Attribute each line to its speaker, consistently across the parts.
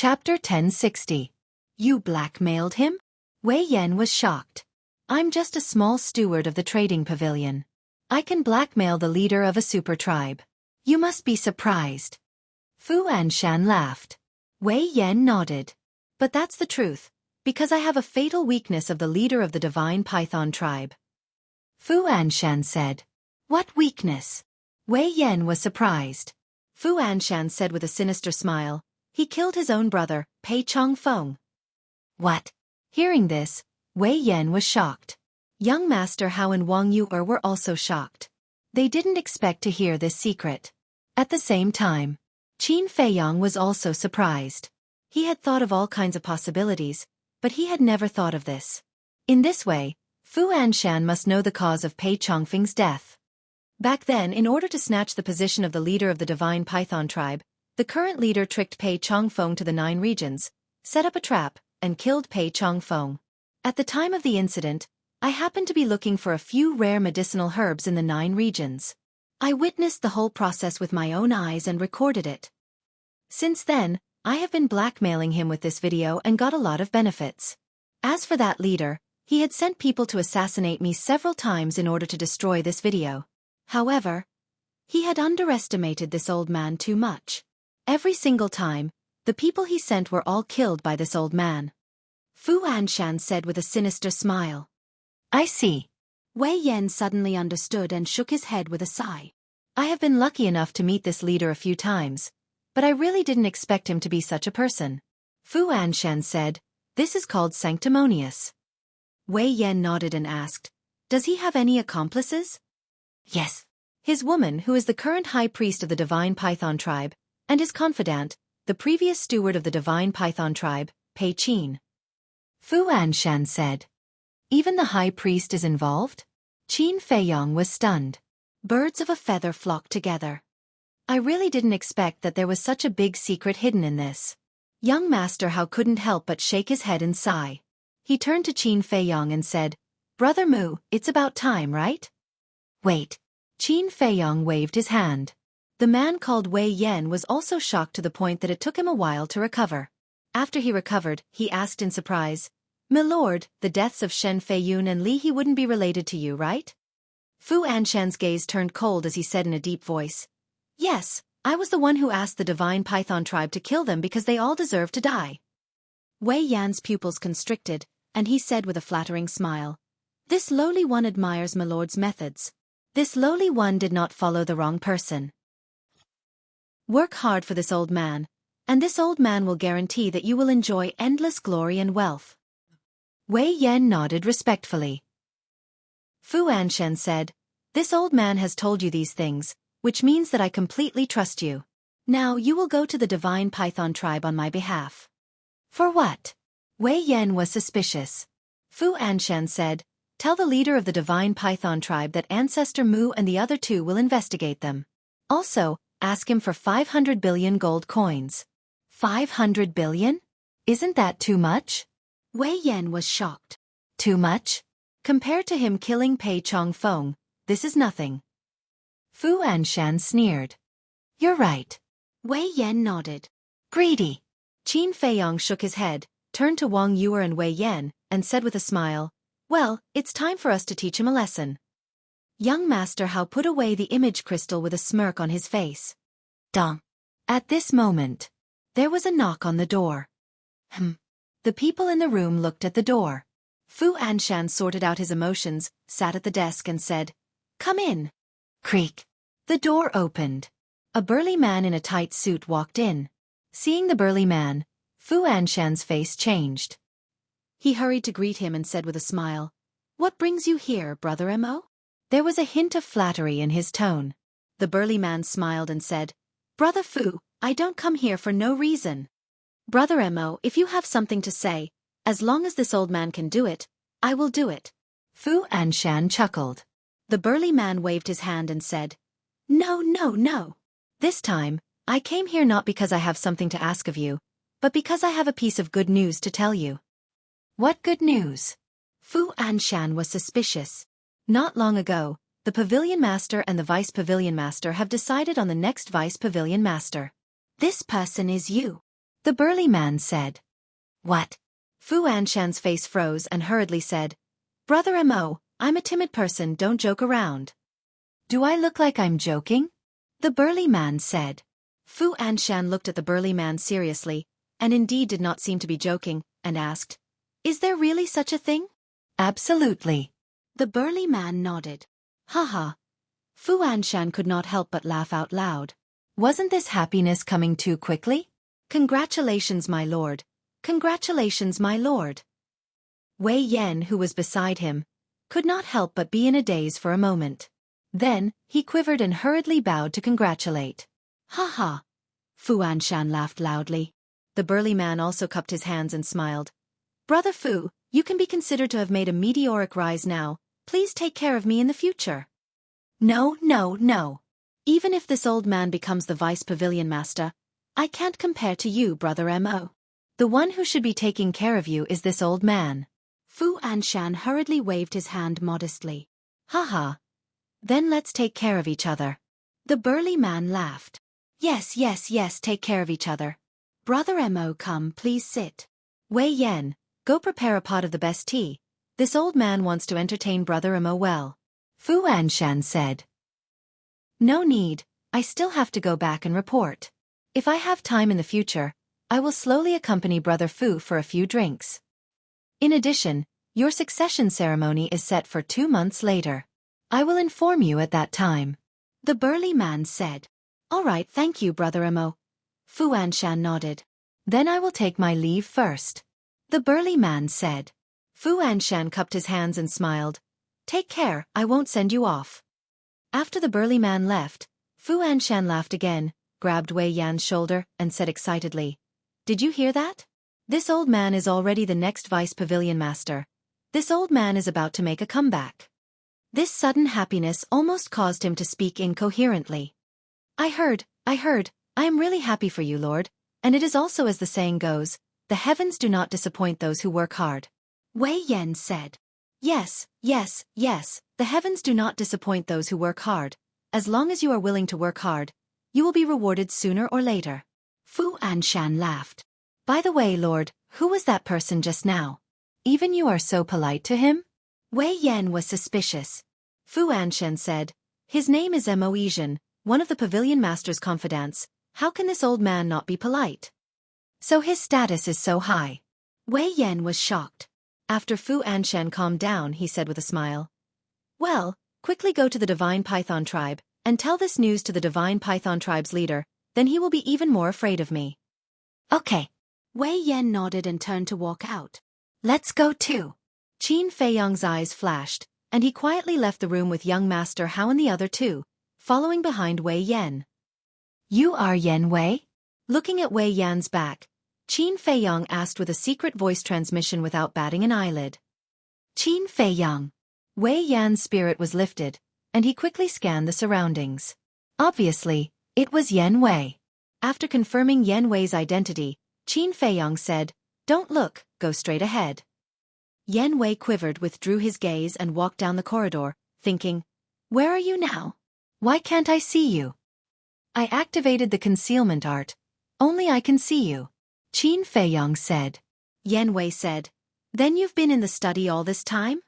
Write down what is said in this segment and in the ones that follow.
Speaker 1: Chapter 1060. You blackmailed him? Wei Yan was shocked. I'm just a small steward of the trading pavilion. I can blackmail the leader of a super tribe. You must be surprised. Fu Anshan laughed. Wei Yan nodded. But that's the truth, because I have a fatal weakness of the leader of the divine python tribe. Fu Anshan said. What weakness? Wei Yan was surprised. Fu Anshan said with a sinister smile. He killed his own brother, Pei Chongfeng. What? Hearing this, Wei Yan was shocked. Young Master Hao and Wang Yu were also shocked. They didn't expect to hear this secret. At the same time, Qin Feiyang was also surprised. He had thought of all kinds of possibilities, but he had never thought of this. In this way, Fu Anshan must know the cause of Pei Chongfeng's death. Back then, in order to snatch the position of the leader of the divine python tribe, the current leader tricked Pei Chongfeng to the 9 regions, set up a trap, and killed Pei Chongfeng. At the time of the incident, I happened to be looking for a few rare medicinal herbs in the 9 regions. I witnessed the whole process with my own eyes and recorded it. Since then, I have been blackmailing him with this video and got a lot of benefits. As for that leader, he had sent people to assassinate me several times in order to destroy this video. However, he had underestimated this old man too much. Every single time, the people he sent were all killed by this old man. Fu Anshan said with a sinister smile. I see. Wei Yan suddenly understood and shook his head with a sigh. I have been lucky enough to meet this leader a few times, but I really didn't expect him to be such a person. Fu Anshan said, this is called sanctimonious. Wei Yan nodded and asked, does he have any accomplices? Yes. His woman, who is the current high priest of the divine python tribe, and his confidant, the previous steward of the divine python tribe, Pei Qin. Fu Anshan said. Even the high priest is involved? Qin Feiyang was stunned. Birds of a feather flocked together. I really didn't expect that there was such a big secret hidden in this. Young Master Hao couldn't help but shake his head and sigh. He turned to Qin Feiyang and said, Brother Mu, it's about time, right? Wait. Qin Feiyang waved his hand. The man called Wei Yan was also shocked to the point that it took him a while to recover. After he recovered, he asked in surprise, Milord, the deaths of Shen Feiyun and Li He wouldn't be related to you, right? Fu Anshan's gaze turned cold as he said in a deep voice, Yes, I was the one who asked the divine python tribe to kill them because they all deserve to die. Wei Yan's pupils constricted, and he said with a flattering smile, This lowly one admires Milord's methods. This lowly one did not follow the wrong person. Work hard for this old man, and this old man will guarantee that you will enjoy endless glory and wealth. Wei Yan nodded respectfully. Fu Anshan said, This old man has told you these things, which means that I completely trust you. Now you will go to the divine python tribe on my behalf. For what? Wei Yan was suspicious. Fu Anshan said, Tell the leader of the divine python tribe that Ancestor Mu and the other 2 will investigate them. Also, ask him for 500 billion gold coins. 500 billion? Isn't that too much? Wei Yan was shocked. Too much? Compared to him killing Pei Chongfeng, this is nothing. Fu Anshan sneered. You're right. Wei Yan nodded. Greedy. Qin Feiyang shook his head, turned to Wang Yu and Wei Yan, and said with a smile, Well, it's time for us to teach him a lesson. Young Master Hao put away the image crystal with a smirk on his face. Dong. At this moment, there was a knock on the door. The people in the room looked at the door. Fu Anshan sorted out his emotions, sat at the desk and said, Come in. Creak. The door opened. A burly man in a tight suit walked in. Seeing the burly man, Fu Anshan's face changed. He hurried to greet him and said with a smile, What brings you here, Brother Mo? There was a hint of flattery in his tone. The burly man smiled and said, Brother Fu, I don't come here for no reason. Brother Mo, if you have something to say, as long as this old man can do it, I will do it. Fu Anshan chuckled. The burly man waved his hand and said, No, no, no. This time, I came here not because I have something to ask of you, but because I have a piece of good news to tell you. What good news? Fu Anshan was suspicious. Not long ago, the Pavilion Master and the Vice Pavilion Master have decided on the next Vice Pavilion Master. This person is you. The burly man said. What? Fu Anshan's face froze and hurriedly said, Brother Mo, I'm a timid person, don't joke around. Do I look like I'm joking? The burly man said. Fu Anshan looked at the burly man seriously, and indeed did not seem to be joking, and asked, Is there really such a thing? Absolutely. The burly man nodded. Haha. Fu Anshan could not help but laugh out loud. Wasn't this happiness coming too quickly? Congratulations, my lord. Congratulations, my lord. Wei Yan, who was beside him, could not help but be in a daze for a moment. Then, he quivered and hurriedly bowed to congratulate. Ha ha. Fu Anshan laughed loudly. The burly man also cupped his hands and smiled. Brother Fu, you can be considered to have made a meteoric rise now. Please take care of me in the future. No, no, no. Even if this old man becomes the vice pavilion master, I can't compare to you, Brother Mo. The one who should be taking care of you is this old man. Fu Anshan hurriedly waved his hand modestly. Ha ha. Then let's take care of each other. The burly man laughed. Yes, yes, yes, take care of each other. Brother Mo, come, please sit. Wei Yan, go prepare a pot of the best tea. This old man wants to entertain Brother Mo well. Fu Anshan said. No need, I still have to go back and report. If I have time in the future, I will slowly accompany Brother Fu for a few drinks. In addition, your succession ceremony is set for 2 months later. I will inform you at that time. The burly man said. All right, thank you, Brother Mo. Fu Anshan nodded. Then I will take my leave first. The burly man said. Fu Anshan cupped his hands and smiled. Take care, I won't send you off. After the burly man left, Fu Anshan laughed again, grabbed Wei Yan's shoulder, and said excitedly, Did you hear that? This old man is already the next vice pavilion master. This old man is about to make a comeback. This sudden happiness almost caused him to speak incoherently. I heard, I am really happy for you, Lord, and it is also as the saying goes, the heavens do not disappoint those who work hard. Wei Yan said. Yes, yes, yes, the heavens do not disappoint those who work hard. As long as you are willing to work hard, you will be rewarded sooner or later. Fu Anshan laughed. By the way, Lord, who was that person just now? Even you are so polite to him? Wei Yan was suspicious. Fu Anshan said, His name is Mo Ezhan, one of the pavilion master's confidants. How can this old man not be polite? So his status is so high. Wei Yan was shocked. After Fu Anshan calmed down, he said with a smile. Well, quickly go to the Divine Python tribe, and tell this news to the Divine Python tribe's leader, then he will be even more afraid of me. Okay. Wei Yan nodded and turned to walk out. Let's go too. Qin Feiyang's eyes flashed, and he quietly left the room with young Master Hao and the other two, following behind Wei Yan. You are Yan Wei? Looking at Wei Yan's back, Qin Feiyang asked with a secret voice transmission without batting an eyelid. Qin Feiyang. Wei Yan's spirit was lifted, and he quickly scanned the surroundings. Obviously, it was Yan Wei. After confirming Yan Wei's identity, Qin Feiyang said, Don't look, go straight ahead. Yan Wei quivered, withdrew his gaze and walked down the corridor, thinking, Where are you now? Why can't I see you? I activated the concealment art. Only I can see you. Qin Feiyang said. Yan Wei said, Then you've been in the study all this time?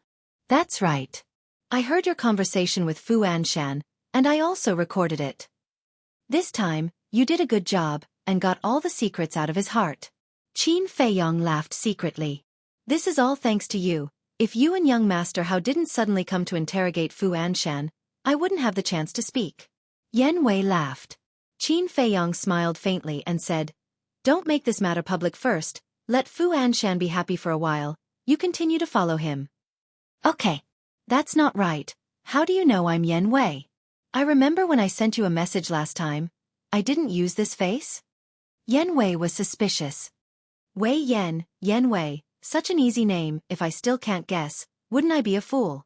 Speaker 1: That's right. I heard your conversation with Fu Anshan, and I also recorded it. This time, you did a good job, and got all the secrets out of his heart. Qin Feiyang laughed secretly. This is all thanks to you. If you and young Master Hao didn't suddenly come to interrogate Fu Anshan, I wouldn't have the chance to speak. Yan Wei laughed. Qin Feiyang smiled faintly and said, Don't make this matter public first, let Fu Anshan be happy for a while, you continue to follow him. Okay. That's not right. How do you know I'm Yan Wei? I remember when I sent you a message last time, I didn't use this face? Yan Wei was suspicious. Wei Yan, Yan Wei, such an easy name, if I still can't guess, wouldn't I be a fool?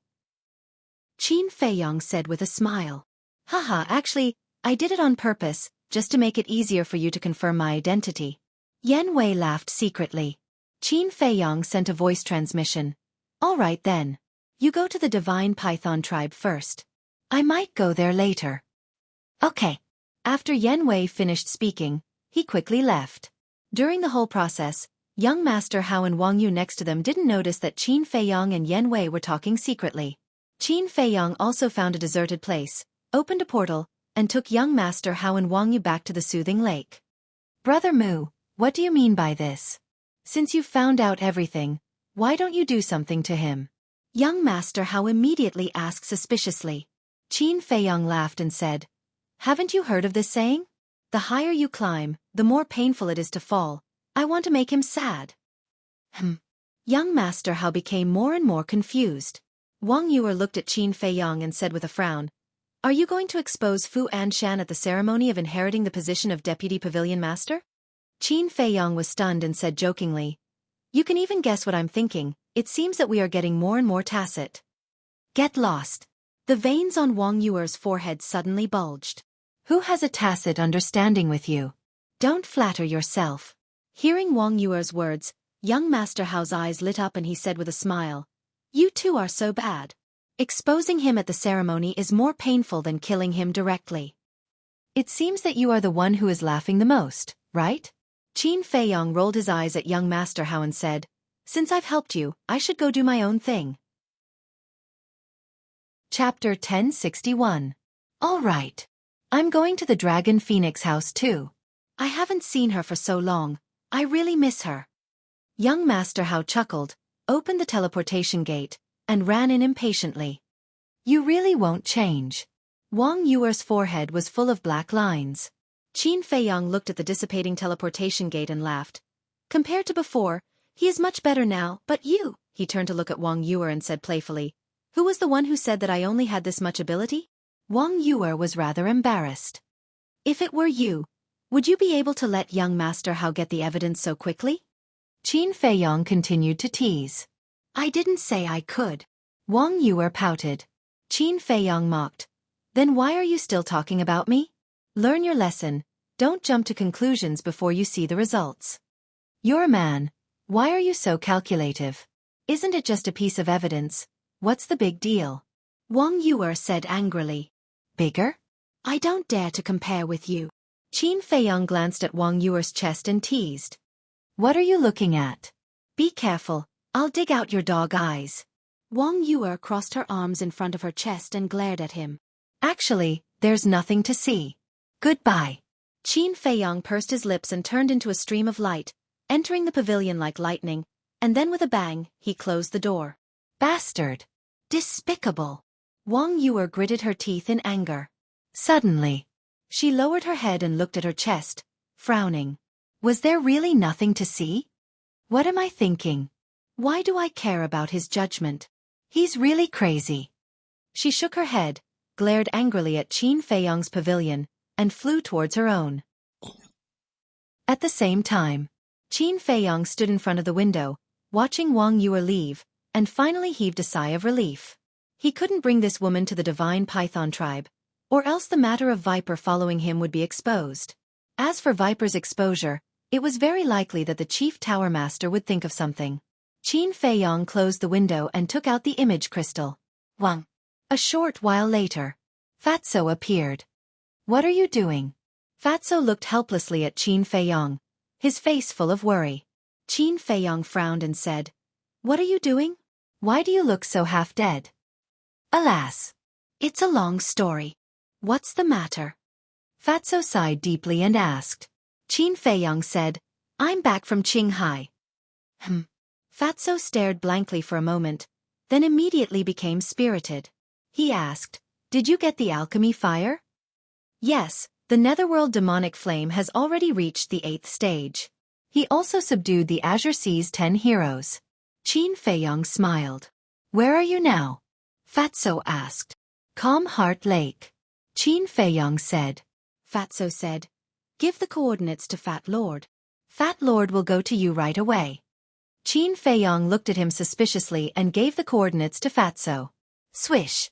Speaker 1: Qin Feiyang said with a smile. Haha, actually, I did it on purpose, just to make it easier for you to confirm my identity. Yan Wei laughed secretly. Qin Feiyang sent a voice transmission. All right then. You go to the Divine Python tribe first. I might go there later. Okay. After Yan Wei finished speaking, he quickly left. During the whole process, young Master Hao and Wang Yu next to them didn't notice that Qin Feiyang and Yan Wei were talking secretly. Qin Feiyang also found a deserted place, opened a portal, and took young Master Hao and Wang Yu back to the soothing lake. Brother Mu, what do you mean by this? Since you've found out everything, why don't you do something to him? Young Master Hao immediately asked suspiciously. Qin Feiyang laughed and said, haven't you heard of this saying? The higher you climb, the more painful it is to fall. I want to make him sad. Young Master Hao became more and more confused. Wang Yu looked at Qin Feiyang and said with a frown, are you going to expose Fu Anshan at the ceremony of inheriting the position of Deputy Pavilion Master? Qin Feiyang was stunned and said jokingly, you can even guess what I'm thinking, it seems that we are getting more and more tacit. Get lost. The veins on Wang Yu's forehead suddenly bulged. Who has a tacit understanding with you? Don't flatter yourself. Hearing Wang Yu's words, young Master Hao's eyes lit up and he said with a smile, you two are so bad. Exposing him at the ceremony is more painful than killing him directly. It seems that you are the one who is laughing the most, right? Qin Feiyang rolled his eyes at young Master Hao and said, since I've helped you, I should go do my own thing. Chapter 1061. All right. I'm going to the Dragon Phoenix house too. I haven't seen her for so long, I really miss her. Young Master Hao chuckled, opened the teleportation gate, and ran in impatiently. You really won't change. Wang Yu's forehead was full of black lines. Qin Feiyang looked at the dissipating teleportation gate and laughed. Compared to before, he is much better now, but you, he turned to look at Wang Yu and said playfully, who was the one who said that I only had this much ability? Wang Yu was rather embarrassed. If it were you, would you be able to let young Master Hao get the evidence so quickly? Qin Feiyang continued to tease. I didn't say I could. Wang Yu pouted. Qin Feiyang mocked. Then why are you still talking about me? Learn your lesson, don't jump to conclusions before you see the results. You're a man, why are you so calculative? Isn't it just a piece of evidence, what's the big deal? Wang Yu said angrily. Bigger? I don't dare to compare with you. Qin Feiyang glanced at Wang Yu's chest and teased. What are you looking at? Be careful, I'll dig out your dog eyes. Wang Yu crossed her arms in front of her chest and glared at him. Actually, there's nothing to see. Goodbye. Qin Feiyang pursed his lips and turned into a stream of light, entering the pavilion like lightning, and then with a bang, he closed the door. Bastard! Despicable! Wang Yu gritted her teeth in anger. Suddenly, she lowered her head and looked at her chest, frowning. Was there really nothing to see? What am I thinking? Why do I care about his judgment? He's really crazy. She shook her head, glared angrily at Qin Feiyang's pavilion, and flew towards her own. At the same time, Qin Feiyang stood in front of the window, watching Wang Yu leave, and finally heaved a sigh of relief. He couldn't bring this woman to the divine python tribe, or else the matter of Viper following him would be exposed. As for Viper's exposure, it was very likely that the chief tower master would think of something. Qin Feiyang closed the window and took out the image crystal. Wang. A short while later, Fatso appeared. What are you doing? Fatso looked helplessly at Qin Feiyang, his face full of worry. Qin Feiyang frowned and said, what are you doing? Why do you look so half-dead? Alas! It's a long story. What's the matter? Fatso sighed deeply and asked. Qin Feiyang said, I'm back from Qinghai. Fatso stared blankly for a moment, then immediately became spirited. He asked, did you get the alchemy fire? Yes, the netherworld demonic flame has already reached the 8th stage. He also subdued the Azure Sea's 10 heroes. Qin Feiyang smiled. Where are you now? Fatso asked. Calm Heart Lake. Qin Feiyang said. Fatso said, give the coordinates to Fat Lord. Fat Lord will go to you right away. Qin Feiyang looked at him suspiciously and gave the coordinates to Fatso. Swish.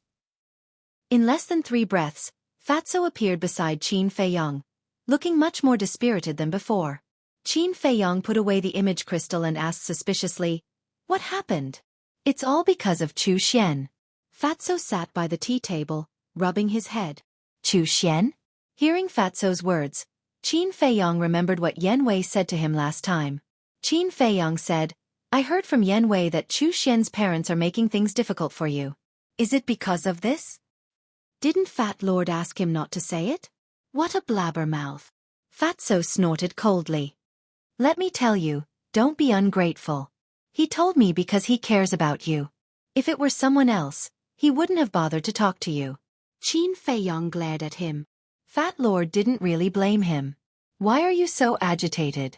Speaker 1: In less than 3 breaths, Fatso appeared beside Qin Feiyang, looking much more dispirited than before. Qin Feiyang put away the image crystal and asked suspiciously, what happened? It's all because of Chu Xian. Fatso sat by the tea table, rubbing his head. Chu Xian? Hearing Fatso's words, Qin Feiyong remembered what Yan Wei said to him last time. Qin Feiyong said, I heard from Yan Wei that Chu Xian's parents are making things difficult for you. Is it because of this? Didn't Fat Lord ask him not to say it? What a blabbermouth. Fatso snorted coldly. Let me tell you, don't be ungrateful. He told me because he cares about you. If it were someone else, he wouldn't have bothered to talk to you. Qin Feiyong glared at him. Fat Lord didn't really blame him. Why are you so agitated?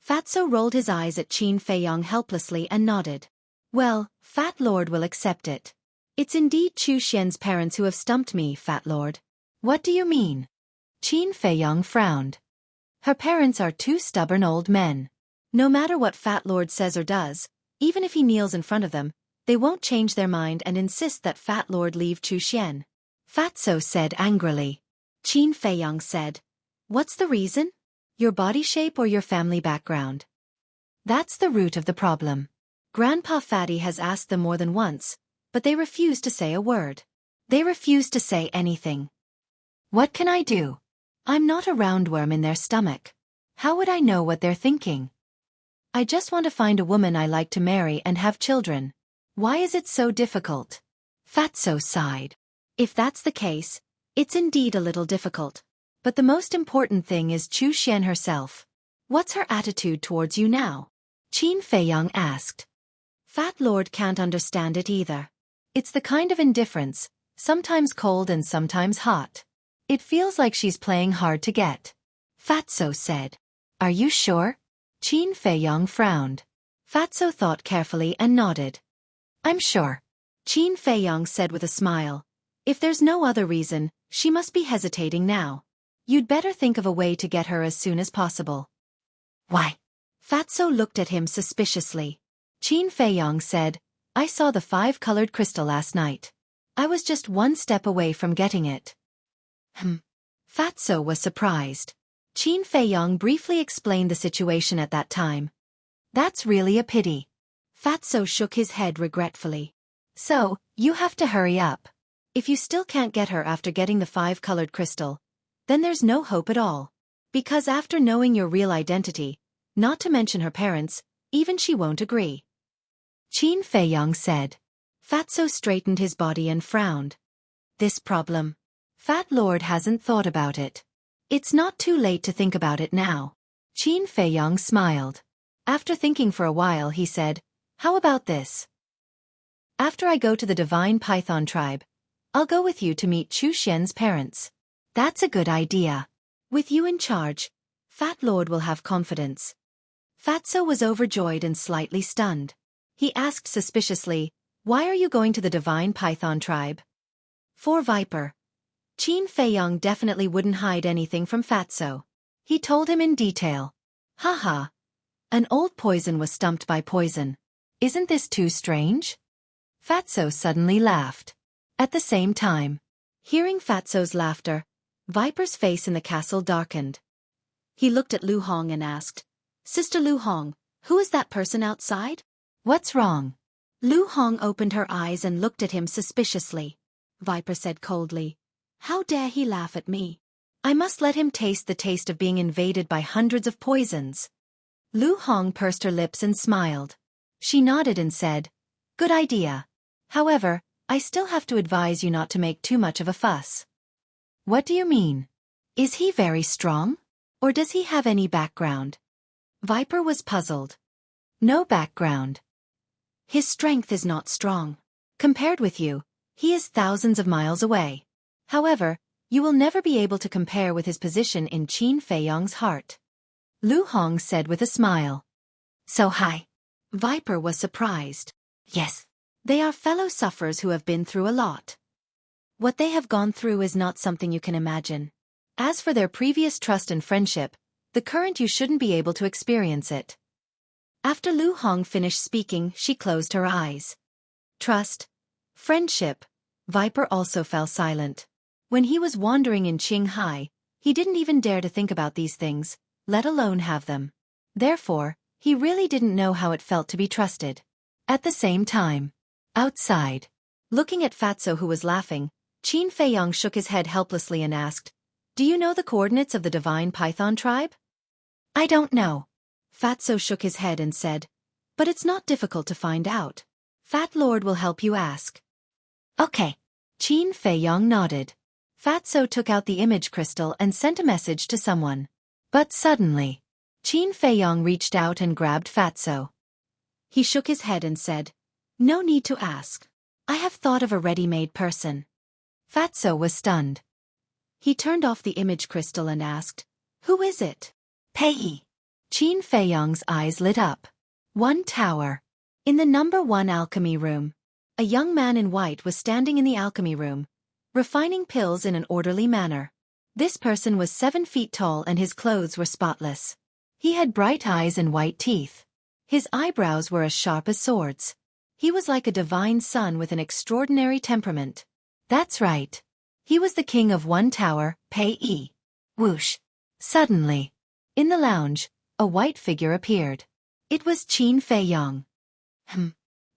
Speaker 1: Fatso rolled his eyes at Qin Feiyong helplessly and nodded. Well, Fat Lord will accept it. It's indeed Chu Xian's parents who have stumped me, Fat Lord. What do you mean? Qin Feiyong frowned. Her parents are two stubborn old men. No matter what Fat Lord says or does, even if he kneels in front of them, they won't change their mind and insist that Fat Lord leave Chu Xian. Fatso said angrily. Qin Feiyong said, What's the reason? Your body shape or your family background? That's the root of the problem. Grandpa Fatty has asked them more than once, but they refuse to say a word. They refuse to say anything. What can I do? I'm not a roundworm in their stomach. How would I know what they're thinking? I just want to find a woman I like to marry and have children. Why is it so difficult? Fatso sighed. If that's the case, it's indeed a little difficult. But the most important thing is Chu Xian herself. What's her attitude towards you now? Qin Feiyong asked. Fat Lord can't understand it either. It's the kind of indifference, sometimes cold and sometimes hot. It feels like she's playing hard to get. Fatso said. Are you sure? Qin Feiyong frowned. Fatso thought carefully and nodded. I'm sure. Qin Feiyong said with a smile. If there's no other reason, she must be hesitating now. You'd better think of a way to get her as soon as possible. Why? Fatso looked at him suspiciously. Qin Feiyong said, I saw the 5-colored crystal last night. I was just one step away from getting it. Fatso was surprised. Qin Feiyong briefly explained the situation at that time. That's really a pity. Fatso shook his head regretfully. So, you have to hurry up. If you still can't get her after getting the 5-colored crystal, then there's no hope at all. Because after knowing your real identity, not to mention her parents, even she won't agree. Qin Feiyong said. Fatso straightened his body and frowned. This problem. Fat Lord hasn't thought about it. It's not too late to think about it now. Qin Feiyong smiled. After thinking for a while he said, How about this? After I go to the Divine Python tribe, I'll go with you to meet Chu Xian's parents. That's a good idea. With you in charge, Fat Lord will have confidence. Fatso was overjoyed and slightly stunned. He asked suspiciously, Why are you going to the Divine Python tribe? For Viper. Qin Feiyong definitely wouldn't hide anything from Fatso. He told him in detail. Haha. An old poison was stumped by poison. Isn't this too strange? Fatso suddenly laughed. At the same time, hearing Fatso's laughter, Viper's face in the castle darkened. He looked at Lu Hong and asked, Sister Lu Hong, who is that person outside? What's wrong? Lu Hong opened her eyes and looked at him suspiciously. Viper said coldly, How dare he laugh at me? I must let him taste the taste of being invaded by hundreds of poisons. Lu Hong pursed her lips and smiled. She nodded and said, Good idea. However, I still have to advise you not to make too much of a fuss. What do you mean? Is he very strong? Or does he have any background? Viper was puzzled. No background. His strength is not strong. Compared with you, he is thousands of miles away. However, you will never be able to compare with his position in Qin Feiyong's heart. Lu Hong said with a smile. So high. Viper was surprised. Yes. They are fellow sufferers who have been through a lot. What they have gone through is not something you can imagine. As for their previous trust and friendship, the current you shouldn't be able to experience it. After Lu Hong finished speaking, she closed her eyes. Trust. Friendship. Viper also fell silent. When he was wandering in Qinghai, he didn't even dare to think about these things, let alone have them. Therefore, he really didn't know how it felt to be trusted. At the same time, outside, looking at Fatso who was laughing, Qin Feiyong shook his head helplessly and asked, Do you know the coordinates of the divine python tribe? I don't know. Fatso shook his head and said, but it's not difficult to find out. Fat Lord will help you ask. Okay. Qin Feiyong nodded. Fatso took out the image crystal and sent a message to someone. But suddenly, Qin Feiyong reached out and grabbed Fatso. He shook his head and said, no need to ask. I have thought of a ready-made person. Fatso was stunned. He turned off the image crystal and asked, who is it? Pei. Qin Feiyong's eyes lit up. One tower. In the number 1 alchemy room. A young man in white was standing in the alchemy room, refining pills in an orderly manner. This person was 7 feet tall and his clothes were spotless. He had bright eyes and white teeth. His eyebrows were as sharp as swords. He was like a divine son with an extraordinary temperament. That's right. He was the king of 1 tower, Pei. Whoosh. Suddenly, in the lounge, a white figure appeared. It was Qin Feiyong.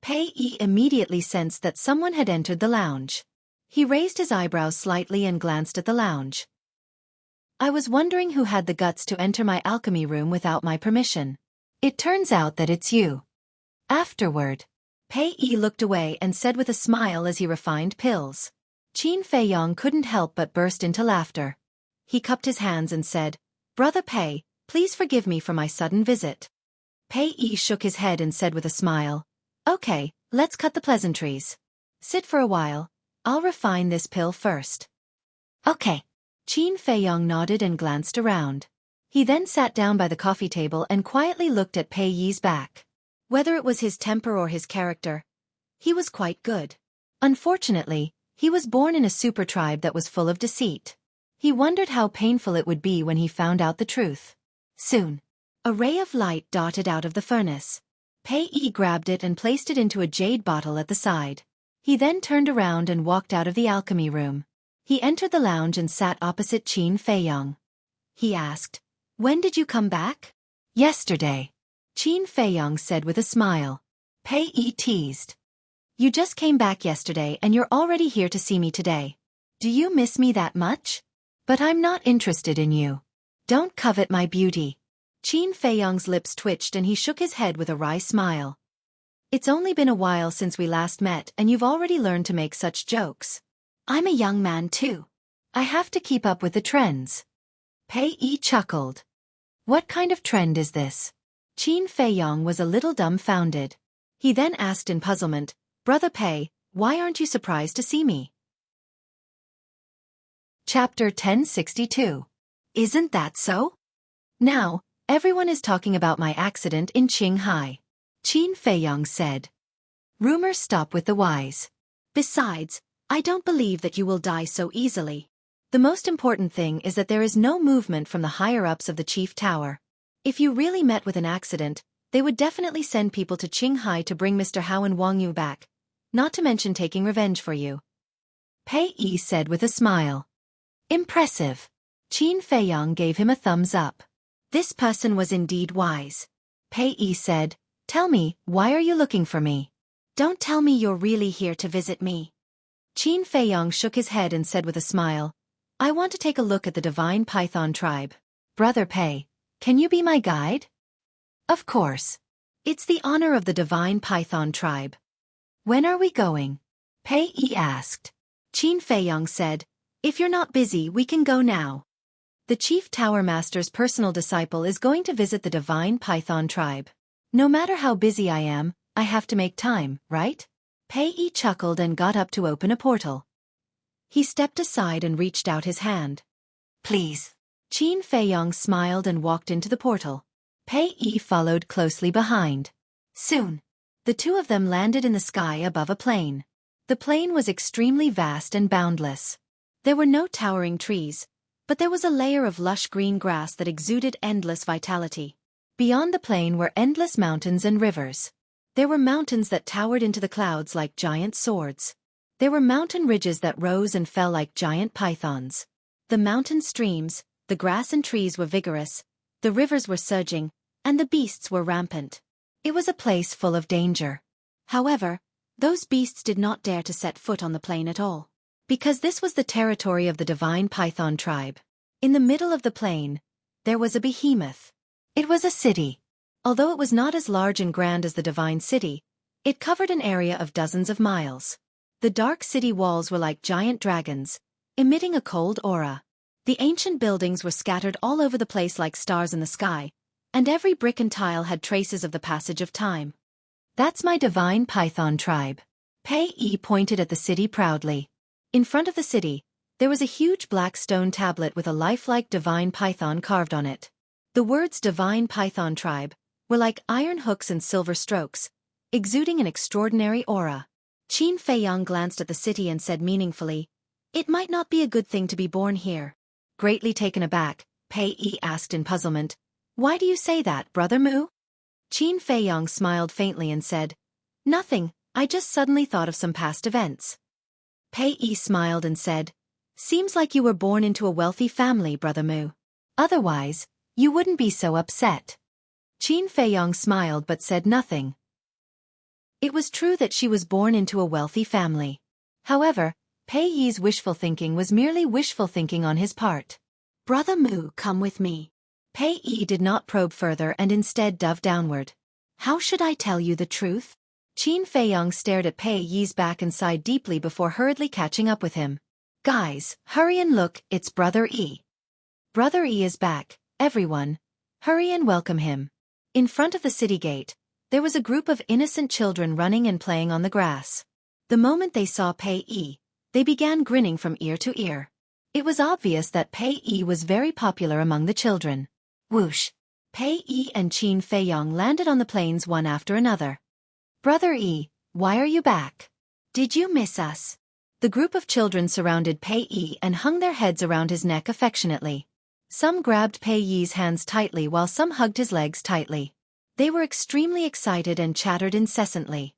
Speaker 1: Pei immediately sensed that someone had entered the lounge. He raised his eyebrows slightly and glanced at the lounge. I was wondering who had the guts to enter my alchemy room without my permission. It turns out that it's you. Afterward, Pei looked away and said with a smile as he refined pills. Qin Feiyong couldn't help but burst into laughter. He cupped his hands and said, Brother Pei, please forgive me for my sudden visit. Pei shook his head and said with a smile, okay, let's cut the pleasantries. Sit for a while, I'll refine this pill first. Okay. Qin Feiyong nodded and glanced around. He then sat down by the coffee table and quietly looked at Pei Yi's back. Whether it was his temper or his character, he was quite good. Unfortunately, he was born in a super tribe that was full of deceit. He wondered how painful it would be when he found out the truth. Soon, a ray of light darted out of the furnace. Pei grabbed it and placed it into a jade bottle at the side. He then turned around and walked out of the alchemy room. He entered the lounge and sat opposite Qin Feiyong. He asked, when did you come back? Yesterday. Qin Feiyong said with a smile. Pei teased. You just came back yesterday and you're already here to see me today. Do you miss me that much? But I'm not interested in you. Don't covet my beauty. Qin Feiyong's lips twitched and he shook his head with a wry smile. It's only been a while since we last met and you've already learned to make such jokes. I'm a young man too. I have to keep up with the trends. Pei chuckled. What kind of trend is this? Qin Feiyong was a little dumbfounded. He then asked in puzzlement, Brother Pei, why aren't you surprised to see me? Chapter 1062. Isn't that so? Now, everyone is talking about my accident in Qinghai. Qin Feiyong said. Rumors stop with the wise. Besides, I don't believe that you will die so easily. The most important thing is that there is no movement from the higher-ups of the chief tower. If you really met with an accident, they would definitely send people to Qinghai to bring Mr. Hao and Wang Yu back, not to mention taking revenge for you. Pei said with a smile. Impressive. Qin Feiyong gave him a thumbs up. This person was indeed wise. Pei said, tell me, why are you looking for me? Don't tell me you're really here to visit me. Qin Feiyong shook his head and said with a smile, I want to take a look at the divine python tribe. Brother Pei, can you be my guide? Of course. It's the honor of the divine python tribe. When are we going? Pei asked. Qin Feiyong said, if you're not busy we can go now. The chief tower master's personal disciple is going to visit the divine python tribe. No matter how busy I am, I have to make time, right? Pei chuckled and got up to open a portal. He stepped aside and reached out his hand. Please. Qin Feiyong smiled and walked into the portal. Pei followed closely behind. Soon, the two of them landed in the sky above a plain. The plain was extremely vast and boundless. There were no towering trees, but there was a layer of lush green grass that exuded endless vitality. Beyond the plain were endless mountains and rivers. There were mountains that towered into the clouds like giant swords. There were mountain ridges that rose and fell like giant pythons. The mountain streams, the grass and trees were vigorous, the rivers were surging, and the beasts were rampant. It was a place full of danger. However, those beasts did not dare to set foot on the plain at all. Because this was the territory of the divine python tribe. In the middle of the plain, there was a behemoth. It was a city. Although it was not as large and grand as the divine city, it covered an area of dozens of miles. The dark city walls were like giant dragons, emitting a cold aura. The ancient buildings were scattered all over the place like stars in the sky, and every brick and tile had traces of the passage of time. That's my divine python tribe. Pei pointed at the city proudly. In front of the city, there was a huge black stone tablet with a lifelike divine python carved on it. The words divine python tribe were like iron hooks and silver strokes, exuding an extraordinary aura. Qin Feiyang glanced at the city and said meaningfully, "It might not be a good thing to be born here." Greatly taken aback, Pei asked in puzzlement, "Why do you say that, Brother Mu?" Qin Feiyang smiled faintly and said, "Nothing, I just suddenly thought of some past events." Pei smiled and said, "Seems like you were born into a wealthy family, Brother Mu. Otherwise, you wouldn't be so upset." Qin Feiyang smiled but said nothing. It was true that she was born into a wealthy family. However, Pei's wishful thinking was merely wishful thinking on his part. "Brother Mu, come with me." Pei did not probe further and instead dove downward. "How should I tell you the truth?" Qin Feiyang stared at Pei's back and sighed deeply before hurriedly catching up with him. "Guys, hurry and look, it's Brother E. Brother E is back, everyone. Hurry and welcome him." In front of the city gate, there was a group of innocent children running and playing on the grass. The moment they saw Pei, they began grinning from ear to ear. It was obvious that Pei was very popular among the children. Whoosh! Pei and Qin Feiyang landed on the plains one after another. "Brother E, why are you back? Did you miss us?" The group of children surrounded Pei and hung their heads around his neck affectionately. Some grabbed Pei's hands tightly while some hugged his legs tightly. They were extremely excited and chattered incessantly.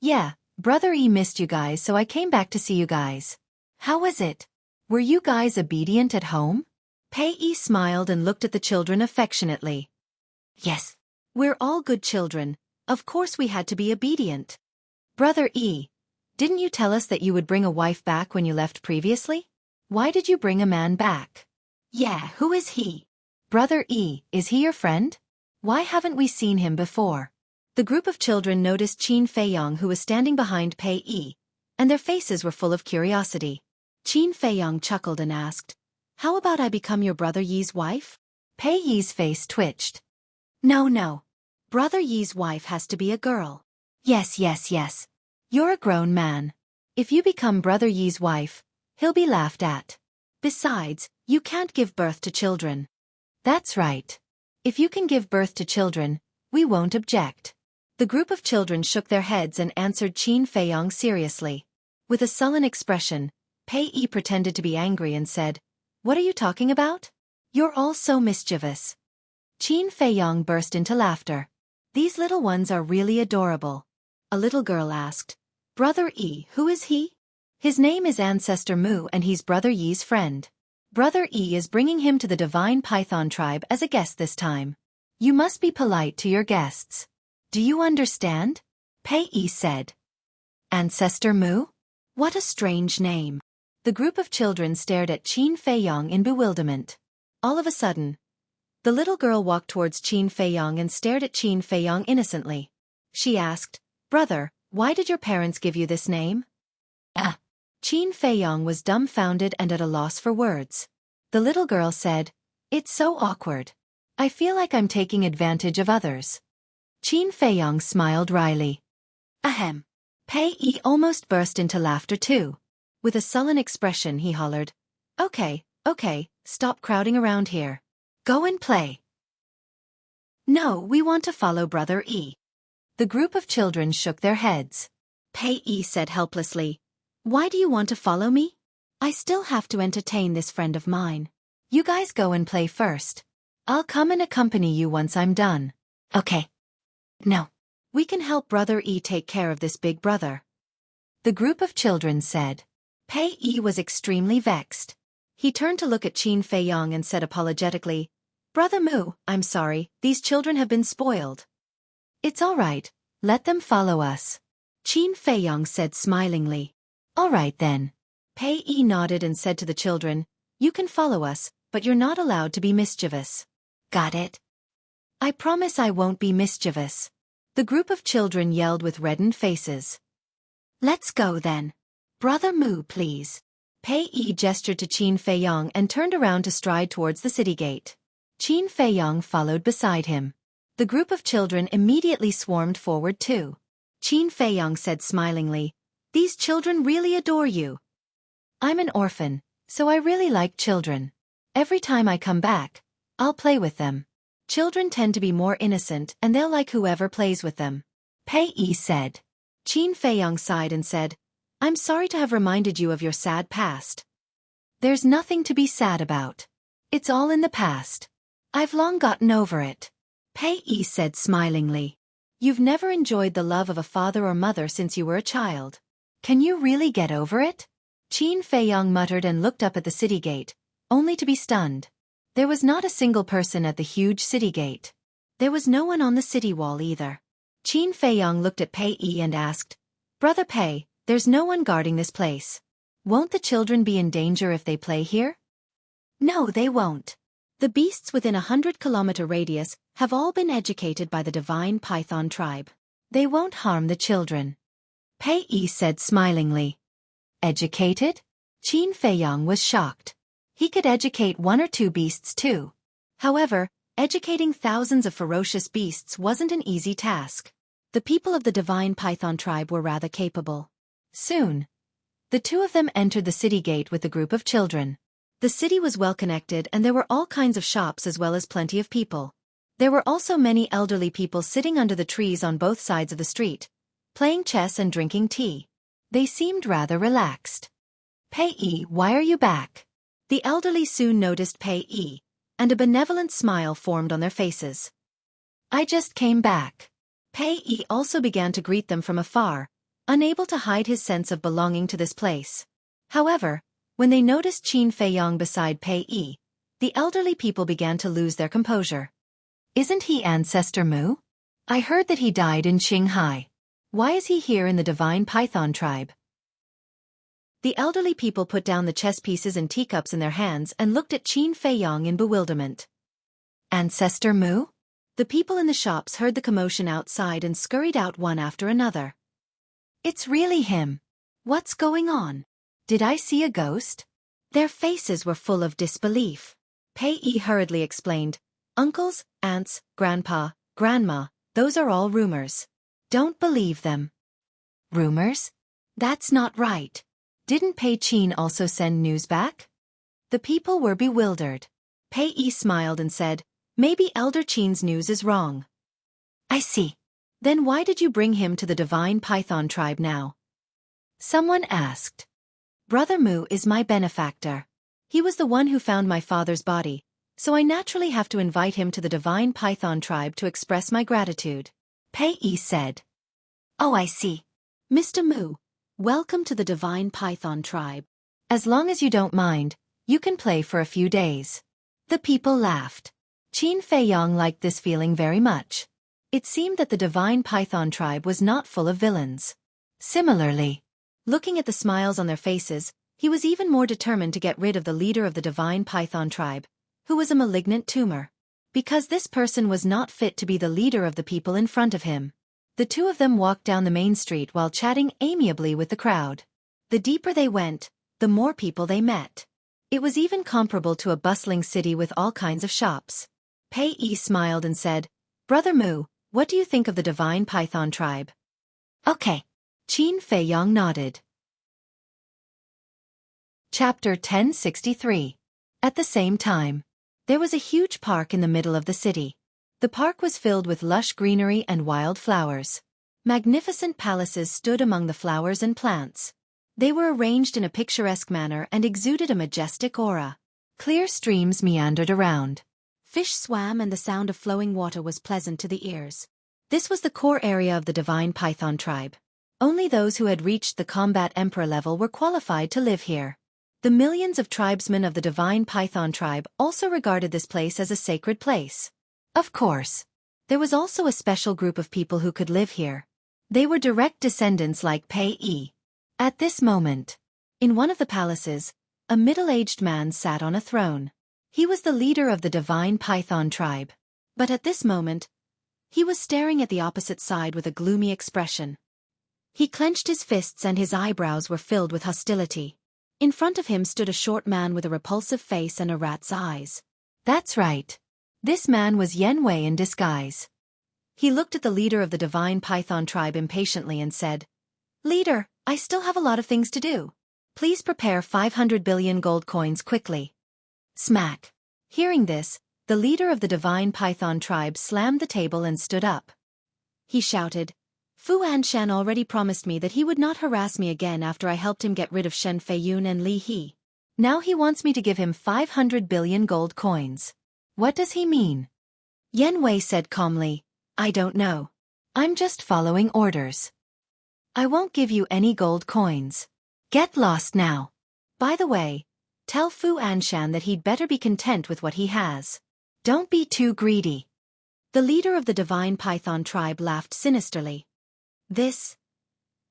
Speaker 1: "Yeah, Brother E missed you guys, so I came back to see you guys. How was it? Were you guys obedient at home?" Pei smiled and looked at the children affectionately. "Yes. We're all good children. Of course we had to be obedient." "Brother E, didn't you tell us that you would bring a wife back when you left previously? Why did you bring a man back?" "Yeah, who is he?" "Brother E, is he your friend? Why haven't we seen him before?" The group of children noticed Qin Feiyang, who was standing behind Pei, and their faces were full of curiosity. Qin Feiyang chuckled and asked, "How about I become your Brother Yi's wife?" Pei's face twitched. No. Brother Yi's wife has to be a girl." Yes. You're a grown man. If you become Brother Yi's wife, he'll be laughed at. Besides, you can't give birth to children." "That's right. If you can give birth to children, we won't object." The group of children shook their heads and answered Qin Feiyang seriously. With a sullen expression, Pei pretended to be angry and said, "What are you talking about? You're all so mischievous." Qin Feiyang burst into laughter. "These little ones are really adorable." A little girl asked, "Brother E, who is he?" "His name is Ancestor Mu and he's Brother Yi's friend. Brother E is bringing him to the Divine Python tribe as a guest this time. You must be polite to your guests. Do you understand?" Pei said. "Ancestor Mu? What a strange name." The group of children stared at Qin Feiyang in bewilderment. All of a sudden, the little girl walked towards Qin Feiyang and stared at Qin Feiyang innocently. She asked, "Brother, why did your parents give you this name?" Qin Feiyang was dumbfounded and at a loss for words. The little girl said, "It's so awkward. I feel like I'm taking advantage of others." Qin Feiyang smiled wryly. Ahem. Pei almost burst into laughter too. With a sullen expression he hollered, Okay, stop crowding around here. Go and play." "No, we want to follow Brother E." The group of children shook their heads. Pei said helplessly, "Why do you want to follow me? I still have to entertain this friend of mine. You guys go and play first. I'll come and accompany you once I'm done." "Okay." "No. We can help Brother E take care of this big brother," the group of children said. Pei was extremely vexed. He turned to look at Qin Feiyang and said apologetically, "Brother Mu, I'm sorry, these children have been spoiled." "It's all right, let them follow us," Qin Feiyang said smilingly. "All right then." Pei nodded and said to the children, "You can follow us, but you're not allowed to be mischievous. Got it? I promise I won't be mischievous. The group of children yelled with reddened faces. Let's go then. Brother Mu, please. Pei Yi gestured to Qin Feiyong and turned around to stride towards the city gate. Qin Feiyong followed beside him. The group of children immediately swarmed forward too. Qin Feiyong said smilingly, "These children really adore you. I'm an orphan, so I really like children. Every time I come back, I'll play with them. Children tend to be more innocent and they'll like whoever plays with them." Pei Yi said. Qin Feiyong sighed and said, "I'm sorry to have reminded you of your sad past. There's nothing to be sad about. It's all in the past. I've long gotten over it." Pei Yi said smilingly, "You've never enjoyed the love of a father or mother since you were a child. Can you really get over it?" Qin Feiyong muttered and looked up at the city gate, only to be stunned. There was not a single person at the huge city gate. There was no one on the city wall either. Qin Feiyong looked at Pei Yi and asked, "Brother Pei, there's no one guarding this place. Won't the children be in danger if they play here?" "No, they won't. The beasts within a 100-kilometer radius have all been educated by the divine python tribe. They won't harm the children." Pei Yi said smilingly. Educated? Qin Feiyong was shocked. He could educate one or two beasts too. However, educating thousands of ferocious beasts wasn't an easy task. The people of the divine python tribe were rather capable. Soon, the two of them entered the city gate with a group of children. The city was well connected and there were all kinds of shops as well as plenty of people. There were also many elderly people sitting under the trees on both sides of the street, playing chess and drinking tea. They seemed rather relaxed. "Pei Yi, why are you back?" The elderly soon noticed Pei Yi, and a benevolent smile formed on their faces. "I just came back." Pei Yi also began to greet them from afar, unable to hide his sense of belonging to this place. However, when they noticed Qin Feiyong beside Pei Yi, the elderly people began to lose their composure. "Isn't he Ancestor Mu? I heard that he died in Qinghai. Why is he here in the divine python tribe?" The elderly people put down the chess pieces and teacups in their hands and looked at Qin Feiyong in bewilderment. "Ancestor Mu?" The people in the shops heard the commotion outside and scurried out one after another. "It's really him. What's going on? Did I see a ghost?" Their faces were full of disbelief. Pei Yi hurriedly explained, "Uncles, aunts, grandpa, grandma, those are all rumors. Don't believe them." "Rumors? That's not right. Didn't Pei Qin also send news back?" The people were bewildered. Pei Yi smiled and said, "Maybe Elder Qin's news is wrong." "I see. Then why did you bring him to the divine python tribe now?" Someone asked. "Brother Mu is my benefactor. He was the one who found my father's body, so I naturally have to invite him to the divine python tribe to express my gratitude," Pei Yi said. "Oh, I see. Mr. Mu, welcome to the divine python tribe. As long as you don't mind, you can play for a few days." The people laughed. Qin Feiyong liked this feeling very much. It seemed that the divine python tribe was not full of villains. Similarly, looking at the smiles on their faces, he was even more determined to get rid of the leader of the divine python tribe, who was a malignant tumor. Because this person was not fit to be the leader of the people in front of him. The two of them walked down the main street while chatting amiably with the crowd. The deeper they went, the more people they met. It was even comparable to a bustling city with all kinds of shops. Pei Yi smiled and said, "Brother Mu, what do you think of the divine python tribe?" "Okay." Qin Feiyong nodded. Chapter 1063. At the same time, there was a huge park in the middle of the city. The park was filled with lush greenery and wild flowers. Magnificent palaces stood among the flowers and plants. They were arranged in a picturesque manner and exuded a majestic aura. Clear streams meandered around. Fish swam and the sound of flowing water was pleasant to the ears. This was the core area of the divine python tribe. Only those who had reached the combat emperor level were qualified to live here. The millions of tribesmen of the divine python tribe also regarded this place as a sacred place. Of course, there was also a special group of people who could live here. They were direct descendants like Pei Yi. At this moment, in one of the palaces, a middle-aged man sat on a throne. He was the leader of the divine python tribe. But at this moment, he was staring at the opposite side with a gloomy expression. He clenched his fists and his eyebrows were filled with hostility. In front of him stood a short man with a repulsive face and a rat's eyes. That's right. This man was Yen Wei in disguise. He looked at the leader of the divine python tribe impatiently and said, "Leader, I still have a lot of things to do. Please prepare 500 billion gold coins quickly." Smack. Hearing this, the leader of the divine python tribe slammed the table and stood up. He shouted, "Fu Anshan already promised me that he would not harass me again after I helped him get rid of Shen Feiyun and Li He. Now he wants me to give him 500 billion gold coins. What does he mean?" Yen Wei said calmly, "I don't know. I'm just following orders. I won't give you any gold coins. Get lost now. By the way, tell Fu Anshan that he'd better be content with what he has. Don't be too greedy." The leader of the divine python tribe laughed sinisterly.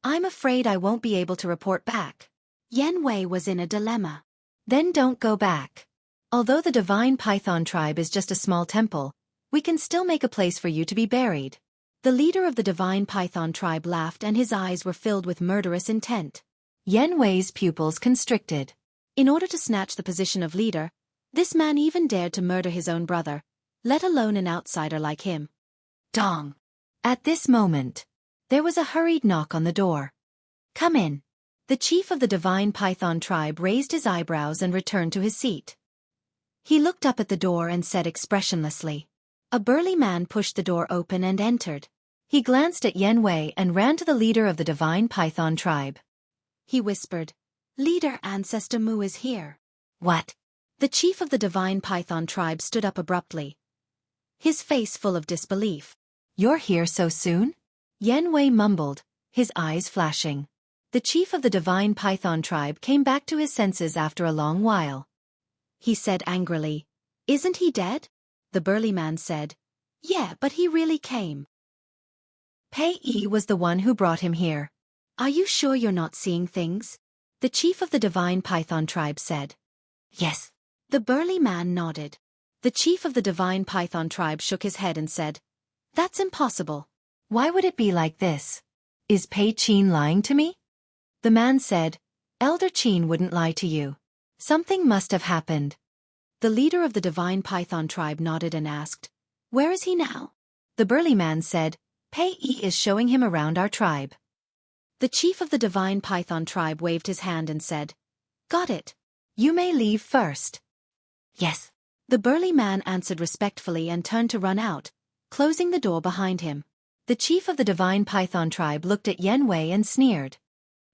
Speaker 1: I'm afraid I won't be able to report back." Yen Wei was in a dilemma. Then don't go back. Although the divine python tribe is just a small temple, we can still make a place for you to be buried. The leader of the divine python tribe laughed and his eyes were filled with murderous intent. Yen Wei's pupils constricted. In order to snatch the position of leader, this man even dared to murder his own brother, let alone an outsider like him. Dong! At this moment, there was a hurried knock on the door. "Come in." The chief of the divine python tribe raised his eyebrows and returned to his seat. He looked up at the door and said expressionlessly. A burly man pushed the door open and entered. He glanced at Yen Wei and ran to the leader of the divine python tribe. He whispered, "Leader Ancestor Mu is here." "What?" The chief of the divine python tribe stood up abruptly, his face full of disbelief. "You're here so soon?" Yen Wei mumbled, his eyes flashing. The chief of the divine python tribe came back to his senses after a long while. He said angrily, "Isn't he dead?" The burly man said, "Yeah, but he really came. Pei Yi was the one who brought him here." "Are you sure you're not seeing things?" The chief of the divine python tribe said. "Yes." The burly man nodded. The chief of the divine python tribe shook his head and said, "That's impossible. Why would it be like this? Is Pei Qin lying to me?" The man said, "Elder Qin wouldn't lie to you. Something must have happened." The leader of the divine python tribe nodded and asked, "Where is he now?" The burly man said, "Pei Yi is showing him around our tribe." The chief of the divine python tribe waved his hand and said, "Got it. You may leave first." "Yes." The burly man answered respectfully and turned to run out, closing the door behind him. The chief of the divine python tribe looked at Yen Wei and sneered.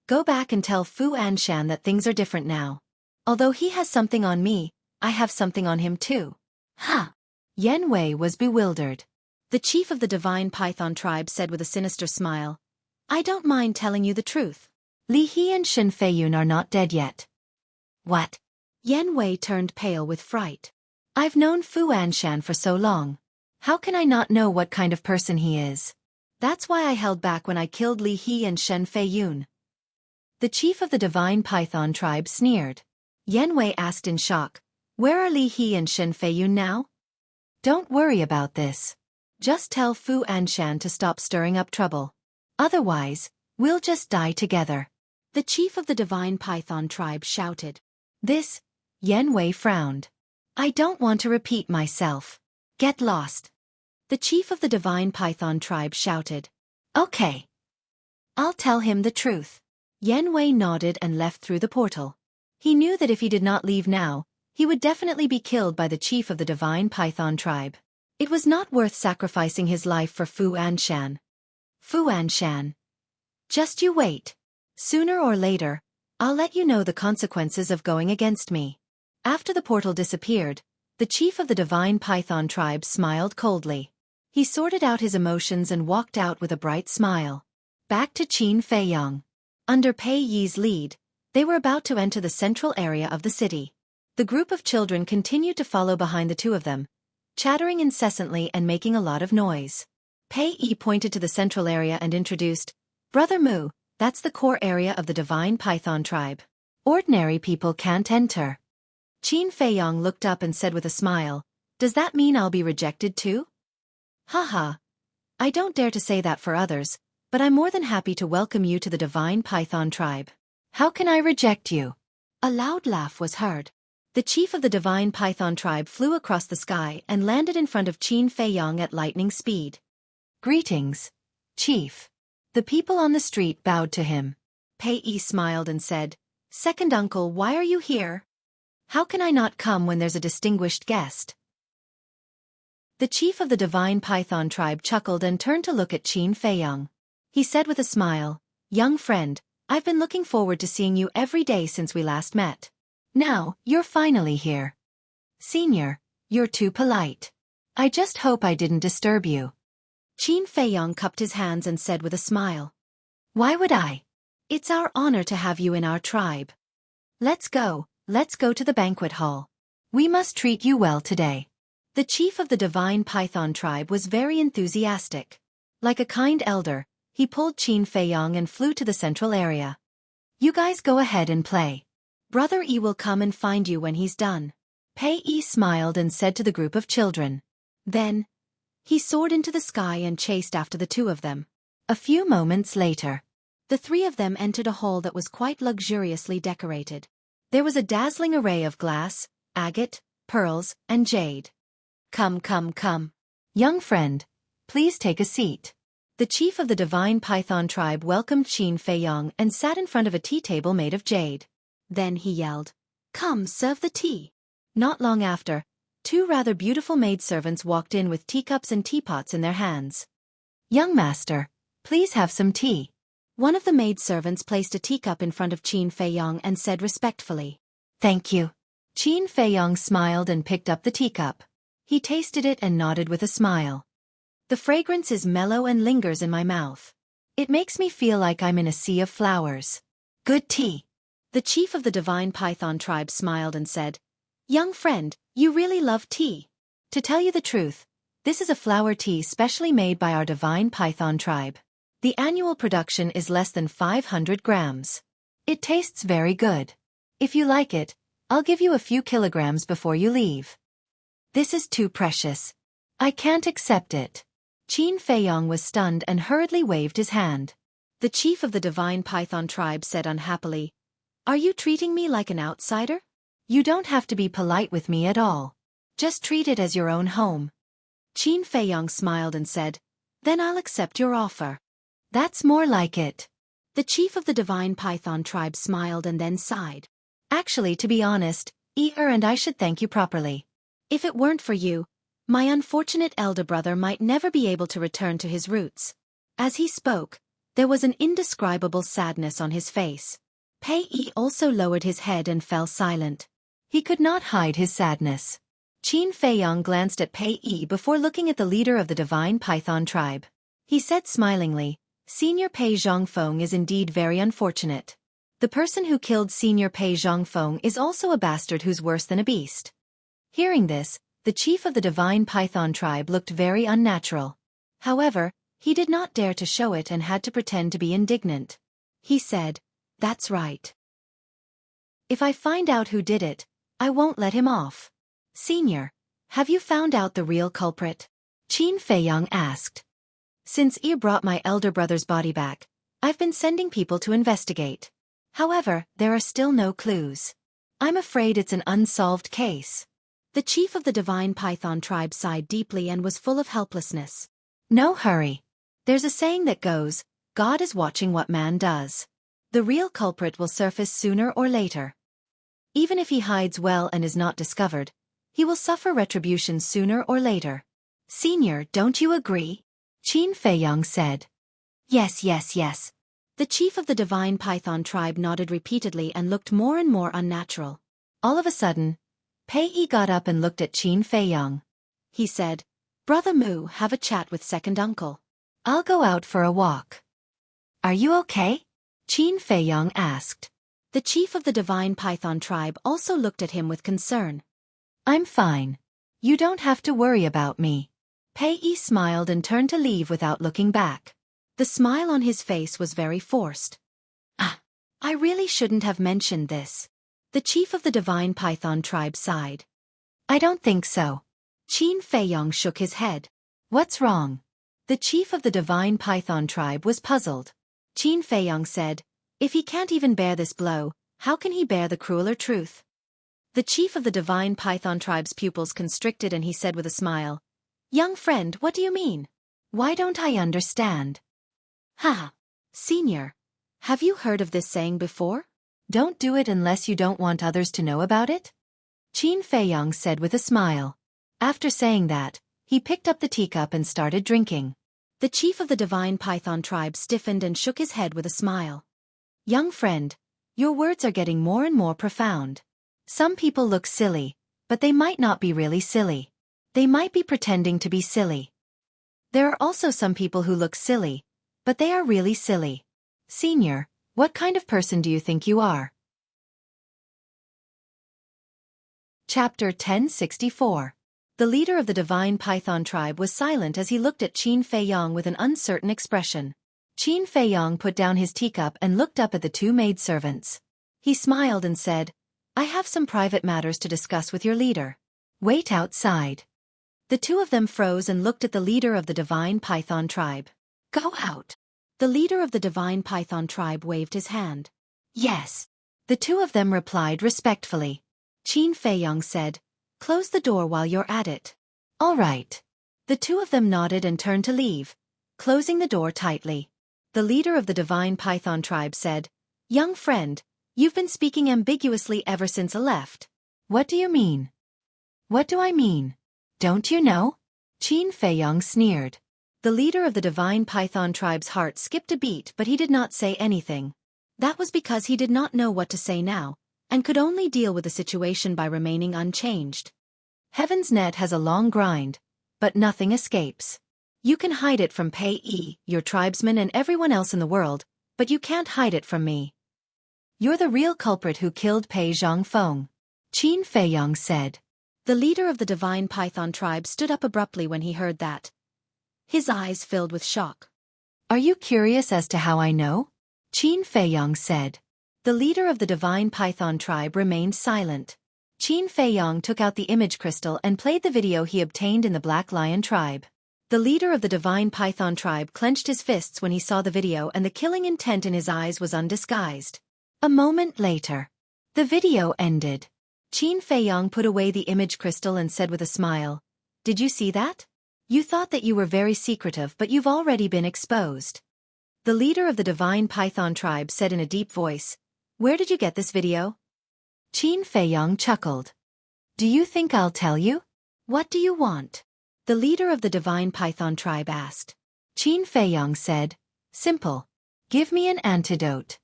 Speaker 1: "Go back and tell Fu Anshan that things are different now. Although he has something on me, I have something on him too." "Huh." Yen Wei was bewildered. The chief of the divine python tribe said with a sinister smile, "I don't mind telling you the truth. Li He and Shen Feiyun are not dead yet." "What?" Yen Wei turned pale with fright. "I've known Fu Anshan for so long. How can I not know what kind of person he is? That's why I held back when I killed Li He and Shen Feiyun." The chief of the divine python tribe sneered. Yen Wei asked in shock, "Where are Li He and Shen Feiyun now?" "Don't worry about this. Just tell Fu Anshan to stop stirring up trouble. Otherwise, we'll just die together." The chief of the divine python tribe shouted. Yen Wei frowned. "I don't want to repeat myself. Get lost." The chief of the divine python tribe shouted. "Okay. I'll tell him the truth." Yen Wei nodded and left through the portal. He knew that if he did not leave now, he would definitely be killed by the chief of the divine python tribe. It was not worth sacrificing his life for Fu Anshan. "Fu Anshan. Just you wait. Sooner or later, I'll let you know the consequences of going against me." After the portal disappeared, the chief of the divine python tribe smiled coldly. He sorted out his emotions and walked out with a bright smile. Back to Qin Feiyang. Under Pei Yi's lead, they were about to enter the central area of the city. The group of children continued to follow behind the two of them, chattering incessantly and making a lot of noise. Pei Yi pointed to the central area and introduced, "Brother Mu, that's the core area of the divine python tribe. Ordinary people can't enter." Qin Feiyong looked up and said with a smile, "Does that mean I'll be rejected too?" Haha. I don't dare to say that for others, but I'm more than happy to welcome you to the Divine Python tribe. How can I reject you? A loud laugh was heard. The chief of the Divine Python tribe flew across the sky and landed in front of Qin Feiyong at lightning speed. Greetings, Chief. The people on the street bowed to him. Pei Yi smiled and said, "Second uncle, why are you here? How can I not come when there's a distinguished guest?" The chief of the Divine Python tribe chuckled and turned to look at Qin Feiyong. He said with a smile, "Young friend, I've been looking forward to seeing you every day since we last met. Now, you're finally here. Senior, you're too polite. I just hope I didn't disturb you." Qin Feiyong cupped his hands and said with a smile, "Why would I? It's our honor to have you in our tribe. Let's go to the banquet hall. We must treat you well today." The chief of the Divine Python tribe was very enthusiastic. Like a kind elder, he pulled Qin Feiyong and flew to the central area. "You guys go ahead and play. Brother Yi will come and find you when he's done." Pei Yi smiled and said to the group of children. Then, he soared into the sky and chased after the two of them. A few moments later, the three of them entered a hall that was quite luxuriously decorated. There was a dazzling array of glass, agate, pearls, and jade. Come. Young friend, please take a seat." The chief of the Divine Python tribe welcomed Qin Feiyong and sat in front of a tea table made of jade. Then he yelled, "Come, serve the tea." Not long after, two rather beautiful maidservants walked in with teacups and teapots in their hands. "Young master, please have some tea." One of the maidservants placed a teacup in front of Qin Feiyong and said respectfully, "Thank you." Qin Feiyong smiled and picked up the teacup. He tasted it and nodded with a smile. "The fragrance is mellow and lingers in my mouth. It makes me feel like I'm in a sea of flowers. Good tea." The chief of the Divine Python tribe smiled and said, "Young friend, you really love tea. To tell you the truth, this is a flower tea specially made by our Divine Python tribe. The annual production is less than 500 grams. It tastes very good. If you like it, I'll give you a few kilograms before you leave." "This is too precious. I can't accept it." Qin Feiyong was stunned and hurriedly waved his hand. The chief of the Divine Python tribe said unhappily, "Are you treating me like an outsider? You don't have to be polite with me at all. Just treat it as your own home." Qin Feiyong smiled and said, "Then I'll accept your offer." "That's more like it." The chief of the Divine Python tribe smiled and then sighed. "Actually, to be honest, and I should thank you properly. If it weren't for you, my unfortunate elder brother might never be able to return to his roots." As he spoke, there was an indescribable sadness on his face. Pei Yi also lowered his head and fell silent. He could not hide his sadness. Qin Feiyong glanced at Pei Yi before looking at the leader of the Divine Python tribe. He said smilingly, "Senior Pei Zhongfeng is indeed very unfortunate. The person who killed Senior Pei Zhongfeng is also a bastard who's worse than a beast." Hearing this, the chief of the Divine Python tribe looked very unnatural. However, he did not dare to show it and had to pretend to be indignant. He said, "That's right. If I find out who did it, I won't let him off." "Senior, have you found out the real culprit?" Qin Feiyong asked. "Since Yi brought my elder brother's body back, I've been sending people to investigate. However, there are still no clues. I'm afraid it's an unsolved case." The chief of the Divine Python tribe sighed deeply and was full of helplessness. "No hurry. There's a saying that goes, God is watching what man does. The real culprit will surface sooner or later. Even if he hides well and is not discovered, he will suffer retribution sooner or later." "Senior, don't you agree?" Qin Feiyong said. Yes. The chief of the Divine Python tribe nodded repeatedly and looked more and more unnatural. All of a sudden, Pei Yi got up and looked at Qin Feiyong. He said, "Brother Mu, have a chat with second uncle. I'll go out for a walk." "Are you okay?" Qin Feiyong asked. The chief of the Divine Python tribe also looked at him with concern. "I'm fine. You don't have to worry about me." Pei Yi smiled and turned to leave without looking back. The smile on his face was very forced. "I really shouldn't have mentioned this. The chief of the divine python tribe sighed. I don't think so. Qin Feiyong shook his head. What's wrong? The chief of the divine python tribe was puzzled. Qin Feiyong said, if he can't even bear this blow, how can he bear the crueler truth? The chief of the divine python tribe's pupils constricted and he said with a smile, young friend, what do you mean? Why don't I understand? Haha. Senior, have you heard of this saying before? Don't do it unless you don't want others to know about it? Qin Feiyong said with a smile. After saying that, he picked up the teacup and started drinking. The chief of the divine python tribe stiffened and shook his head with a smile. Young friend, your words are getting more and more profound. Some people look silly, but they might not be really silly. They might be pretending to be silly. There are also some people who look silly, but they are really silly. Senior, what kind of person do you think you are? Chapter 1064. The leader of the divine python tribe was silent as he looked at Qin Feiyong with an uncertain expression. Qin Feiyong put down his teacup and looked up at the two maidservants. He smiled and said, I have some private matters to discuss with your leader. Wait outside. The two of them froze and looked at the leader of the divine python tribe. Go out. The leader of the divine python tribe waved his hand. Yes. The two of them replied respectfully. Qin Feiyong said, close the door while you're at it. All right. The two of them nodded and turned to leave, closing the door tightly. The leader of the divine python tribe said, young friend, you've been speaking ambiguously ever since I left. What do you mean? What do I mean? Don't you know? Qin Feiyong sneered. The leader of the divine python tribe's heart skipped a beat, but he did not say anything. That was because he did not know what to say now, and could only deal with the situation by remaining unchanged. Heaven's net has a long grind, but nothing escapes. You can hide it from Pei Yi, your tribesmen and everyone else in the world, but you can't hide it from me. You're the real culprit who killed Pei Zhongfeng. Qin Feiyong said. The leader of the divine python tribe stood up abruptly when he heard that. His eyes filled with shock. Are you curious as to how I know? Qin Feiyong said. The leader of the divine python tribe remained silent. Qin Feiyong took out the image crystal and played the video he obtained in the Black Lion tribe. The leader of the divine python tribe clenched his fists when he saw the video, and the killing intent in his eyes was undisguised. A moment later, the video ended. Qin Feiyong put away the image crystal and said with a smile, did you see that? You thought that you were very secretive, but you've already been exposed. The leader of the divine python tribe said in a deep voice, where did you get this video? Qin Feiyong chuckled. Do you think I'll tell you? What do you want? The leader of the divine python tribe asked. Qin Feiyong said, simple. Give me an antidote.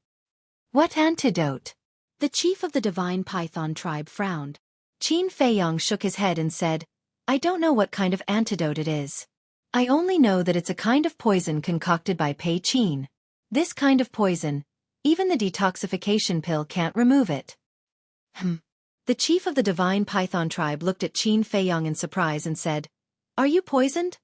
Speaker 1: What antidote? The chief of the divine python tribe frowned. Qin Feiyong shook his head and said, I don't know what kind of antidote it is. I only know that it's a kind of poison concocted by Pei Qin. This kind of poison, even the detoxification pill can't remove it. The chief of the divine python tribe looked at Qin Feiyong in surprise and said, are you poisoned?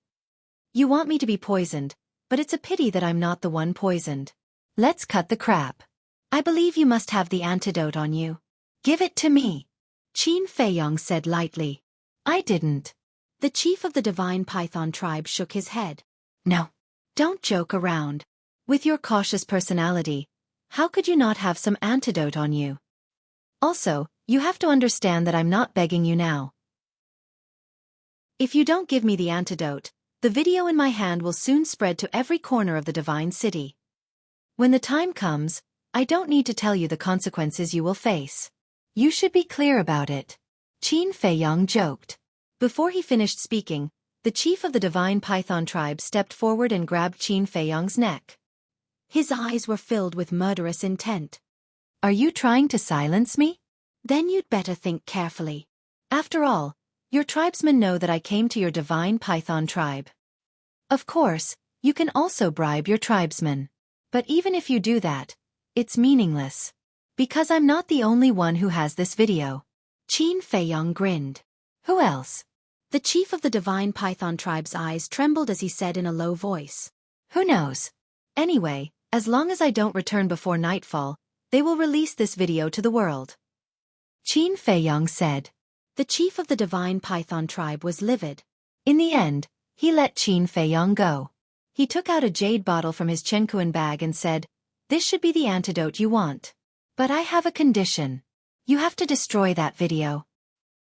Speaker 1: You want me to be poisoned, but it's a pity that I'm not the one poisoned. Let's cut the crap. I believe you must have the antidote on you. Give it to me. Qin Feiyong said lightly. I didn't. The chief of the divine python tribe shook his head. No. Don't joke around. With your cautious personality, how could you not have some antidote on you? Also, you have to understand that I'm not begging you now. If you don't give me the antidote, the video in my hand will soon spread to every corner of the divine city. When the time comes, I don't need to tell you the consequences you will face. You should be clear about it. Qin Feiyong joked. Before he finished speaking, the chief of the divine python tribe stepped forward and grabbed Qin Feiyong's neck. His eyes were filled with murderous intent. Are you trying to silence me? Then you'd better think carefully. After all, your tribesmen know that I came to your divine python tribe. Of course, you can also bribe your tribesmen. But even if you do that, it's meaningless. Because I'm not the only one who has this video. Qin Feiyong grinned. Who else? The chief of the divine python tribe's eyes trembled as he said in a low voice. Who knows? Anyway, as long as I don't return before nightfall, they will release this video to the world. Qin Feiyong said. The chief of the divine python tribe was livid. In the end, he let Qin Feiyong go. He took out a jade bottle from his Chenkuan bag and said, "This should be the antidote you want. But I have a condition. You have to destroy that video.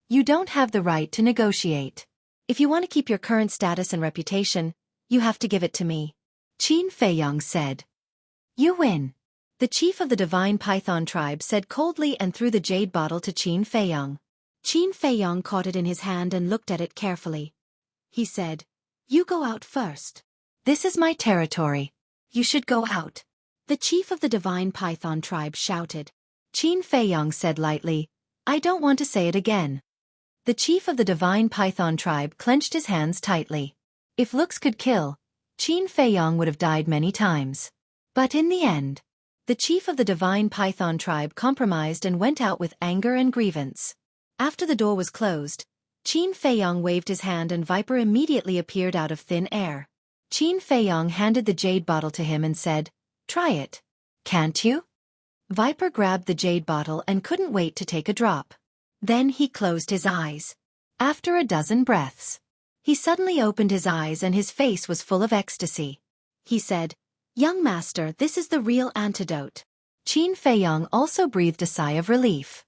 Speaker 1: You don't have the right to negotiate. If you want to keep your current status and reputation, you have to give it to me." Qin Feiyong said. "You win." The chief of the divine python tribe said coldly and threw the jade bottle to Qin Feiyong. Qin Feiyong caught it in his hand and looked at it carefully. He said, "You go out first. This is my territory. You should go out." The chief of the divine python tribe shouted. Qin Feiyong said lightly, "I don't want to say it again." The chief of the divine python tribe clenched his hands tightly. If looks could kill, Qin Feiyong would have died many times. But in the end, the chief of the divine python tribe compromised and went out with anger and grievance. After the door was closed, Qin Feiyong waved his hand and Viper immediately appeared out of thin air. Qin Feiyong handed the jade bottle to him and said, "Try it. Can't you?" Viper grabbed the jade bottle and couldn't wait to take a drop. Then he closed his eyes. After a dozen breaths, he suddenly opened his eyes and his face was full of ecstasy. He said, "Young master, this is the real antidote." Qin Feiyong also breathed a sigh of relief.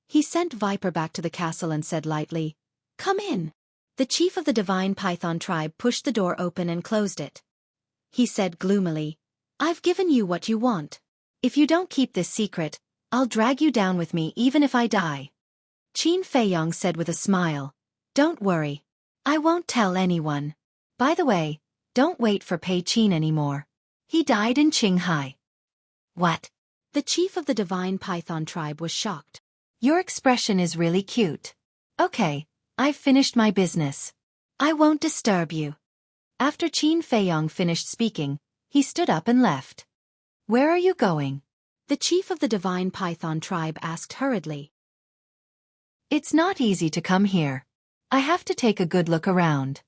Speaker 1: He sent Viper back to the castle and said lightly, "Come in." The chief of the divine python tribe pushed the door open and closed it. He said gloomily, "I've given you what you want. If you don't keep this secret, I'll drag you down with me even if I die." Qin Feiyong said with a smile, "Don't worry. I won't tell anyone. By the way, don't wait for Pei Qin anymore. He died in Qinghai." "What?" The chief of the divine python tribe was shocked. "Your expression is really cute. Okay, I've finished my business. I won't disturb you." After Qin Feiyong finished speaking, he stood up and left. "Where are you going?" the chief of the divine python tribe asked hurriedly. "It's not easy to come here. I have to take a good look around."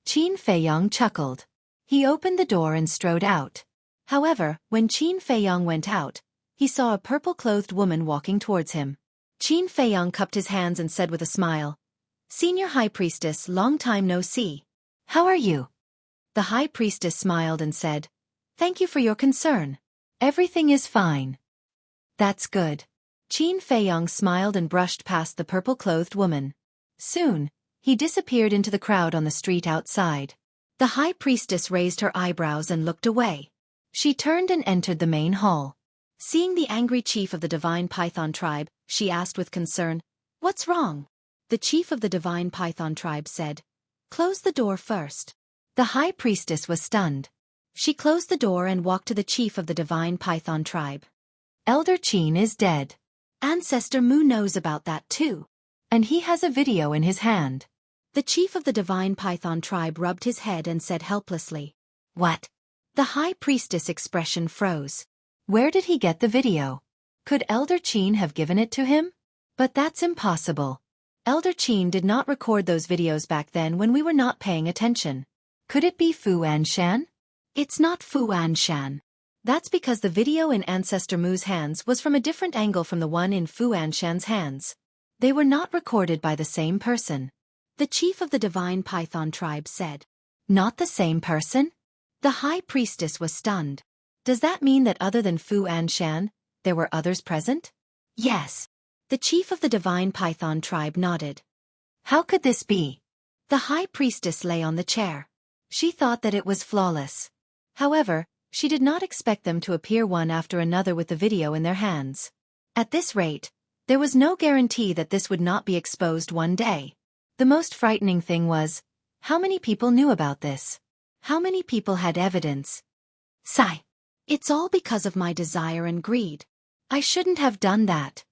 Speaker 1: Qin Feiyong chuckled. He opened the door and strode out. However, when Qin Feiyong went out, he saw a purple-clothed woman walking towards him. Qin Feiyong cupped his hands and said with a smile, "Senior High Priestess, long time no see. How are you?" The High Priestess smiled and said, "Thank you for your concern. Everything is fine." "That's good." Qin Feiyong smiled and brushed past the purple-clothed woman. Soon, he disappeared into the crowd on the street outside. The High Priestess raised her eyebrows and looked away. She turned and entered the main hall. Seeing the angry chief of the divine python tribe, she asked with concern, "What's wrong?" The chief of the divine python tribe said, "Close the door first." The High Priestess was stunned. She closed the door and walked to the chief of the divine python tribe. "Elder Qin is dead. Ancestor Mu knows about that too. And he has a video in his hand." The chief of the divine python tribe rubbed his head and said helplessly, "What?" The High Priestess' expression froze. Where did he get the video? Could Elder Qin have given it to him? But that's impossible. Elder Qin did not record those videos back then when we were not paying attention. Could it be Fu Anshan? It's not Fu Anshan. That's because the video in Ancestor Mu's hands was from a different angle from the one in Fu Anshan's hands. They were not recorded by the same person. The chief of the divine python tribe said. Not the same person? The High Priestess was stunned. Does that mean that other than Fu Anshan, there were others present? Yes. The chief of the divine python tribe nodded. How could this be? The High Priestess lay on the chair. She thought that it was flawless. However, she did not expect them to appear one after another with the video in their hands. At this rate, there was no guarantee that this would not be exposed one day. The most frightening thing was, how many people knew about this? How many people had evidence? Sigh. It's all because of my desire and greed. I shouldn't have done that.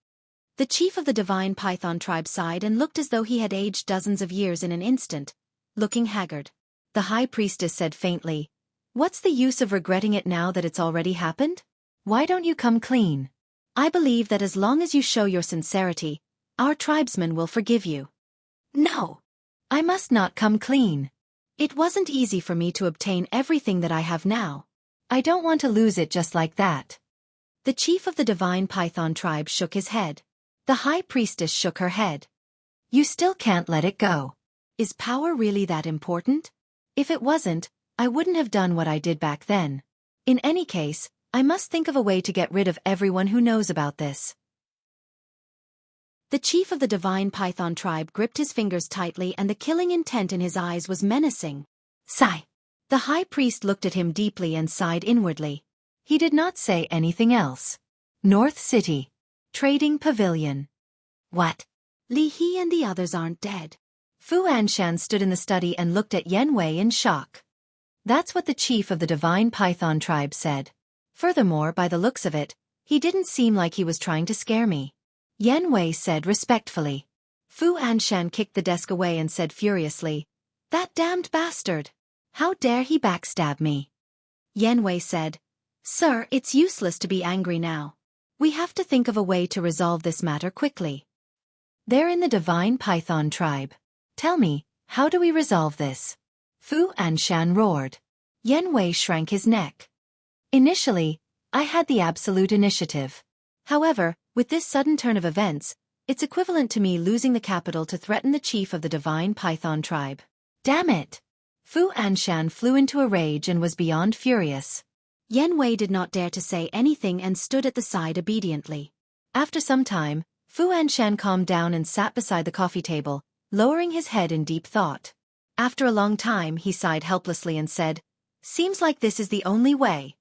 Speaker 1: The chief of the divine python tribe sighed and looked as though he had aged dozens of years in an instant, looking haggard. The High Priestess said faintly, "What's the use of regretting it now that it's already happened? Why don't you come clean? I believe that as long as you show your sincerity, our tribesmen will forgive you." No. I must not come clean. It wasn't easy for me to obtain everything that I have now. I don't want to lose it just like that. The chief of the divine python tribe shook his head. The high priestess shook her head. You still can't let it go. Is power really that important? If it wasn't, I wouldn't have done what I did back then. In any case, I must think of a way to get rid of everyone who knows about this. The chief of the divine python tribe gripped his fingers tightly, and the killing intent in his eyes was menacing. Sigh. The high priest looked at him deeply and sighed inwardly. He did not say anything else. North City. Trading Pavilion. What? Li He and the others aren't dead. Fu Anshan stood in the study and looked at Yan Wei in shock. That's what the chief of the divine python tribe said. Furthermore, by the looks of it, he didn't seem like he was trying to scare me. Yan Wei said respectfully. Fu Anshan kicked the desk away and said furiously, That damned bastard! How dare he backstab me? Yan Wei said, Sir, it's useless to be angry now. We have to think of a way to resolve this matter quickly. They're in the divine python tribe. Tell me, how do we resolve this? Fu Anshan roared. Yan Wei shrank his neck. Initially, I had the absolute initiative. However, with this sudden turn of events, it's equivalent to me losing the capital to threaten the chief of the divine python tribe. Damn it! Fu Anshan flew into a rage and was beyond furious. Yan Wei did not dare to say anything and stood at the side obediently. After some time, Fu Anshan calmed down and sat beside the coffee table, lowering his head in deep thought. After a long time, he sighed helplessly and said, Seems like this is the only way.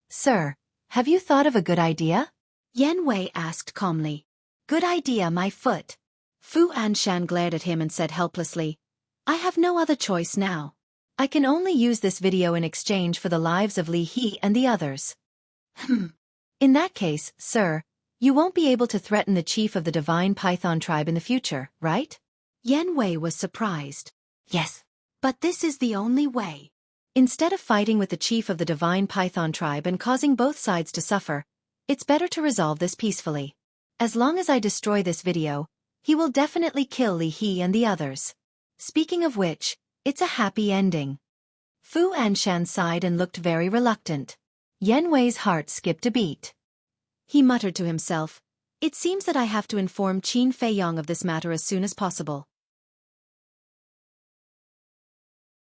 Speaker 1: Sir, have you thought of a good idea? Yan Wei asked calmly. Good idea, my foot. Fu Anshan glared at him and said helplessly, I have no other choice now. I can only use this video in exchange for the lives of Li He and the others. In that case, sir, you won't be able to threaten the chief of the divine python tribe in the future, right? Yan Wei was surprised. Yes. But this is the only way. Instead of fighting with the chief of the divine python tribe and causing both sides to suffer, it's better to resolve this peacefully. As long as I destroy this video, he will definitely kill Li He and the others. Speaking of which, it's a happy ending. Fu Anshan sighed and looked very reluctant. Yan Wei's heart skipped a beat. He muttered to himself, It seems that I have to inform Qin Feiyong of this matter as soon as possible.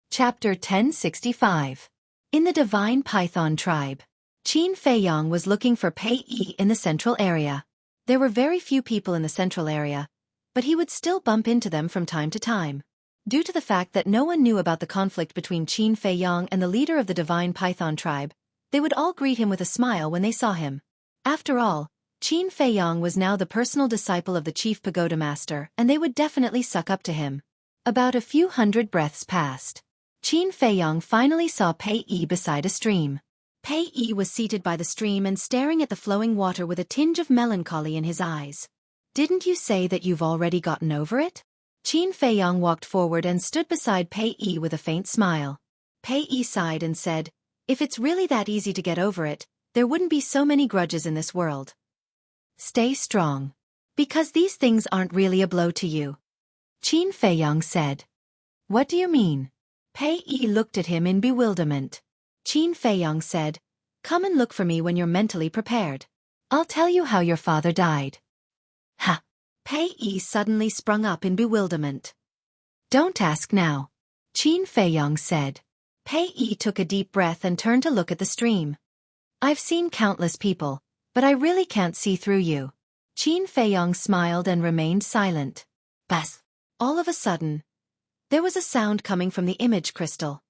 Speaker 1: Chapter 1065. In the Divine Python Tribe. Qin Feiyong was looking for Pei Yi in the central area. There were very few people in the central area, but he would still bump into them from time to time. Due to the fact that no one knew about the conflict between Qin Feiyong and the leader of the Divine Python Tribe, they would all greet him with a smile when they saw him. After all, Qin Feiyong was now the personal disciple of the chief pagoda master, and they would definitely suck up to him. About a few hundred breaths passed. Qin Feiyong finally saw Pei Yi beside a stream. Pei Yi was seated by the stream and staring at the flowing water with a tinge of melancholy in his eyes. Didn't you say that you've already gotten over it? Qin Feiyong walked forward and stood beside Pei Yi with a faint smile. Pei Yi sighed and said, If it's really that easy to get over it, there wouldn't be so many grudges in this world. Stay strong. Because these things aren't really a blow to you. Qin Feiyong said. What do you mean? Pei Yi looked at him in bewilderment. Qin Feiyong said, Come and look for me when you're mentally prepared. I'll tell you how your father died. Ha! Pei Yi suddenly sprung up in bewilderment. Don't ask now. Qin Feiyong said. Pei Yi took a deep breath and turned to look at the stream. I've seen countless people, but I really can't see through you. Qin Feiyong smiled and remained silent. Bas! All of a sudden, there was a sound coming from the image crystal.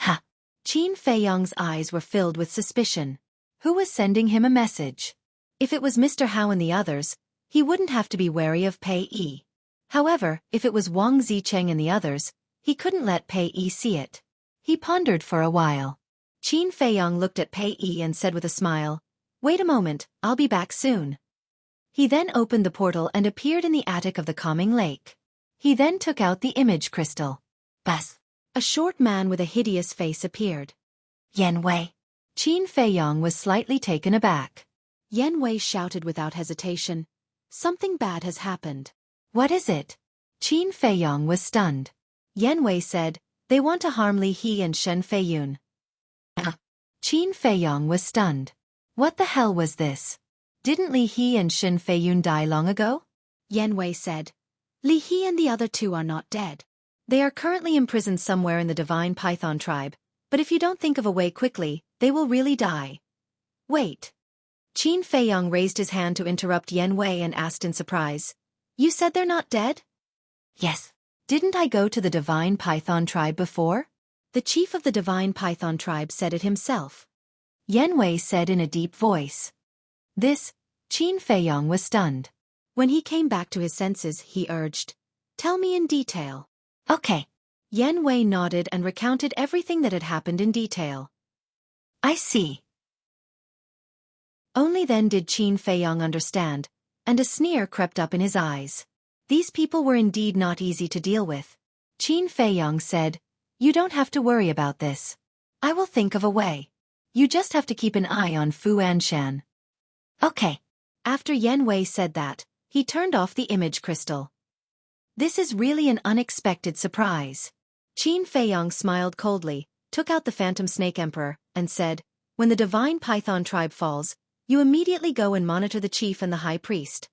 Speaker 1: Ha! Qin Feiyong's eyes were filled with suspicion. Who was sending him a message? If it was Mr. Hao and the others, he wouldn't have to be wary of Pei Yi. However, if it was Wang Zicheng and the others, he couldn't let Pei Yi see it. He pondered for a while. Qin Feiyong looked at Pei Yi and said with a smile, Wait a moment, I'll be back soon. He then opened the portal and appeared in the attic of the calming lake. He then took out the image crystal. Bas! A short man with a hideous face appeared. Yan Wei. Qin Feiyong was slightly taken aback. Yan Wei shouted without hesitation, Something bad has happened. What is it? Qin Feiyong was stunned. Yan Wei said, They want to harm Li He and Shen Feiyun. Qin Feiyong was stunned. What the hell was this? Didn't Li He and Shin Feiyun die long ago?
Speaker 2: Yan Wei said. Li He and the other two are not dead.
Speaker 1: They are currently imprisoned somewhere in the Divine Python tribe, but if you don't think of a way quickly, they will really die. Wait. Qin Feiyong raised his hand to interrupt Yan Wei and asked in surprise. You said they're not dead?
Speaker 2: Yes.
Speaker 1: Didn't I go to the Divine Python tribe before?
Speaker 2: The chief of the Divine Python tribe said it himself.
Speaker 1: Yan Wei said in a deep voice. This, Qin Feiyong was stunned.
Speaker 2: When he came back to his senses, he urged, Tell me in detail.
Speaker 1: Okay.
Speaker 2: Yan Wei nodded and recounted everything that had happened in detail.
Speaker 1: I see. Only then did Qin Feiyong understand, and a sneer crept up in his eyes. These people were indeed not easy to deal with. Qin Feiyong said, You don't have to worry about this. I will think of a way. You just have to keep an eye on Fu Anshan. Okay.
Speaker 2: After Yan Wei said that, he turned off the image crystal.
Speaker 1: This is really an unexpected surprise.
Speaker 2: Qin Feiyong smiled coldly, took out the Phantom Snake Emperor, and said, When the Divine Python tribe falls, you immediately go and monitor the chief and the high priest.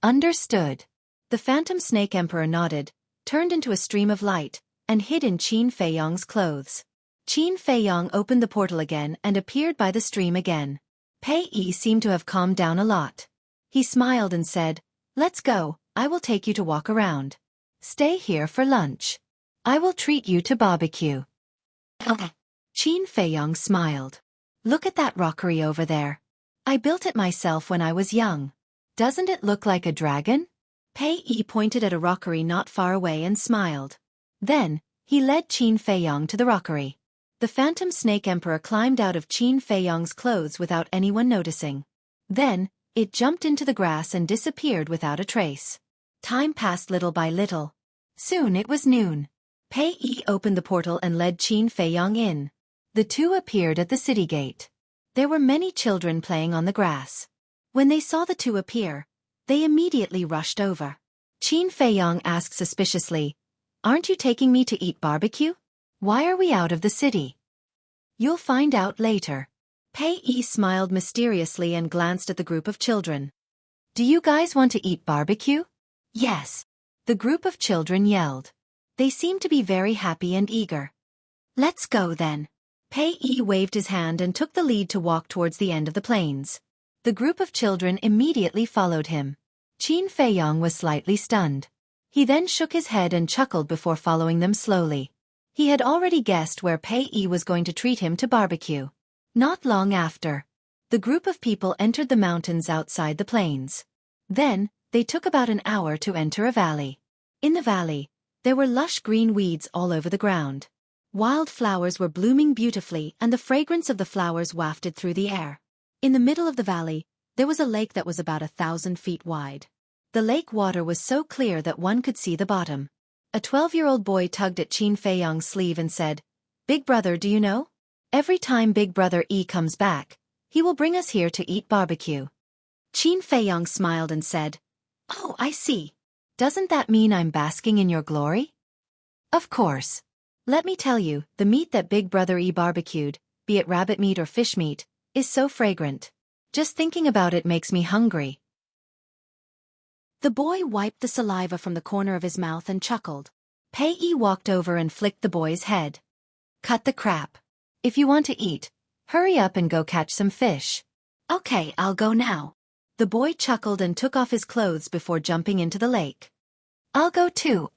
Speaker 1: Understood.
Speaker 2: The Phantom Snake Emperor nodded, turned into a stream of light, and hid in Qin Feiyong's clothes. Qin Feiyong opened the portal again and appeared by the stream again.
Speaker 1: Pei Yi seemed to have calmed down a lot.
Speaker 2: He smiled and said, Let's go, I will take you to walk around.
Speaker 1: Stay here for lunch. I will treat you to barbecue.
Speaker 2: Okay.
Speaker 1: Qin Feiyong smiled. Look at that rockery over there. I built it myself when I was young. Doesn't it look like a dragon?
Speaker 2: Pei Yi pointed at a rockery not far away and smiled.
Speaker 1: Then, he led Qin Feiyong to the rockery.
Speaker 2: The Phantom Snake Emperor climbed out of Qin Feiyong's clothes without anyone noticing. Then, it jumped into the grass and disappeared without a trace. Time passed little by little.
Speaker 1: Soon it was noon.
Speaker 2: Pei Yi opened the portal and led Qin Feiyong in.
Speaker 1: The two appeared at the city gate.
Speaker 2: There were many children playing on the grass. When they saw the two appear, they immediately rushed over.
Speaker 1: Qin Feiyong asked suspiciously, Aren't you taking me to eat barbecue? Why are we out of the city?
Speaker 2: You'll find out later. Pei Yi smiled mysteriously and glanced at the group of children.
Speaker 1: Do you guys want to eat barbecue?
Speaker 2: Yes.
Speaker 1: The group of children yelled.
Speaker 2: They seemed to be very happy and eager. Let's go then. Pei Yi waved his hand and took the lead to walk towards the end of the plains.
Speaker 1: The group of children immediately followed him. Qin Feiyong was slightly stunned. He then shook his head and chuckled before following them slowly. He had already guessed where Pei Yi was going to treat him to barbecue. Not long after, the group of people entered the mountains outside the plains. Then, they took about an hour to enter a valley.
Speaker 2: In the valley, there were lush green weeds all over the ground. Wild flowers were blooming beautifully and the fragrance of the flowers wafted through the air. In the middle of the valley, there was a lake that was about 1,000 feet wide. The lake water was so clear that one could see the bottom. A 12-year-old boy tugged at Qin Feiyong's sleeve and said, Big brother, do you know? Every time Big Brother E comes back, he will bring us here to eat barbecue. Qin Feiyong smiled and said, Oh, I see.
Speaker 1: Doesn't that mean I'm basking in your glory?
Speaker 2: Of course. Let me tell you, the meat that Big Brother E barbecued, be it rabbit meat or fish meat, is so fragrant. Just thinking about it makes me hungry. The boy wiped the saliva from the corner of his mouth and chuckled. Pei Yi walked over and flicked the boy's head.
Speaker 1: Cut the crap. If you want to eat, hurry up and go catch some fish.
Speaker 2: Okay, I'll go now. The boy chuckled and took off his clothes before jumping into the lake.
Speaker 1: I'll go too.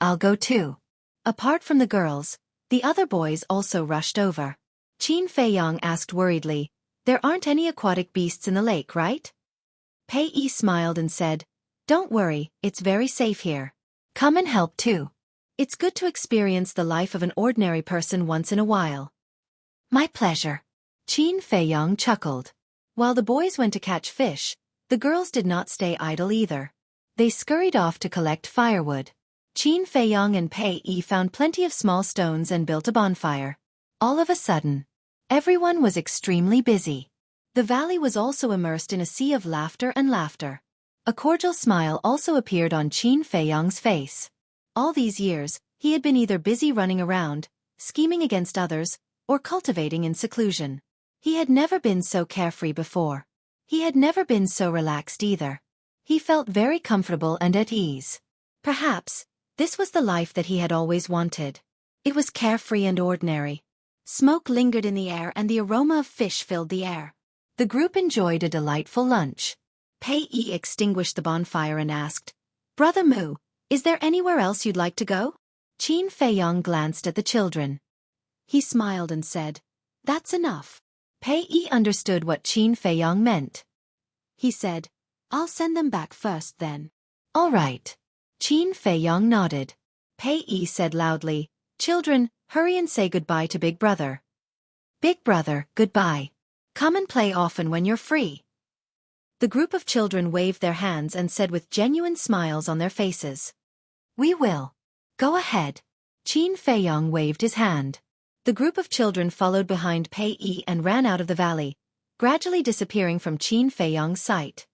Speaker 2: Apart from the girls, the other boys also rushed over. Qin Feiyong asked worriedly, There aren't any aquatic beasts in the lake, right? Pei Yi smiled and said, Don't worry, it's very safe here.
Speaker 1: Come and help too.
Speaker 2: It's good to experience the life of an ordinary person once in a while.
Speaker 1: My pleasure.
Speaker 2: Qin Feiyong chuckled. While the boys went to catch fish, the girls did not stay idle either. They scurried off to collect firewood. Qin Feiyong and Pei Yi found plenty of small stones and built a bonfire.
Speaker 1: All of a sudden, everyone was extremely busy.
Speaker 2: The valley was also immersed in a sea of laughter and laughter. A cordial smile also appeared on Qin Feiyong's face. All these years, he had been either busy running around, scheming against others, or cultivating in seclusion. He had never been so carefree before.
Speaker 1: He had never been so relaxed either. He felt very comfortable and at ease. Perhaps, this was the life that he had always wanted. It was carefree and ordinary. Smoke lingered in the air and the aroma of fish filled the air. The group enjoyed a delightful lunch. Pei Yi extinguished the bonfire and asked, "Brother Mu, is there anywhere else you'd like to go?" Qin Feiyong glanced at the children. He smiled and said, "That's enough." Pei Yi understood what Qin Feiyong meant. He said, "I'll send them back first then." "All right." Qin Feiyong nodded. Pei Yi said loudly, "Children, hurry and say goodbye to Big Brother." "Big Brother, goodbye. Come and play often when you're free." The group of children waved their hands and said with genuine smiles on their faces, "We will. Go ahead." Qin Feiyong waved his hand. The group of children followed behind Pei Yi and ran out of the valley, gradually disappearing from Qin Feiyong's sight.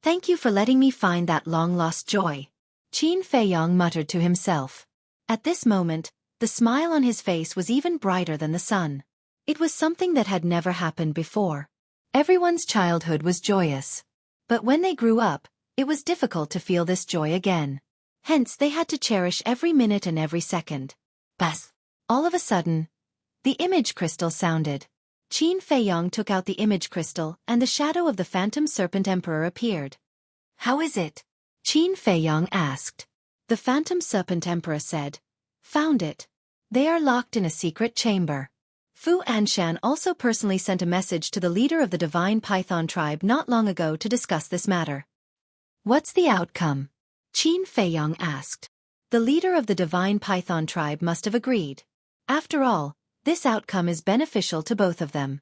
Speaker 1: "Thank you for letting me find that long-lost joy," Qin Feiyong muttered to himself. At this moment, the smile on his face was even brighter than the sun. It was something that had never happened before. Everyone's childhood was joyous. But when they grew up, it was difficult to feel this joy again. Hence they had to cherish every minute and every second. Bas! All of a sudden, the image crystal sounded. Qin Feiyong took out the image crystal and the shadow of the Phantom Serpent Emperor appeared. "How is it?" Qin Feiyong asked. The Phantom Serpent Emperor said, "Found it. They are locked in a secret chamber." Fu Anshan also personally sent a message to the leader of the Divine Python tribe not long ago to discuss this matter. "What's the outcome?" Qin Feiyong asked. The leader of the Divine Python tribe must have agreed. After all, this outcome is beneficial to both of them.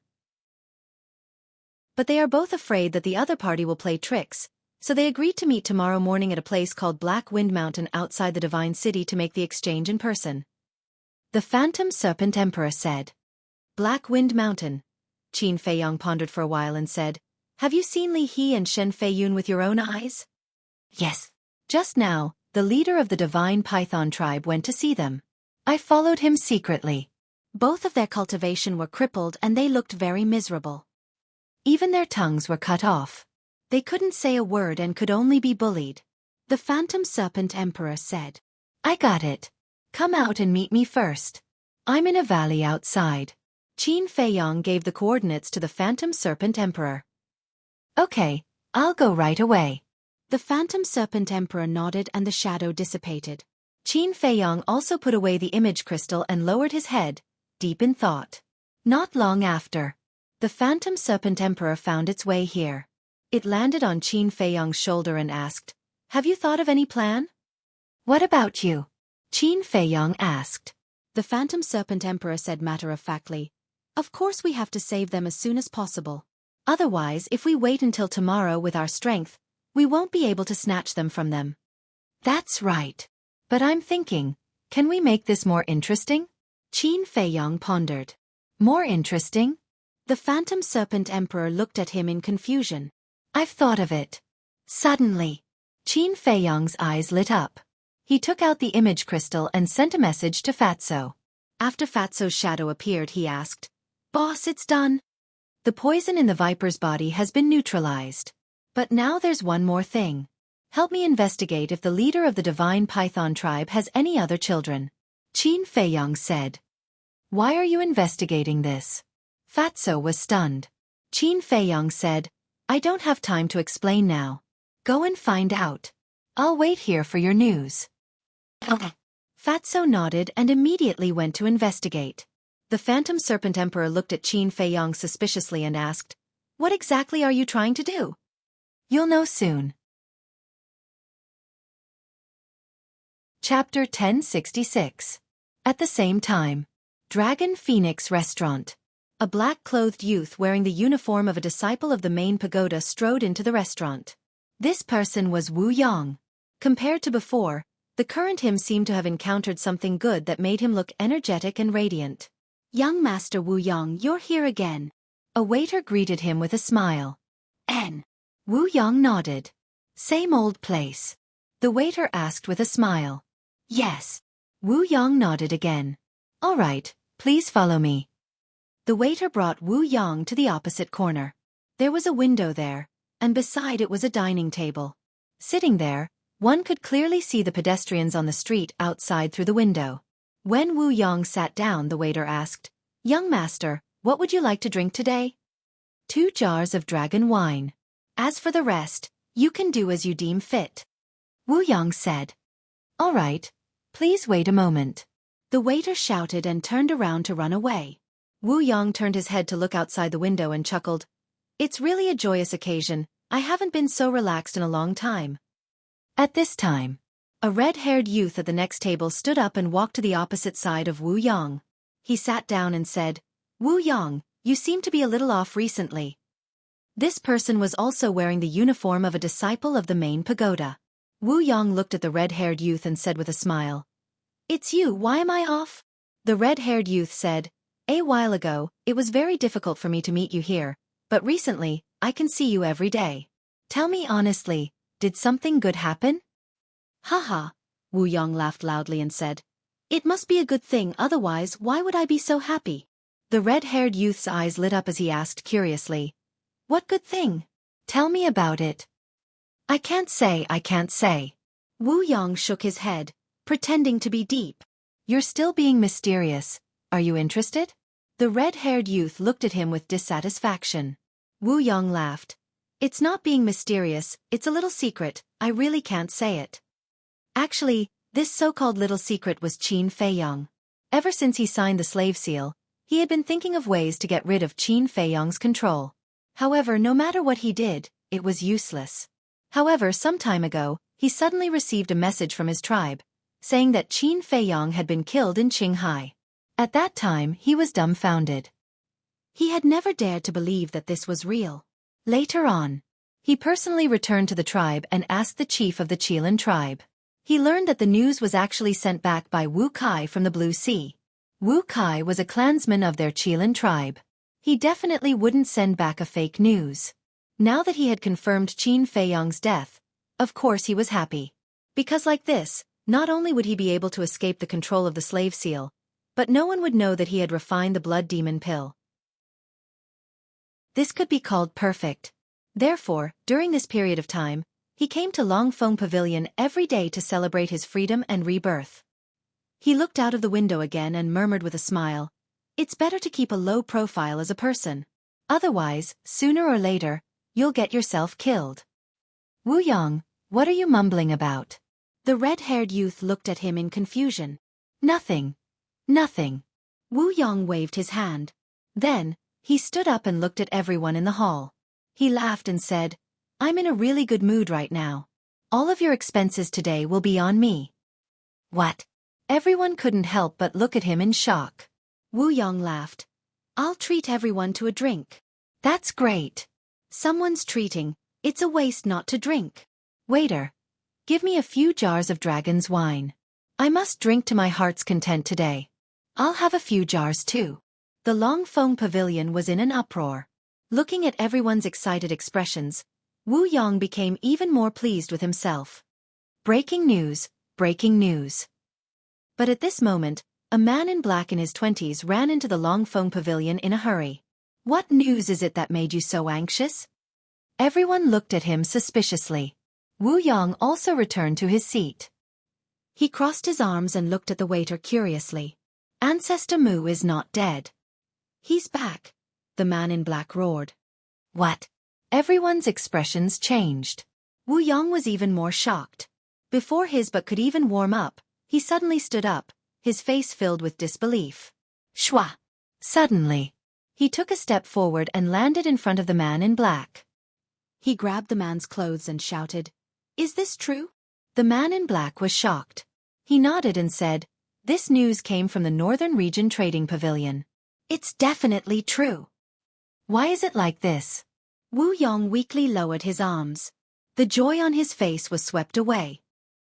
Speaker 1: But they are both afraid that the other party will play tricks, so they agreed to meet tomorrow morning at a place called Black Wind Mountain outside the Divine City to make the exchange in person. The Phantom Serpent Emperor said. "Black Wind Mountain." Qin Feiyong pondered for a while and said, "Have you seen Li He and Shen Feiyun with your own eyes?" "Yes. Just now, the leader of the Divine Python tribe went to see them. I followed him secretly." Both of their cultivation were crippled and they looked very miserable. Even their tongues were cut off. They couldn't say a word and could only be bullied. The Phantom Serpent Emperor said, "I got it. Come out and meet me first. I'm in a valley outside." Qin Feiyong gave the coordinates to the Phantom Serpent Emperor. "Okay, I'll go right away." The Phantom Serpent Emperor nodded and the shadow dissipated. Qin Feiyong also put away the image crystal and lowered his head, deep in thought. Not long after, the Phantom Serpent Emperor found its way here. It landed on Qin Feiyong's shoulder and asked, "Have you thought of any plan?" "What about you?" Qin Feiyong asked. The Phantom Serpent Emperor said matter-of-factly, "Of course we have to save them as soon as possible. Otherwise, if we wait until tomorrow with our strength, we won't be able to snatch them from them." "That's right. But I'm thinking, can we make this more interesting?" Qin Feiyong pondered. "More interesting?" The Phantom Serpent Emperor looked at him in confusion. "I've thought of it." Suddenly, Qin Feiyong's eyes lit up. He took out the image crystal and sent a message to Fatso. After Fatso's shadow appeared, he asked, "Boss, it's done. The poison in the viper's body has been neutralized. But now there's one more thing. Help me investigate if the leader of the Divine Python tribe has any other children." Qin Feiyong said. "Why are you investigating this?" Fatso was stunned. Qin Feiyong said, "I don't have time to explain now. Go and find out. I'll wait here for your news." Fatso nodded and immediately went to investigate. The Phantom Serpent Emperor looked at Qin Feiyong suspiciously and asked, "What exactly are you trying to do?" "You'll know soon." Chapter 1066. At the same time, Dragon Phoenix Restaurant. A black-clothed youth wearing the uniform of a disciple of the main pagoda strode into the restaurant. This person was Wu Yang. Compared to before, the current him seemed to have encountered something good that made him look energetic and radiant. "Young Master Wu Yang, you're here again." A waiter greeted him with a smile. "N." Wu Yang nodded. "Same old place?" the waiter asked with a smile. "Yes." Wu Yang nodded again. "All right, please follow me." The waiter brought Wu Yang to the opposite corner. There was a window there,
Speaker 2: and beside it was a dining table. Sitting there, one could clearly see the pedestrians on the street outside through the window. When Wu Yong sat down, the waiter asked, "Young master, what would you like to drink today?" "2 jars of dragon wine. As for the rest, you can do as you deem fit," Wu Yong said. "All right, please wait a moment." The waiter shouted and turned around to run away. Wu Yong turned his head to look outside the window and chuckled. "It's really a joyous occasion. I haven't been so relaxed in a long time." At this time, a red-haired youth at the next table stood up and walked to the opposite side of Wu Yong. He sat down and said, "Wu Yong, you seem to be a little off recently." This person was also wearing the uniform of a disciple of the main pagoda. Wu Yong looked at the red-haired youth and said with a smile, "It's you, why am I off?" The red-haired youth said, "A while ago, it was very difficult for me to meet you here, but recently, I can see you every day. Tell me honestly, did something good happen?" "Haha," Wu Yong laughed loudly and said, "It must be a good thing, otherwise why would I be so happy?" The red-haired youth's eyes lit up as he asked curiously, "What good thing? Tell me about it." I can't say. Wu Yong shook his head, pretending to be deep. "You're still being mysterious. Are you interested?" The red-haired youth looked at him with dissatisfaction. Wu Yong laughed. "It's not being mysterious, it's a little secret, I really can't say it." Actually, this so-called little secret was Qin Feiyong. Ever since he signed the slave seal, he had been thinking of ways to get rid of Qin Feiyong's control. However, no matter what he did, it was useless. However, some time ago, he suddenly received a message from his tribe, saying that Qin Feiyong had been killed in Qinghai. At that time, he was dumbfounded. He had never dared to believe that this was real. Later on, he personally returned to the tribe and asked the chief of the Qilin tribe. He learned that the news was actually sent back by Wu Kai from the Blue Sea. Wu Kai was a clansman of their Qilin tribe. He definitely wouldn't send back a fake news. Now that he had confirmed Qin Feiyong's death, of course he was happy. Because like this, not only would he be able to escape the control of the slave seal, but no one would know that he had refined the blood demon pill. This could be called perfect. Therefore, during this period of time, he came to Longfeng Pavilion every day to celebrate his freedom and rebirth. He looked out of the window again and murmured with a smile, "It's better to keep a low profile as a person. Otherwise, sooner or later, you'll get yourself killed." "Wu Yong, what are you mumbling about?" The red-haired youth looked at him in confusion. "Nothing. Nothing." Wu Yong waved his hand. Then, he stood up and looked at everyone in the hall. He laughed and said, "I'm in a really good mood right now. All of your expenses today will be on me." "What?" Everyone couldn't help but look at him in shock. Wu Yong laughed. "I'll treat everyone to a drink." "That's great." "Someone's treating, it's a waste not to drink." "Waiter, give me a few jars of dragon's wine. I must drink to my heart's content today." "I'll have a few jars too." The Longfeng Pavilion was in an uproar. Looking at everyone's excited expressions, Wu Yong became even more pleased with himself. Breaking news, breaking news. But at this moment, a man in black in his 20s ran into the Longfeng Pavilion in a hurry. "What news is it that made you so anxious?" Everyone looked at him suspiciously. Wu Yong also returned to his seat. He crossed his arms and looked at the waiter curiously. "Ancestor Mu is not dead." "He's back," the man in black roared. "What?" Everyone's expressions changed. Wu Yong was even more shocked. Before his butt could even warm up, he suddenly stood up, his face filled with disbelief. Shwa! Suddenly, he took a step forward and landed in front of the man in black. He grabbed the man's clothes and shouted, "Is this true?" The man in black was shocked. He nodded and said, "This news came from the Northern Region Trading Pavilion. It's definitely true." "Why is it like this?" Wu Yong weakly lowered his arms. The joy on his face was swept away.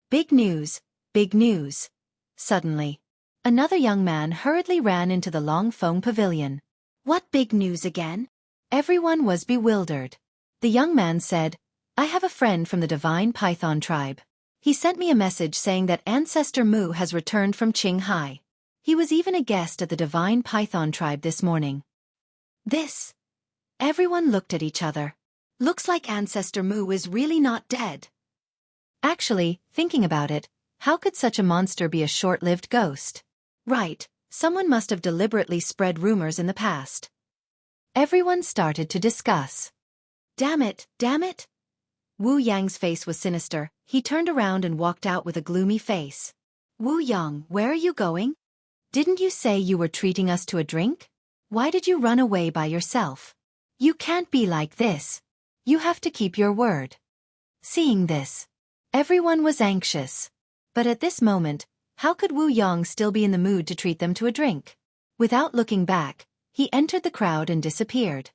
Speaker 2: Big news, big news. Suddenly, another young man hurriedly ran into the Longfeng Pavilion. "What big news again?" Everyone was bewildered. The young man said, "I have a friend from the Divine Python tribe. He sent me a message saying that Ancestor Mu has returned from Qinghai. He was even a guest at the Divine Python tribe this morning." This. Everyone looked at each other. Looks like Ancestor Mu is really not dead.
Speaker 1: Actually, thinking about it, how could such a monster be a short-lived ghost?
Speaker 2: Right, someone must have deliberately spread rumors in the past.
Speaker 1: Everyone started to discuss.
Speaker 2: Damn it, damn it! Wu Yang's face was sinister. He turned around and walked out with a gloomy face. Wu Yang, where are you going?
Speaker 1: Didn't you say you were treating us to a drink? Why did you run away by yourself? You can't be like this. You have to keep your word. Seeing this, everyone was anxious. But at this moment, how could Wu Yang still be in the mood to treat them to a drink? Without looking back, he entered the crowd and disappeared.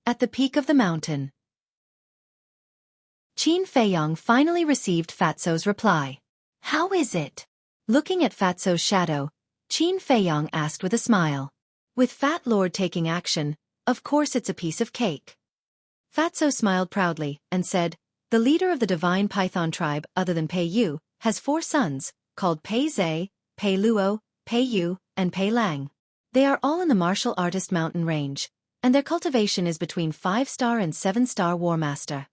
Speaker 1: At the peak of the mountain, Qin Feiyang finally received Fatso's reply. How is it? Looking at Fatso's shadow, Qin Feiyang asked with a smile. With Fat Lord taking action, of course it's a piece of cake. Fatso smiled proudly and said, the leader of the divine python tribe other than Pei Yu has 4 sons, called Pei Zhe, Pei Luo, Pei Yu, and Pei Lang. They are all in the martial artist mountain range, and their cultivation is between 5-star and 7-star War Master.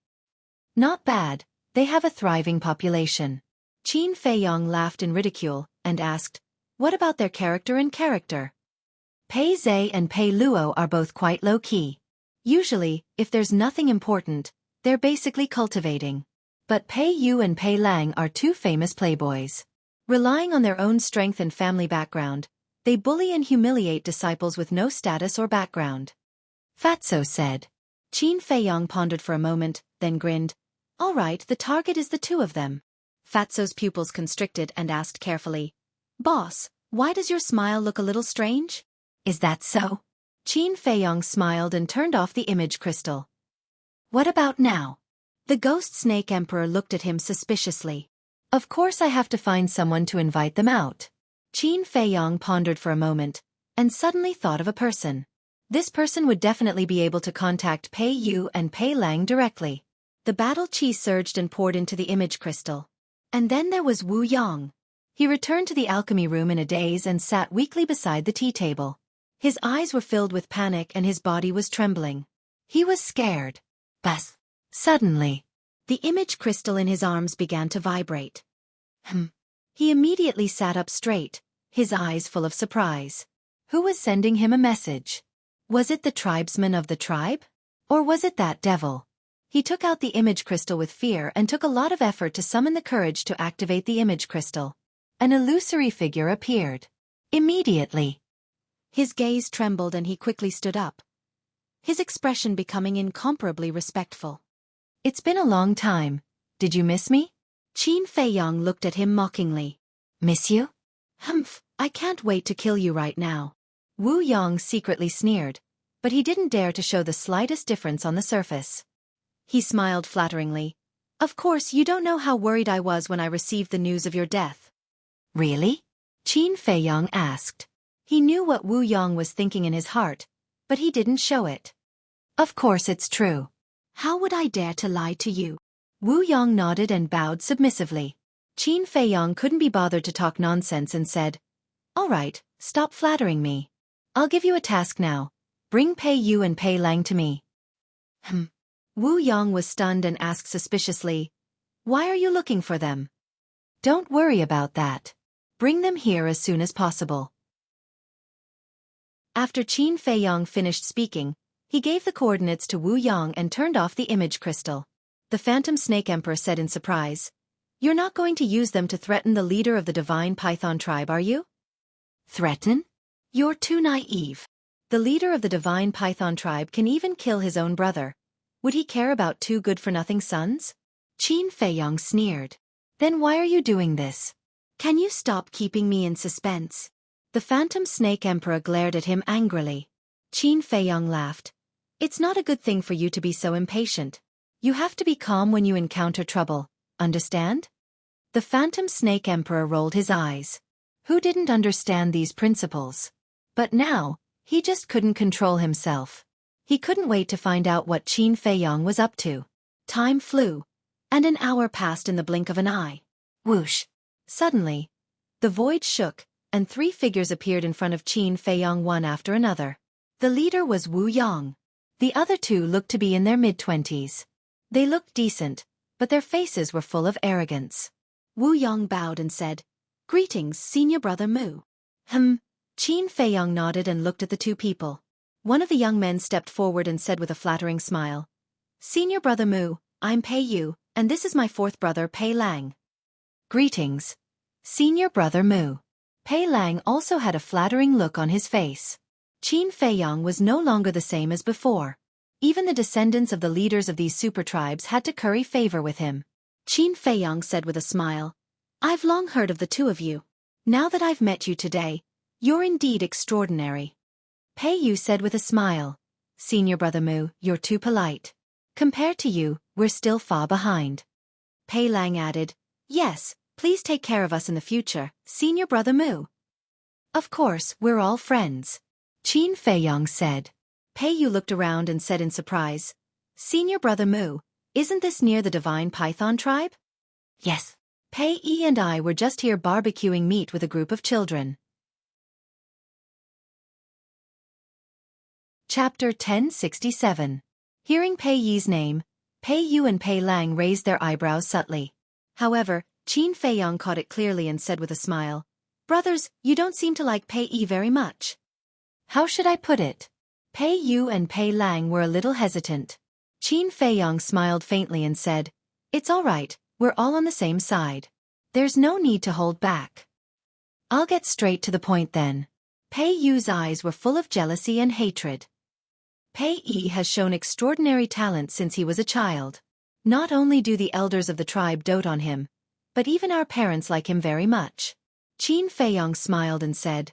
Speaker 1: Not bad, they have a thriving population. Qin Feiyang laughed in ridicule and asked, what about their character and character? Pei Zhe and Pei Luo are both quite low-key. Usually, if there's nothing important, they're basically cultivating. But Pei Yu and Pei Lang are 2 famous playboys. Relying on their own strength and family background, they bully and humiliate disciples with no status or background. Fatso said. Qin Feiyang pondered for a moment, then grinned. All right, the target is the 2 of them. Fatso's pupils constricted and asked carefully, Boss, why does your smile look a little strange? Is that so? Qin Feiyang smiled and turned off the image crystal. What about now? The ghost snake emperor looked at him suspiciously. Of course I have to find someone to invite them out. Qin Feiyang pondered for a moment, and suddenly thought of a person. This person would definitely be able to contact Pei Yu and Pei Lang directly. The battle chi surged and poured into the image crystal. And then there was Wu Yang. He returned to the alchemy room in a daze and sat weakly beside the tea table. His eyes were filled with panic and his body was trembling. He was scared. But suddenly, the image crystal in his arms began to vibrate. He immediately sat up straight, his eyes full of surprise. Who was sending him a message? Was it the tribesman of the tribe? Or was it that devil? He took out the image crystal with fear and took a lot of effort to summon the courage to activate the image crystal. An illusory figure appeared. Immediately, his gaze trembled and he quickly stood up, his expression becoming incomparably respectful. It's been a long time. Did you miss me? Qin Feiyang looked at him mockingly. Miss you? Humph, I can't wait to kill you right now. Wu Yang secretly sneered, but he didn't dare to show the slightest difference on the surface. He smiled flatteringly. Of course you don't know how worried I was when I received the news of your death. Really? Qin Feiyang asked. He knew what Wu Yang was thinking in his heart, but he didn't show it. Of course it's true. How would I dare to lie to you? Wu Yang nodded and bowed submissively. Qin Feiyang couldn't be bothered to talk nonsense and said, All right, stop flattering me. I'll give you a task now. Bring Pei Yu and Pei Lang to me. Wu Yang was stunned and asked suspiciously, Why are you looking for them? Don't worry about that. Bring them here as soon as possible. After Qin Feiyang finished speaking, he gave the coordinates to Wu Yang and turned off the image crystal. The Phantom Snake Emperor said in surprise, You're not going to use them to threaten the leader of the Divine Python tribe, are you? Threaten? You're too naive. The leader of the Divine Python tribe can even kill his own brother. Would he care about 2 good-for-nothing sons? Qin Feiyang sneered. Then why are you doing this? Can you stop keeping me in suspense? The Phantom Snake Emperor glared at him angrily. Qin Feiyang laughed. It's not a good thing for you to be so impatient. You have to be calm when you encounter trouble, understand? The Phantom Snake Emperor rolled his eyes. Who didn't understand these principles? But now, he just couldn't control himself. He couldn't wait to find out what Qin Feiyang was up to. Time flew, and an hour passed in the blink of an eye. Whoosh! Suddenly, the void shook, and 3 figures appeared in front of Qin Feiyang one after another. The leader was Wu Yang. The other two looked to be in their mid-20s. They looked decent, but their faces were full of arrogance.
Speaker 2: Wu Yong bowed and said, "Greetings, senior brother Mu."
Speaker 1: Qin Feiyong nodded and looked at the two people. One of the young men stepped forward and said with a flattering smile, "Senior brother Mu, I'm Pei Yu, and this is my fourth brother Pei Lang." "Greetings, senior brother Mu." Pei Lang also had a flattering look on his face. Qin Feiyong was no longer the same as before. Even the descendants of the leaders of these super tribes had to curry favor with him.
Speaker 2: Qin Feiyong said with a smile, "I've long heard of the two of you. Now that I've met you today, you're indeed extraordinary."
Speaker 1: Pei Yu said with a smile, "Senior brother Mu, you're too polite. Compared to you, we're still far behind." Pei Lang added, "Yes, please take care of us in the future, senior brother Mu." "Of course, we're all friends," Qin Feiyong said. Pei Yu looked around and said in surprise, "Senior brother Mu, isn't this near the divine python tribe?"
Speaker 2: "Yes.
Speaker 1: Pei Yi and I were just here barbecuing meat with a group of children." Chapter 1067. Hearing Pei Yi's name, Pei Yu and Pei Lang raised their eyebrows subtly. However, Qin Feiyong caught it clearly and said with a smile, "Brothers, you don't seem to like Pei Yi very much." How should I put it? Pei Yu and Pei Lang were a little hesitant. Qin Feiyong smiled faintly and said, "It's all right, we're all on the same side. There's no need to hold back. I'll get straight to the point then." Pei Yu's eyes were full of jealousy and hatred. Pei Yi has shown extraordinary talent since he was a child. Not only do the elders of the tribe dote on him, but even our parents like him very much. Qin Feiyong smiled and said,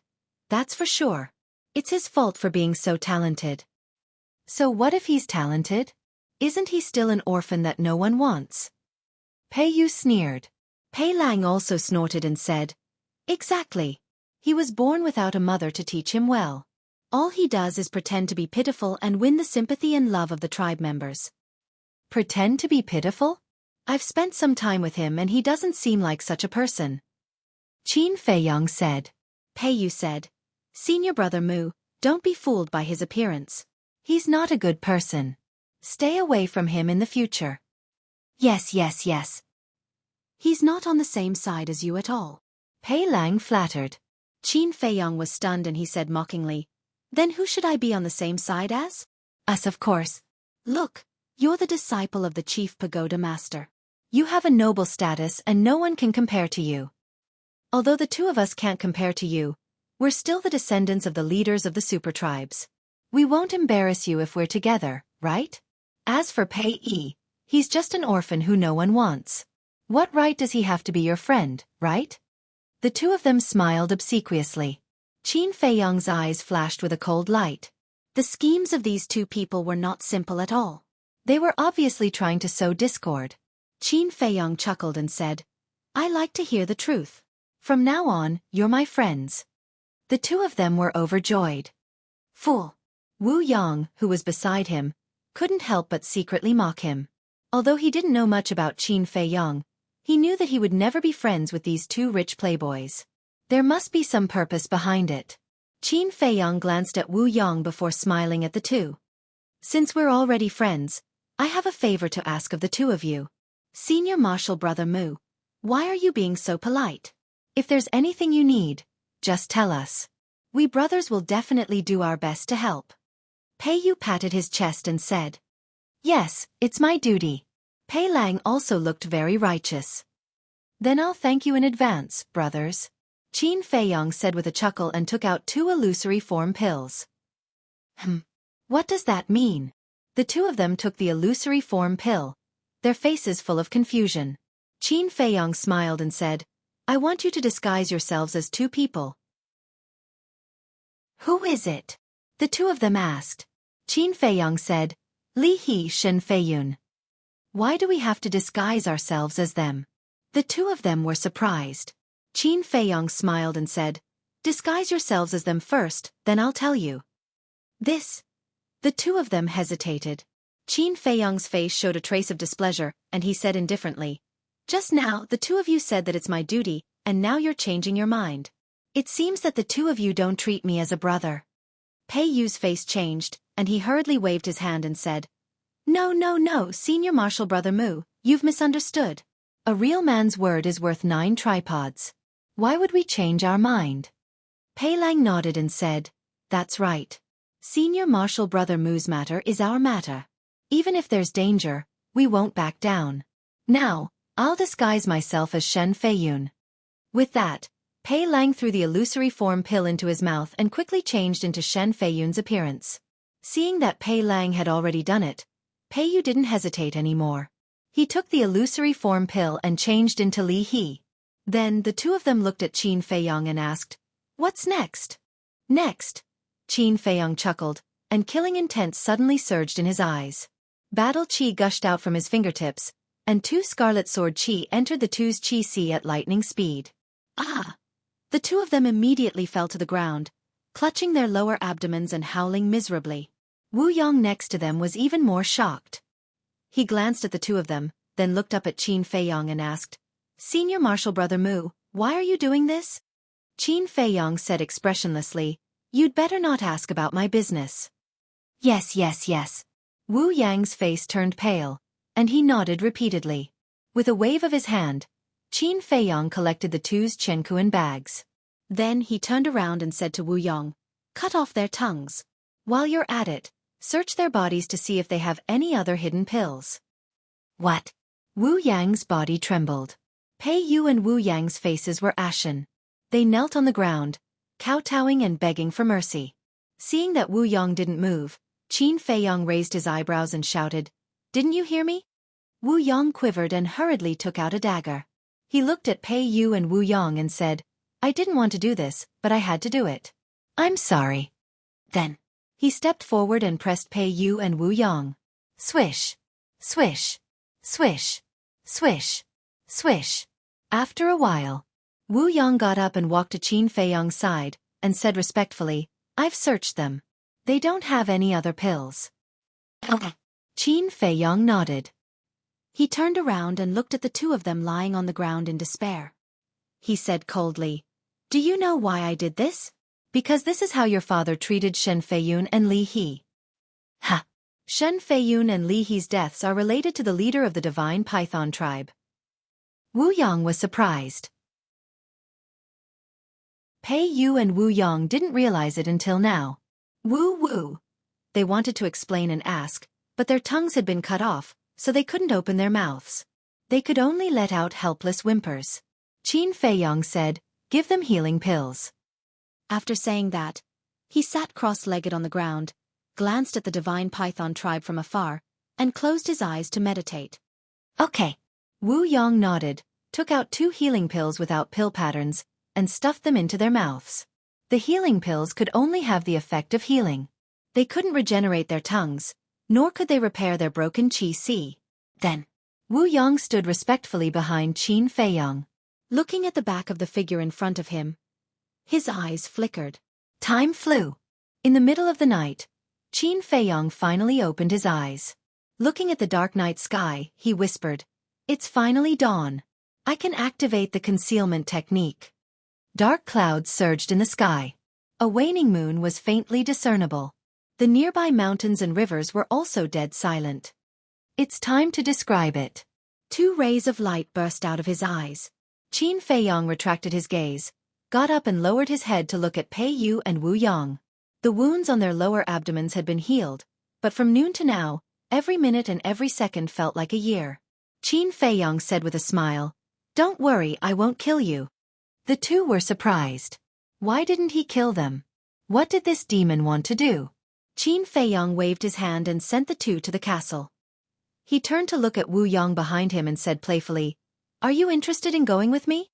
Speaker 1: "That's for sure. It's his fault for being so talented." "So what if he's talented? Isn't he still an orphan that no one wants?" Pei Yu sneered. Pei Lang also snorted and said, "Exactly. He was born without a mother to teach him well. All he does is pretend to be pitiful and win the sympathy and love of the tribe members." "Pretend to be pitiful? I've spent some time with him and he doesn't seem like such a person," Qin Feiyong said.
Speaker 2: Pei Yu said, "Senior brother Mu, don't be fooled by his appearance.
Speaker 1: He's not a good person. Stay away from him in the future."
Speaker 2: Yes. He's not on the same side as you at all,"
Speaker 1: Pei Lang flattered.
Speaker 2: Qin Feiyong was stunned and he said mockingly, "Then who should I be on the same side as?"
Speaker 1: "Us, of course.
Speaker 2: Look, you're the disciple of the chief pagoda master.
Speaker 1: You have a noble status and no one can compare to you. Although the two of us can't compare to you, we're still the descendants of the leaders of the super tribes. We won't embarrass you if we're together, right? As for Pei Yi, he's just an orphan who no one wants. What right does he have to be your friend, right?" The two of them smiled obsequiously. Qin Feiyong's eyes flashed with a cold light.
Speaker 2: The schemes of these two people were not simple at all.
Speaker 1: They were obviously trying to sow discord.
Speaker 2: Qin Feiyong chuckled and said, "I like to hear the truth.
Speaker 1: From now on, you're my friends." The two of them were overjoyed.
Speaker 2: "Fool."
Speaker 1: Wu Yang, who was beside him, couldn't help but secretly mock him. Although he didn't know much about Qin Feiyong, he knew that he would never be friends with these two rich playboys. There must be some purpose behind it. Qin Feiyong glanced at Wu Yang before smiling at the two. "Since we're already friends, I have a favor to ask of the two of you.
Speaker 2: Senior martial brother Mu, why are you being so polite?
Speaker 1: If there's anything you need, just tell us. We brothers will definitely do our best to help." Pei Yu patted his chest and said, "Yes, it's my duty." Pei Lang also looked very righteous. "Then I'll thank you in advance, brothers," Qin Feiyong said with a chuckle and took out 2 illusory form pills. What does that mean?" The two of them took the illusory form pill, their faces full of confusion. Qin Feiyong smiled and said, "I want you to disguise yourselves as 2 people."
Speaker 2: "Who is it?"
Speaker 1: the two of them asked. Qin Feiyong said, "Li He Shen Feiyun." "Why do we have to disguise ourselves as them?" The two of them were surprised. Qin Feiyong smiled and said, "Disguise yourselves as them first, then I'll tell you." "This." The two of them hesitated. Qin Feiyong's face showed a trace of displeasure, and he said indifferently, "Just now the two of you said that it's my duty, and now you're changing your mind. It seems that the two of you don't treat me as a brother." Pei Yu's face changed,
Speaker 2: and he hurriedly waved his hand and said, "No, no, no, Senior Marshal Brother Mu, you've misunderstood. A real man's word is worth 9 tripods. Why would we change our mind?" Pei Lang nodded and said, "That's right. Senior Marshal Brother Mu's matter is our matter. Even if there's danger, we won't back down. Now, I'll disguise myself as Shen Feiyun." With that, Pei Lang threw the illusory form pill into his mouth and quickly changed into Shen Feiyun's appearance. Seeing that Pei Lang had already done it, Pei Yu didn't hesitate anymore. He took the illusory form pill and changed into Li He. Then the two of them looked at Qin Feiyong and asked, "What's next?" "Next?" Qin Feiyong chuckled, and killing intent suddenly surged in his eyes. Battle Qi gushed out from his fingertips, and 2 Scarlet Sword Qi entered the two's Qi Sea at lightning speed. Ah! The two of them immediately fell to the ground, clutching their lower abdomens and howling miserably. Wu Yong next to them was even more shocked. He glanced at the two of them, then looked up at Qin Feiyong and asked, "Senior Marshal Brother Mu, why are you doing this?" Qin Feiyong said expressionlessly, "You'd better not ask about my business." "Yes, yes, yes." Wu Yang's face turned pale, and he nodded repeatedly. With a wave of his hand, Qin Feiyong collected the two's Chenkuan bags. Then he turned around and said to Wu Yong, "Cut off their tongues. While you're at it, search their bodies to see if they have any other hidden pills." "What?" Wu Yang's body trembled. Pei Yu and Wu Yang's faces were ashen. They knelt on the ground, kowtowing and begging for mercy. Seeing that Wu Yong didn't move, Qin Feiyong raised his eyebrows and shouted, "Didn't you hear me?" Wu Yong quivered and hurriedly took out a dagger. He looked at Pei Yu and Wu Yong and said, "I didn't want to do this, but I had to do it. I'm sorry." Then, he stepped forward and pressed Pei Yu and Wu Yong. Swish, swish, swish, swish, swish. After a while, Wu Yong got up and walked to Qin Feiyong's side, and said respectfully, "I've searched them. They don't have any other pills." Qin Feiyong nodded. He turned around and looked at the two of them lying on the ground in despair. He said coldly, "Do you know why I did this? Because this is how your father treated Shen Feiyun and Li He." Ha! Shen Feiyun and Li He's deaths are related to the leader of the divine python tribe. Wu Yong was surprised. Pei Yu and Wu Yong didn't realize it until now. Woo! They wanted to explain and ask, but their tongues had been cut off, so they couldn't open their mouths. They could only let out helpless whimpers. Qin Feiyong said, "Give them healing pills." After saying that, he sat cross-legged on the ground, glanced at the divine python tribe from afar, and closed his eyes to meditate. "Okay." Wu Yong nodded, took out 2 healing pills without pill patterns, and stuffed them into their mouths. The healing pills could only have the effect of healing. They couldn't regenerate their tongues, nor could they repair their broken Qi Si. Then, Wu Yong stood respectfully behind Qin Feiyong, looking at the back of the figure in front of him. His eyes flickered. Time flew. In the middle of the night, Qin Feiyong finally opened his eyes. Looking at the dark night sky, he whispered, "It's finally dawn. I can activate the concealment technique." Dark clouds surged in the sky. A waning moon was faintly discernible. The nearby mountains and rivers were also dead silent. "It's time to describe it." 2 rays of light burst out of his eyes. Qin Feiyong retracted his gaze, got up and lowered his head to look at Pei Yu and Wu Yong. The wounds on their lower abdomens had been healed, but from noon to now, every minute and every second felt like a year. Qin Feiyong said with a smile, "Don't worry, I won't kill you." The two were surprised. Why didn't he kill them? What did this demon want to do? Qin Feiyong waved his hand and sent the two to the castle. He turned to look at Wu Yong behind him and said playfully, "Are you interested in going with me?"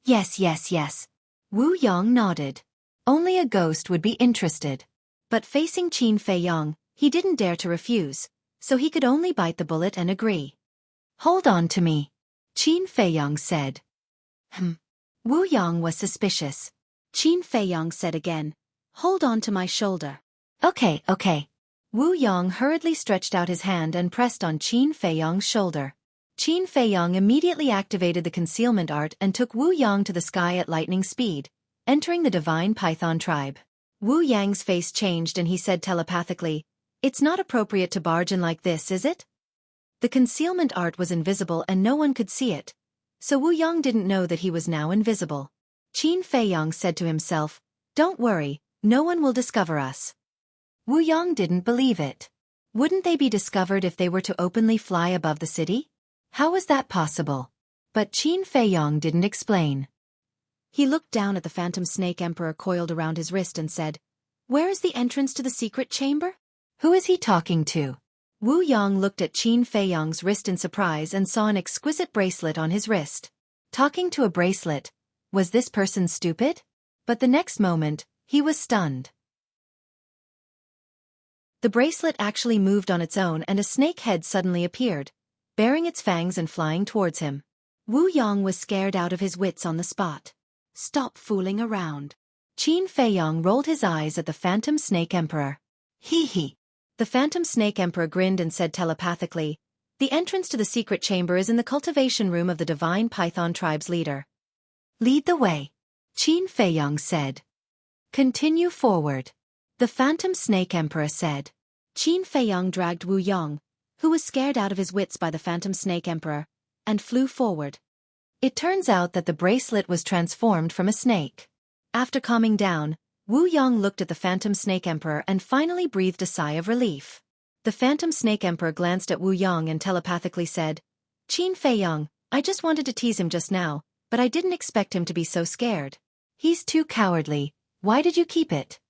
Speaker 2: Yes, yes, yes." Wu Yong nodded. Only a ghost would be interested. But facing Qin Feiyong, he didn't dare to refuse, so he could only bite the bullet and agree. "Hold on to me," Qin Feiyong said. Wu Yong was suspicious. Qin Feiyong said again, "Hold on to my shoulder." Okay. Wu Yong hurriedly stretched out his hand and pressed on Qin Feiyong's shoulder. Qin Feiyong immediately activated the concealment art and took Wu Yong to the sky at lightning speed, entering the divine python tribe. Wu Yang's face changed and he said telepathically, It's not appropriate to barge in like this, is it? The concealment art was invisible and no one could see it, so Wu Yong didn't know that he was now invisible. Qin Feiyong said to himself, "Don't worry, no one will discover us." Wu Yong didn't believe it. Wouldn't they be discovered if they were to openly fly above the city? How was that possible? But Qin Feiyong didn't explain. He looked down at the phantom snake emperor coiled around his wrist and said, "Where is the entrance to the secret chamber?"
Speaker 1: Who is he talking to?
Speaker 2: Wu Yong looked at Qin Feiyong's wrist in surprise and saw an exquisite bracelet on his wrist.
Speaker 1: Talking to a bracelet? Was this person stupid? But the next moment, he was stunned.
Speaker 2: The bracelet actually moved on its own and a snake head suddenly appeared, baring its fangs and flying towards him. Wu Yong was scared out of his wits on the spot. "Stop fooling around."
Speaker 1: Qin Feiyong rolled his eyes at the phantom snake emperor.
Speaker 2: Hee hee. The phantom snake emperor grinned and said telepathically, "The entrance to the secret chamber is in the cultivation room of the divine python tribe's leader."
Speaker 1: "Lead the way," Qin Feiyong said. "Continue forward," the phantom snake emperor said.
Speaker 2: Qin Feiyong dragged Wu Yong, who was scared out of his wits by the phantom snake emperor, and flew forward.
Speaker 1: It turns out that the bracelet was transformed from a snake.
Speaker 2: After calming down, Wu Yong looked at the phantom snake emperor and finally breathed a sigh of relief. The phantom snake emperor glanced at Wu Yong and telepathically said, "Qin Feiyong, I just wanted to tease him just now, but I didn't expect him to be so scared."
Speaker 1: "He's too cowardly. Why did you keep it?"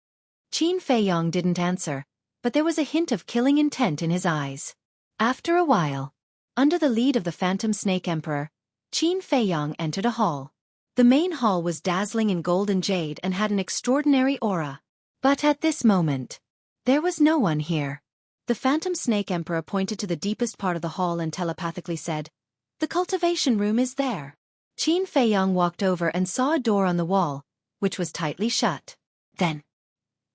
Speaker 2: Qin Feiyong didn't answer, but there was a hint of killing intent in his eyes.
Speaker 1: After a while,
Speaker 2: under the lead of the phantom snake emperor, Qin Feiyong entered a hall. The main hall was dazzling in gold and jade and had an extraordinary aura.
Speaker 1: But at this moment, there was no one here.
Speaker 2: The phantom snake emperor pointed to the deepest part of the hall and telepathically said, "The cultivation room is there."
Speaker 1: Qin Feiyong walked over and saw a door on the wall, which was tightly shut.
Speaker 2: Then,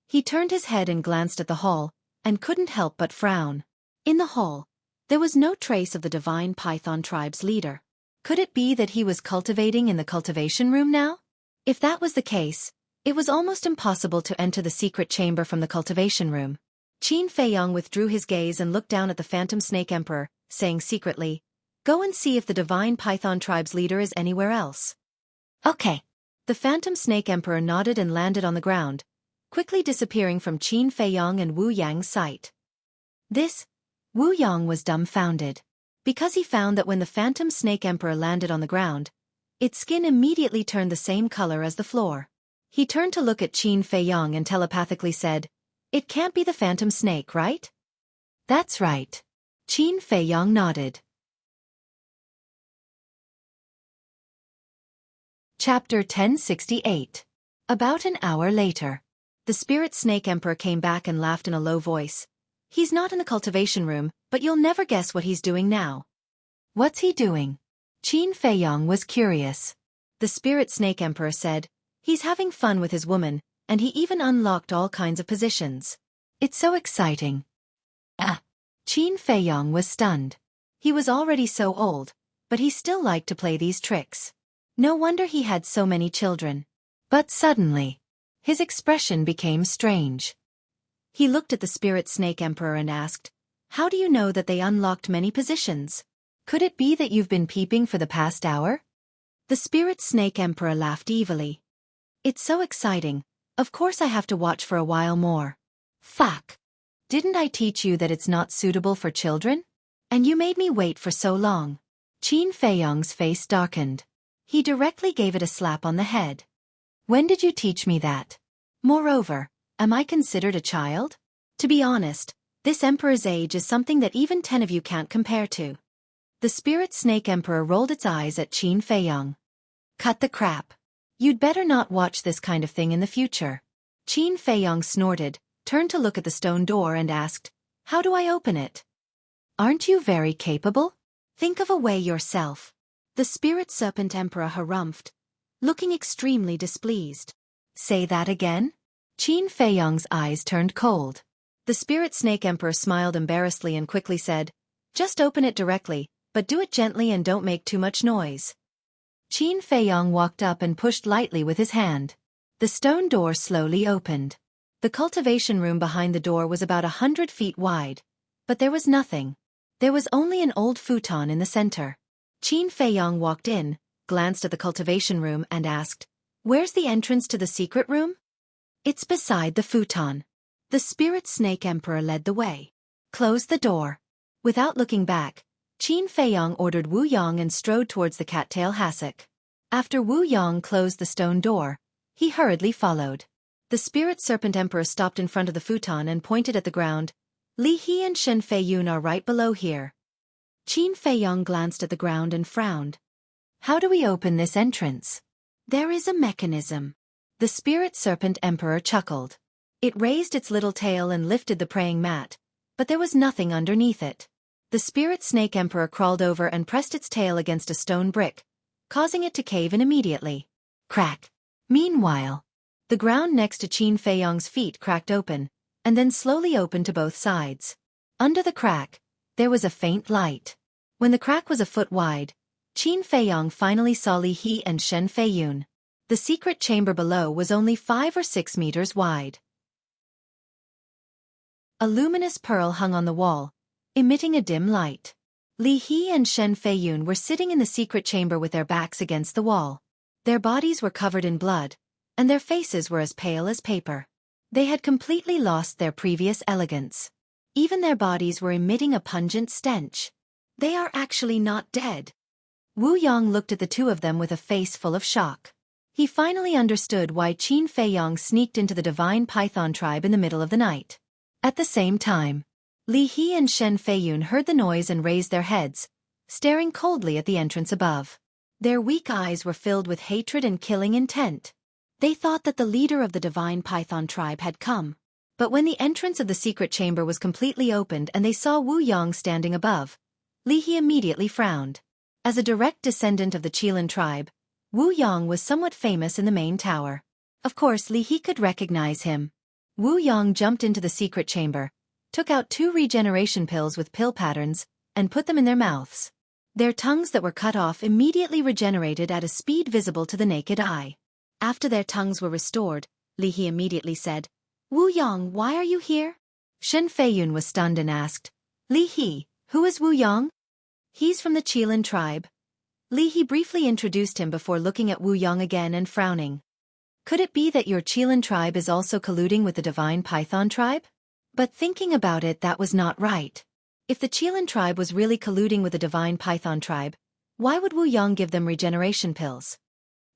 Speaker 2: he turned his head and glanced at the hall, and couldn't help but frown. In the hall, there was no trace of the divine python tribe's leader.
Speaker 1: Could it be that he was cultivating in the cultivation room now?
Speaker 2: If that was the case, it was almost impossible to enter the secret chamber from the cultivation room. Qin Feiyong withdrew his gaze and looked down at the phantom snake emperor, saying secretly, "Go and see if the divine python tribe's leader is anywhere else."
Speaker 1: "Okay."
Speaker 2: The phantom snake emperor nodded and landed on the ground, quickly disappearing from Qin Feiyong and Wu Yang's sight.
Speaker 1: Wu Yong was dumbfounded.
Speaker 2: Because he found that when the phantom snake emperor landed on the ground, its skin immediately turned the same color as the floor. He turned to look at Qin Feiyong and telepathically said, "It can't be the phantom snake, right?"
Speaker 1: "That's right." Qin Feiyong nodded. Chapter 1068. About an hour later.
Speaker 2: The spirit snake emperor came back and laughed in a low voice. "He's not in the cultivation room, but you'll never guess what he's doing now."
Speaker 1: "What's he doing?" Qin Feiyong was curious.
Speaker 2: The spirit snake emperor said, "He's having fun with his woman, and he even unlocked all kinds of positions."
Speaker 1: "It's so exciting." Qin Feiyong was stunned.
Speaker 2: He was already so old, but he still liked to play these tricks. No wonder he had so many children.
Speaker 1: But suddenly, his expression became strange.
Speaker 2: He looked at the spirit snake emperor and asked, "How do you know that they unlocked many positions?
Speaker 1: Could it be that you've been peeping for the past hour?"
Speaker 2: The spirit snake emperor laughed evilly. "It's so exciting, of course I have to watch for a while more."
Speaker 1: "Fuck. Didn't I teach you that it's not suitable for children?
Speaker 2: And you made me wait for so long."
Speaker 1: Qin Feiyong's face darkened.
Speaker 2: He directly gave it a slap on the head.
Speaker 1: "When did you teach me that?
Speaker 2: Moreover, am I considered a child? To be honest, this emperor's age is something that even 10 of you can't compare to." The spirit snake emperor rolled its eyes at Qin Feiyong.
Speaker 1: "Cut the crap. You'd better not watch this kind of thing in the future."
Speaker 2: Qin Feiyong snorted, turned to look at the stone door and asked, "How do I open it?"
Speaker 1: "Aren't you very capable?
Speaker 2: Think of a way yourself." The spirit serpent emperor harumphed, looking extremely displeased.
Speaker 1: "Say that again?" Qin Feiyong's eyes turned cold.
Speaker 2: The spirit snake emperor smiled embarrassedly and quickly said, "Just open it directly, but do it gently and don't make too much noise."
Speaker 1: Qin Feiyong walked up and pushed lightly with his hand. The stone door slowly opened.
Speaker 2: The cultivation room behind the door was about 100 feet wide, but there was nothing. There was only an old futon in the center. Qin Feiyong walked in, glanced at the cultivation room and asked, "Where's the entrance to the secret room?" "It's beside the futon." The spirit snake emperor led the way. "Close the door." Without looking back, Qin Feiyong ordered Wu Yong and strode towards the cattail hassock. After Wu Yong closed the stone door, he hurriedly followed. The spirit serpent emperor stopped in front of the futon and pointed at the ground. "Li He and Shen Feiyun are right below here." Qin Feiyong glanced at the ground and frowned. "How do we open this entrance?" "There is a mechanism." The spirit serpent emperor chuckled. It raised its little tail and lifted the praying mat, but there was nothing underneath it. The spirit snake emperor crawled over and pressed its tail against a stone brick, causing it to cave in immediately. Crack. Meanwhile, the ground next to Qin Feiyong's feet cracked open, and then slowly opened to both sides. Under the crack, there was a faint light. When the crack was a foot wide, Qin Feiyong finally saw Li He and Shen Feiyun. The secret chamber below was only 5 or 6 meters wide. A luminous pearl hung on the wall, emitting a dim light. Li He and Shen Feiyun were sitting in the secret chamber with their backs against the wall. Their bodies were covered in blood, and their faces were as pale as paper. They had completely lost their previous elegance. Even their bodies were emitting a pungent stench. They are actually not dead. Wu Yong looked at the two of them with a face full of shock. He finally understood why Qin Feiyong sneaked into the divine python tribe in the middle of the night. At the same time, Li He and Shen Feiyun heard the noise and raised their heads, staring coldly at the entrance above. Their weak eyes were filled with hatred and killing intent. They thought that the leader of the divine python tribe had come. But when the entrance of the secret chamber was completely opened and they saw Wu Yong standing above, Li He immediately frowned. As a direct descendant of the Qilin tribe, Wu Yong was somewhat famous in the main tower. Of course Li He could recognize him. Wu Yong jumped into the secret chamber, took out 2 regeneration pills with pill patterns, and put them in their mouths. Their tongues that were cut off immediately regenerated at a speed visible to the naked eye. After their tongues were restored, Li He immediately said, "Wu Yong, why are you here?" Shen Feiyun was stunned and asked, "Li He, who is Wu Yong?" "He's from the Qilin tribe." Li He briefly introduced him before looking at Wu Yong again and frowning. "Could it be that your Qilin tribe is also colluding with the divine python tribe?" But thinking about it, that was not right. If the Qilin tribe was really colluding with the divine python tribe, why would Wu Yong give them regeneration pills?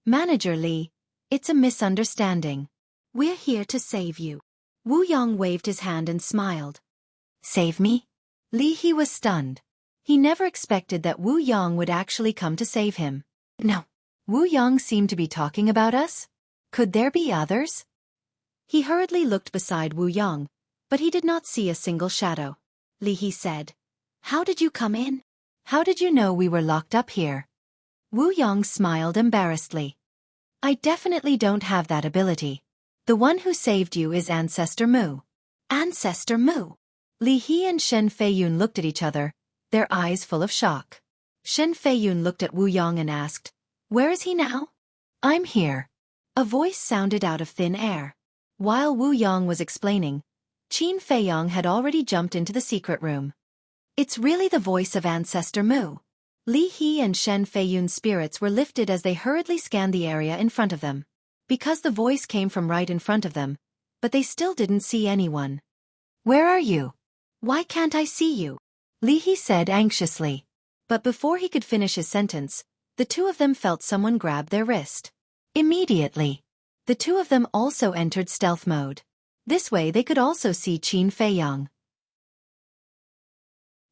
Speaker 2: "Manager Li, it's a misunderstanding. We're here to save you." Wu Yong waved his hand and smiled. "Save me?" Li He was stunned. He never expected that Wu Yong would actually come to save him. "No. Wu Yong seemed to be talking about us? Could there be others?" He hurriedly looked beside Wu Yong, but he did not see a single shadow. Li He said, "How did you come in? How did you know we were locked up here?" Wu Yong smiled embarrassedly. "I definitely don't have that ability. The one who saved you is Ancestor Mu." "Ancestor Mu?" Li He and Shen Feiyun looked at each other, their eyes full of shock. Shen Feiyun looked at Wu Yong and asked, "Where is he now?" "I'm here." A voice sounded out of thin air. While Wu Yong was explaining, Qin Feiyong had already jumped into the secret room. "It's really the voice of Ancestor Mu." Li He and Shen Feiyun's spirits were lifted as they hurriedly scanned the area in front of them. Because the voice came from right in front of them, but they still didn't see anyone. "Where are you?" "Why can't I see you?" Li He said anxiously. But before he could finish his sentence, the two of them felt someone grab their wrist. Immediately, the two of them also entered stealth mode. This way they could also see Qin Feiyong.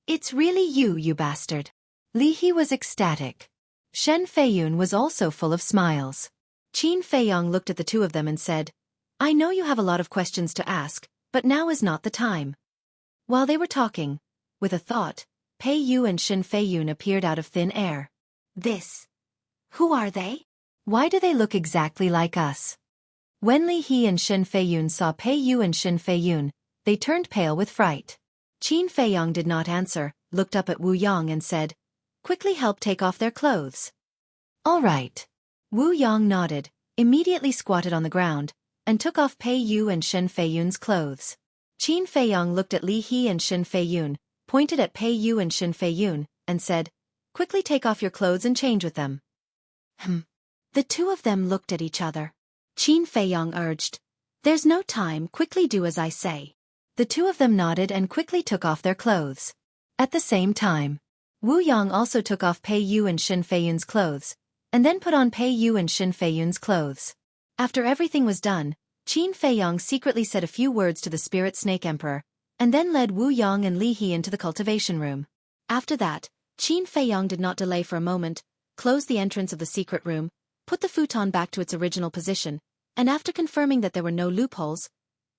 Speaker 2: "It's really you, you bastard." Li He was ecstatic. Shen Feiyun was also full of smiles. Qin Feiyong looked at the two of them and said, "I know you have a lot of questions to ask, but now is not the time." While they were talking, with a thought, Pei Yu and Shen Feiyun appeared out of thin air. Who are they? Why do they look exactly like us?" When Li He and Shen Feiyun saw Pei Yu and Shen Feiyun, they turned pale with fright. Qin Feiyong did not answer, looked up at Wu Yong and said, "Quickly help take off their clothes." "All right." Wu Yong nodded, immediately squatted on the ground,
Speaker 1: and took off Pei Yu and Shen Feiyun's clothes. Qin Feiyong looked at Li He and Shen Feiyun, pointed at Pei Yu and Shen Feiyun, and said, "Quickly take off your clothes and change with them."
Speaker 2: The two of them looked at each other. Qin Feiyong urged, "There's no time, quickly do as I say."
Speaker 1: The two of them nodded and quickly took off their clothes. At the same time, Wu Yang also took off Pei Yu and Shen Feiyun's clothes, and then put on Pei Yu and Shen Feiyun's clothes. After everything was done, Qin Feiyong secretly said a few words to the Spirit Snake Emperor, and then led Wu Yang and Li He into the cultivation room.
Speaker 2: After that, Qin Feiyong did not delay for a moment, closed the entrance of the secret room, put the futon back to its original position, and after confirming that there were no loopholes,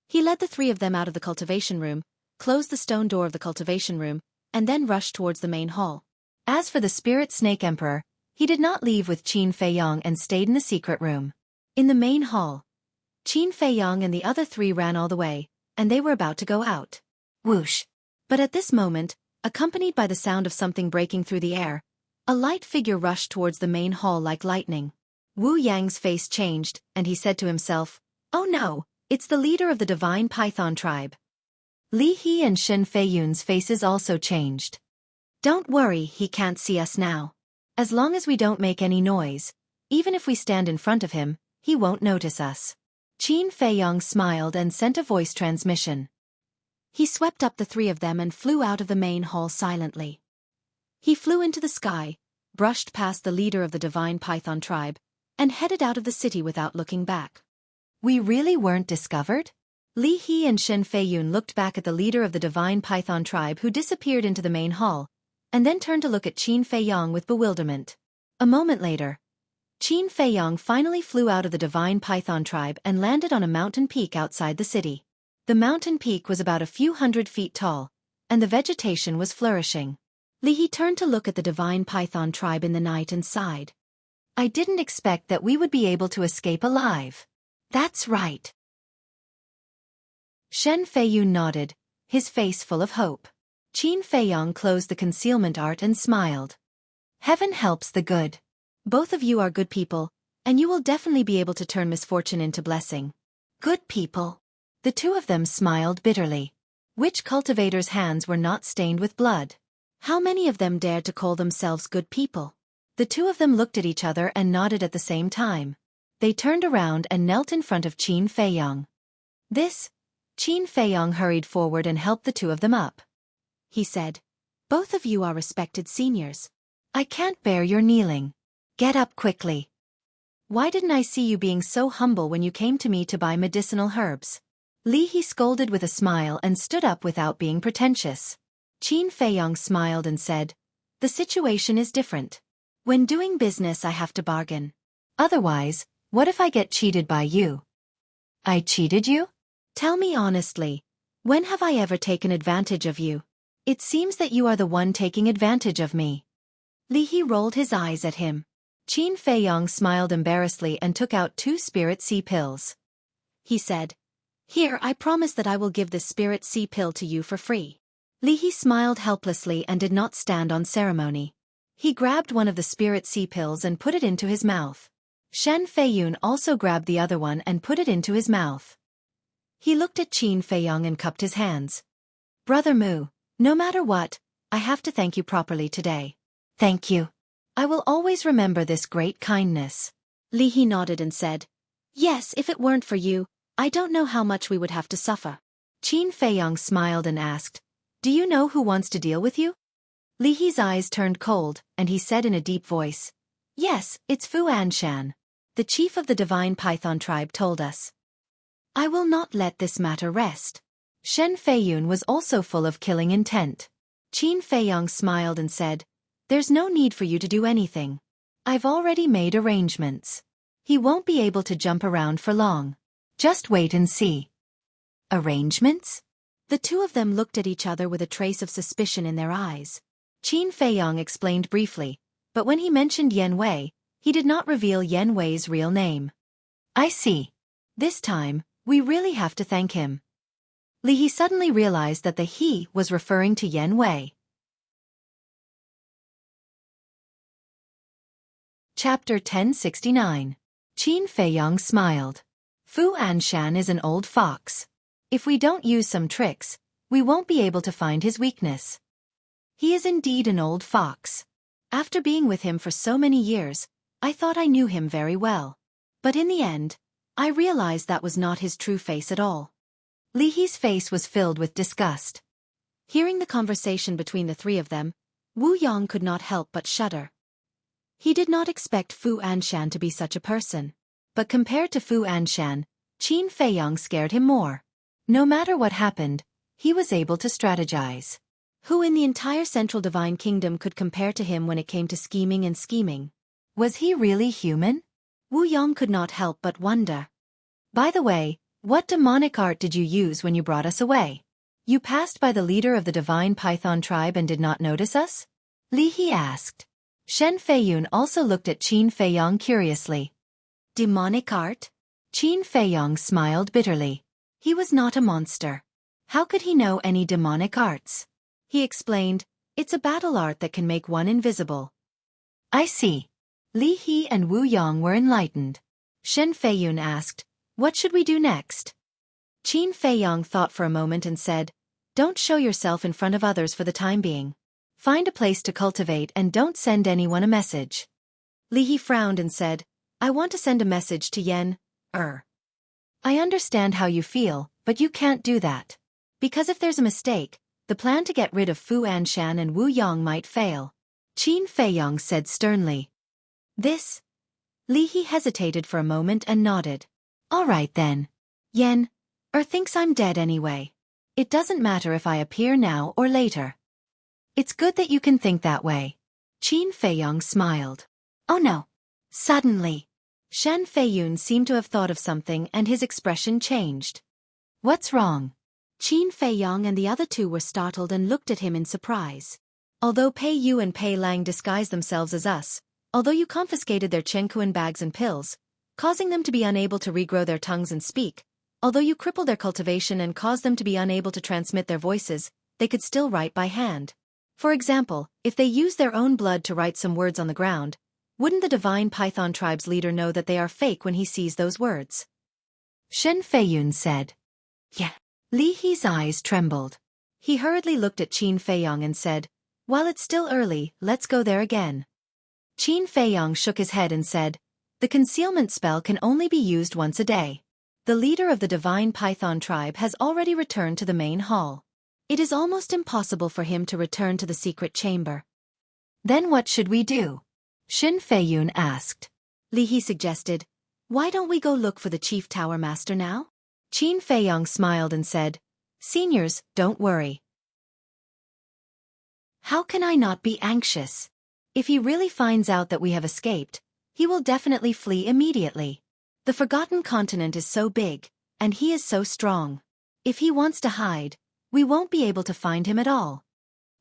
Speaker 2: he led the three of them out of the cultivation room, closed the stone door of the cultivation room, and then rushed towards the main hall.
Speaker 1: As for the Spirit Snake Emperor, he did not leave with Qin Feiyong and stayed in the secret room. In the main hall, Qin Feiyong and the other three ran all the way, and they were about to go out. Whoosh! But at this moment, accompanied by the sound of something breaking through the air, a light figure rushed towards the main hall like lightning. Wu Yang's face changed, and he said to himself, "Oh no, it's the leader of the Divine Python tribe." Li He and Shen Feiyun's faces also changed. "Don't worry, he can't see us now. As long as we don't make any noise, even if we stand in front of him, he won't notice us." Qin Feiyong smiled and sent a voice transmission.
Speaker 2: He swept up the three of them and flew out of the main hall silently. He flew into the sky, brushed past the leader of the Divine Python tribe, and headed out of the city without looking back.
Speaker 1: We really weren't discovered? Li He and Shen Feiyun looked back at the leader of the Divine Python tribe who disappeared into the main hall, and then turned to look at Qin Feiyong with bewilderment. A moment later, Qin Feiyong finally flew out of the Divine Python tribe and landed on a mountain peak outside the city. The mountain peak was about a few hundred feet tall, and the vegetation was flourishing.
Speaker 2: Li He turned to look at the Divine Python tribe in the night and sighed.
Speaker 1: "I didn't expect that we would be able to escape alive."
Speaker 2: "That's right."
Speaker 1: Shen Feiyun nodded, his face full of hope. Qin Feiyong closed the concealment art and smiled. "Heaven helps the good. Both of you are good people, and you will definitely be able to turn misfortune into blessing."
Speaker 2: "Good people?"
Speaker 1: The two of them smiled bitterly. Which cultivator's hands were not stained with blood?
Speaker 2: How many of them dared to call themselves good people?
Speaker 1: The two of them looked at each other and nodded at the same time. They turned around and knelt in front of Qin Feiyong. Qin Feiyong hurried forward and helped the two of them up.
Speaker 2: He said, "Both of you are respected seniors.
Speaker 1: I can't bear your kneeling. Get up quickly. Why didn't I see you being so humble when you came to me to buy medicinal herbs?" Li He scolded with a smile and stood up without being pretentious. Qin Feiyong smiled and said, "The situation is different. When doing business I have to bargain. Otherwise, what if I get cheated by you?" "I cheated you? Tell me honestly, when have I ever taken advantage of you? It seems that you are the one taking advantage of me." Li He rolled his eyes at him. Qin Feiyong smiled embarrassedly and took out 2 Spirit Sea pills.
Speaker 2: He said, "Here, I promise that I will give this Spirit Sea pill to you for free."
Speaker 1: Li He smiled helplessly and did not stand on ceremony. He grabbed one of the Spirit Sea pills and put it into his mouth. Shen Feiyun also grabbed the other one and put it into his mouth. He looked at Qin Feiyong and cupped his hands. "Brother Mu, no matter what, I have to thank you properly today." "Thank you. I will always remember this great kindness."
Speaker 2: Li He nodded and said, "Yes, if it weren't for you, I don't know how much we would have to suffer."
Speaker 1: Qin Feiyong smiled and asked, "Do you know who wants to deal with you?" Li He's eyes turned cold, and he said in a deep voice, "Yes, it's Fu Anshan. The chief of the Divine Python tribe told us." "I will not let this matter rest." Shen Feiyun was also full of killing intent. Qin Feiyong smiled and said, "There's no need for you to do anything. I've already made arrangements. He won't be able to jump around for long. Just wait and see." "Arrangements?"
Speaker 2: The two of them looked at each other with a trace of suspicion in their eyes.
Speaker 1: Qin Feiyong explained briefly, but when he mentioned Yan Wei, he did not reveal Yan Wei's real name. "I see. This time, we really have to thank him." Li He suddenly realized that the he was referring to Yan Wei. Chapter 1069. Qin Feiyong smiled. Fu Anshan is an old fox. If we don't use some tricks, we won't be able to find his weakness.
Speaker 2: He is indeed an old fox. After being with him for so many years, I thought I knew him very well. But in the end, I realized that was not his true face at all.
Speaker 1: Li He's face was filled with disgust.
Speaker 2: Hearing the conversation between the three of them, Wu Yong could not help but shudder. He did not expect Fu Anshan to be such a person.
Speaker 1: But compared to Fu Anshan, Qin Feiyong scared him more. No matter what happened, he was able to strategize.
Speaker 2: Who in the entire Central Divine Kingdom could compare to him when it came to scheming and scheming?
Speaker 1: Was he really human?
Speaker 2: Wu Yong could not help but wonder.
Speaker 1: By the way, what demonic art did you use when you brought us away? You passed by the leader of the Divine Python tribe and did not notice us? Li He asked. Shen Feiyun also looked at Qin Feiyong curiously.
Speaker 2: Demonic art?
Speaker 1: Qin Feiyong smiled bitterly.
Speaker 2: He was not a monster.
Speaker 1: How could he know any demonic arts?
Speaker 2: He explained, it's a battle art that can make one invisible.
Speaker 1: I see. Li He and Wu Yong were enlightened.
Speaker 2: Shen Feiyun asked, what should we do next?
Speaker 1: Qin Feiyong thought for a moment and said, don't show yourself in front of others for the time being. Find a place to cultivate and don't send anyone a message.
Speaker 2: Li He frowned and said, I want to send a message to Yen.
Speaker 1: I understand how you feel, but you can't do that. Because if there's a mistake, the plan to get rid of Fu Anshan and Wu Yong might fail. Qin Feiyong said sternly.
Speaker 2: This?
Speaker 1: Li He hesitated for a moment and nodded. All right then.
Speaker 2: Yen thinks I'm dead anyway.
Speaker 1: It doesn't matter if I appear now or later. It's good that you can think that way. Qin Feiyong smiled.
Speaker 2: Oh no.
Speaker 1: Suddenly,
Speaker 2: Shen Feiyun seemed to have thought of something and his expression changed.
Speaker 1: What's wrong?
Speaker 2: Qin Feiyong and the other two were startled and looked at him in surprise. Although Pei Yu and Pei Lang disguised themselves as us, although you confiscated their Chengkuan bags and pills, causing them to be unable to regrow their tongues and speak, although you crippled their cultivation and caused them to be unable to transmit their voices, they could still write by hand. For example, if they used their own blood to write some words on the ground, wouldn't the Divine Python tribe's leader know that they are fake when he sees those words?
Speaker 1: Shen Feiyun said.
Speaker 2: Yeah.
Speaker 1: Li He's eyes trembled.
Speaker 2: He hurriedly looked at Qin Feiyong and said, while it's still early, let's go there again.
Speaker 1: Qin Feiyong shook his head and said, the concealment spell can only be used once a day. The leader of the Divine Python tribe has already returned to the main hall.
Speaker 2: It is almost impossible for him to return to the secret chamber.
Speaker 1: Then what should we do? Shen Feiyun asked.
Speaker 2: Li He suggested, why don't we go look for the Chief Tower Master now?
Speaker 1: Qin Feiyong smiled and said, seniors, don't worry.
Speaker 2: How can I not be anxious? If he really finds out that we have escaped, he will definitely flee immediately. The Forgotten Continent is so big, and he is so strong. If he wants to hide, we won't be able to find him at all.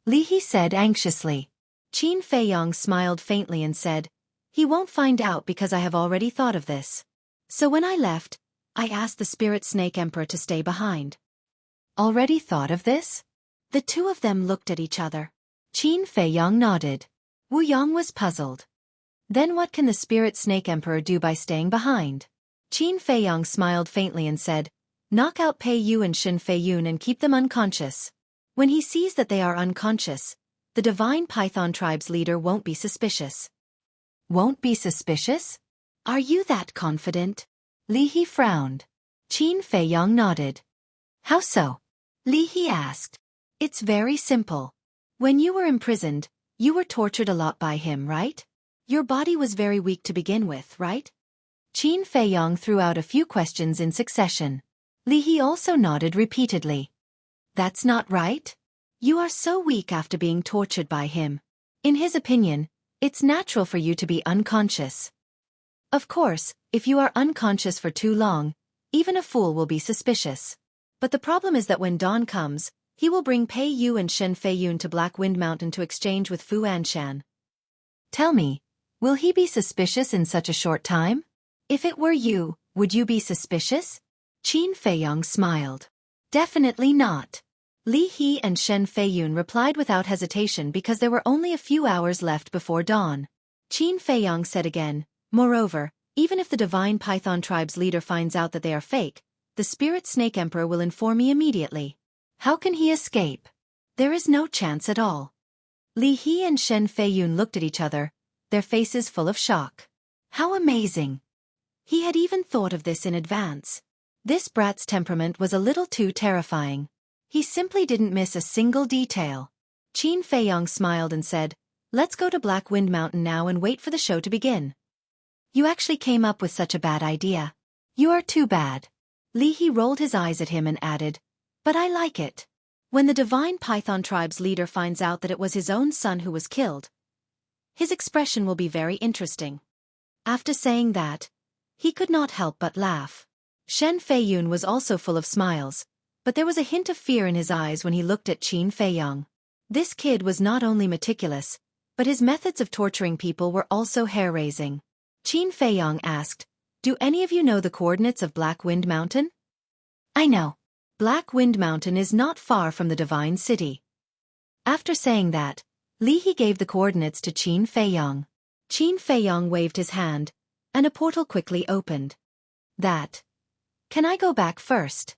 Speaker 1: Li He said anxiously.
Speaker 2: Qin Feiyong smiled faintly and said, he won't find out because I have already thought of this. So when I left, I asked the Spirit Snake Emperor to stay behind.
Speaker 1: Already thought of this?
Speaker 2: The two of them looked at each other.
Speaker 1: Qin Feiyong nodded.
Speaker 2: Wu Yong was puzzled.
Speaker 1: Then what can the Spirit Snake Emperor do by staying behind?
Speaker 2: Qin Feiyong smiled faintly and said, knock out Pei Yu and Shen Feiyun and keep them unconscious. When he sees that they are unconscious, the Divine Python tribe's leader won't be suspicious.
Speaker 1: Won't be suspicious?
Speaker 2: Are you that confident?
Speaker 1: Li He frowned.
Speaker 2: Qin Feiyong nodded.
Speaker 1: How so?
Speaker 2: Li He asked. It's very simple. When you were imprisoned, you were tortured a lot by him, right? Your body was very weak to begin with, right?
Speaker 1: Qin Feiyong threw out a few questions in succession.
Speaker 2: Li He also nodded repeatedly. That's not right. You are so weak after being tortured by him. In his opinion, it's natural for you to be unconscious. Of course, if you are unconscious for too long, even a fool will be suspicious. But the problem is that when dawn comes, he will bring Pei Yu and Shen Feiyun to Black Wind Mountain to exchange with Fu Anshan.
Speaker 1: Tell me, will he be suspicious in such a short time?
Speaker 2: If it were you, would you be suspicious?
Speaker 1: Qin Feiyong smiled.
Speaker 2: Definitely not.
Speaker 1: Li He and Shen Feiyun replied without hesitation because there were only a few hours left before dawn.
Speaker 2: Qin Feiyong said again, moreover, Even if the Divine Python tribe's leader finds out that they are fake, the Spirit Snake Emperor will inform me immediately.
Speaker 1: How can he escape?
Speaker 2: There is no chance at all. Li He and Shen Feiyun looked at each other, their faces full of shock.
Speaker 1: How amazing!
Speaker 2: He had even thought of this in advance. This brat's temperament was a little too terrifying. He simply didn't miss a single detail. Qin Feiyong smiled and said, "Let's go to Black Wind Mountain now and wait for the show to begin."
Speaker 1: You actually came up with such a bad idea. You are too bad.
Speaker 2: Li He rolled his eyes at him and added, "But I like it." When the Divine Python tribe's leader finds out that it was his own son who was killed, his expression will be very interesting. After saying that, he could not help but laugh. Shen Feiyun was also full of smiles, but there was a hint of fear in his eyes when he looked at Qin Feiyong. This kid was not only meticulous, but his methods of torturing people were also hair-raising. Qin Feiyong asked, "Do any of you know the coordinates of Black Wind Mountain?"
Speaker 1: I know.
Speaker 2: Black Wind Mountain is not far from the Divine City. After saying that, Li He gave the coordinates to Qin Feiyong. Qin Feiyong waved his hand, and a portal quickly opened. Can I go back first?"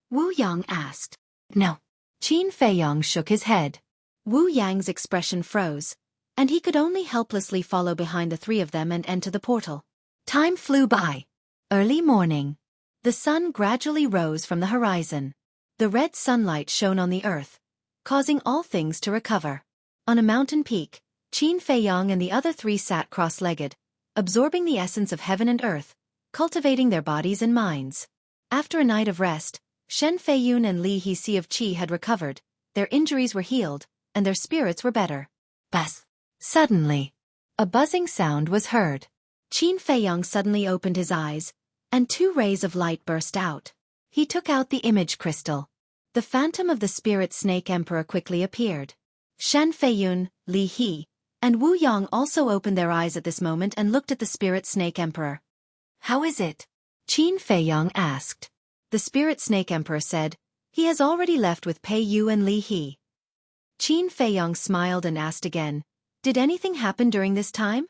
Speaker 2: Wu Yang asked.
Speaker 1: No.
Speaker 2: Qin Feiyong shook his head. Wu Yang's expression froze, and he could only helplessly follow behind the three of them and enter the portal.
Speaker 1: Time flew by. Early morning.
Speaker 2: The sun gradually rose from the horizon. The red sunlight shone on the earth, causing all things to recover. On a mountain peak, Qin Feiyong and the other three sat cross-legged, absorbing the essence of heaven and earth, cultivating their bodies and minds. After a night of rest, Shen Feiyun and Li He of Qi had recovered, their injuries were healed, and their spirits were better.
Speaker 1: Buzz. Suddenly,
Speaker 2: a buzzing sound was heard. Qin Feiyong suddenly opened his eyes, and two rays of light burst out. He took out the image crystal. The phantom of the Spirit Snake Emperor quickly appeared. Shen Feiyun, Li He, and Wu Yang also opened their eyes at this moment and looked at the Spirit Snake Emperor.
Speaker 1: How is it?
Speaker 2: Qin Feiyong asked. The Spirit Snake Emperor said, "He has already left with Pei Yu and Li He." Qin Feiyong smiled and asked again, "Did anything happen during this time?"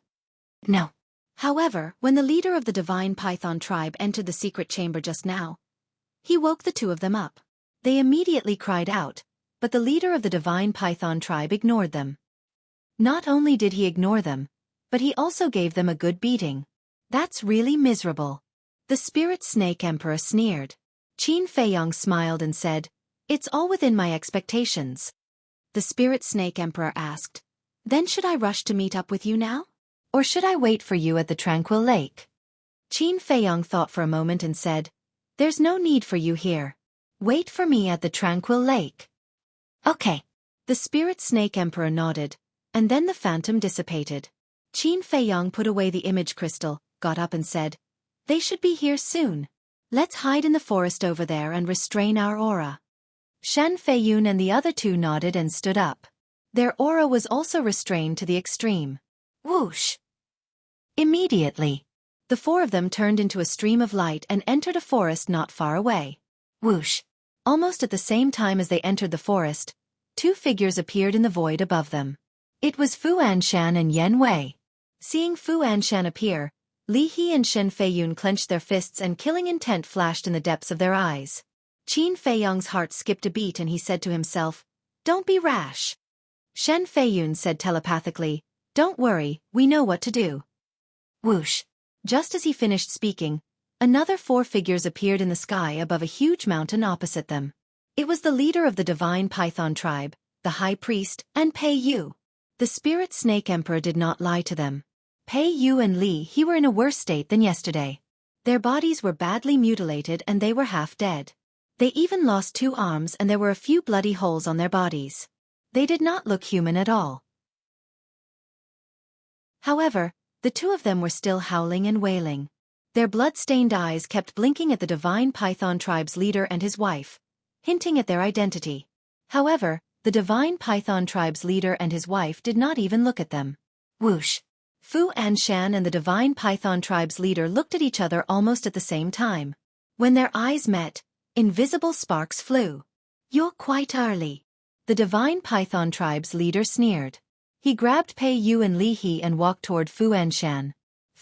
Speaker 1: No.
Speaker 2: However, when the leader of the Divine Python tribe entered the secret chamber just now, he woke the two of them up. They immediately cried out, but the leader of the Divine Python tribe ignored them. Not only did he ignore them, but he also gave them a good beating. "That's really miserable." The Spirit Snake Emperor sneered. Qin Feiyong smiled and said, "It's all within my expectations." The Spirit Snake Emperor asked, "Then should I rush to meet up with you now?
Speaker 1: Or should I wait for you at the Tranquil Lake?"
Speaker 2: Qin Feiyong thought for a moment and said, "There's no need for you here. Wait for me at the Tranquil Lake."
Speaker 1: Okay.
Speaker 2: The Spirit Snake Emperor nodded, and then the phantom dissipated. Qin Feiyong put away the image crystal, got up and said, "They should be here soon. Let's hide in the forest over there and restrain our aura." Shen Feiyun and the other two nodded and stood up. Their aura was also restrained to the extreme.
Speaker 1: Whoosh!
Speaker 2: Immediately, the four of them turned into a stream of light and entered a forest not far away.
Speaker 1: Whoosh!
Speaker 2: Almost at the same time as they entered the forest, two figures appeared in the void above them. It was Fu Anshan and Yen Wei. Seeing Fu Anshan appear, Li He and Shen Feiyun clenched their fists and killing intent flashed in the depths of their eyes. Qin Feiyong's heart skipped a beat and he said to himself, "Don't be rash." Shen Feiyun said telepathically, "Don't worry, we know what to do."
Speaker 1: Whoosh!
Speaker 2: Just as he finished speaking, another four figures appeared in the sky above a huge mountain opposite them. It was the leader of the Divine Python tribe, the High Priest, and Pei Yu. The Spirit Snake Emperor did not lie to them. Pei Yu and Li He were in a worse state than yesterday. Their bodies were badly mutilated and they were half dead. They even lost two arms and there were a few bloody holes on their bodies. They did not look human at all. However, the two of them were still howling and wailing. Their blood-stained eyes kept blinking at the Divine Python tribe's leader and his wife, hinting at their identity. However, the Divine Python tribe's leader and his wife did not even look at them.
Speaker 1: Whoosh!
Speaker 2: Fu Anshan and the Divine Python tribe's leader looked at each other almost at the same time. When their eyes met, invisible sparks flew. "You're quite early." The Divine Python tribe's leader sneered. He grabbed Pei Yu and Li He and walked toward Fu Anshan.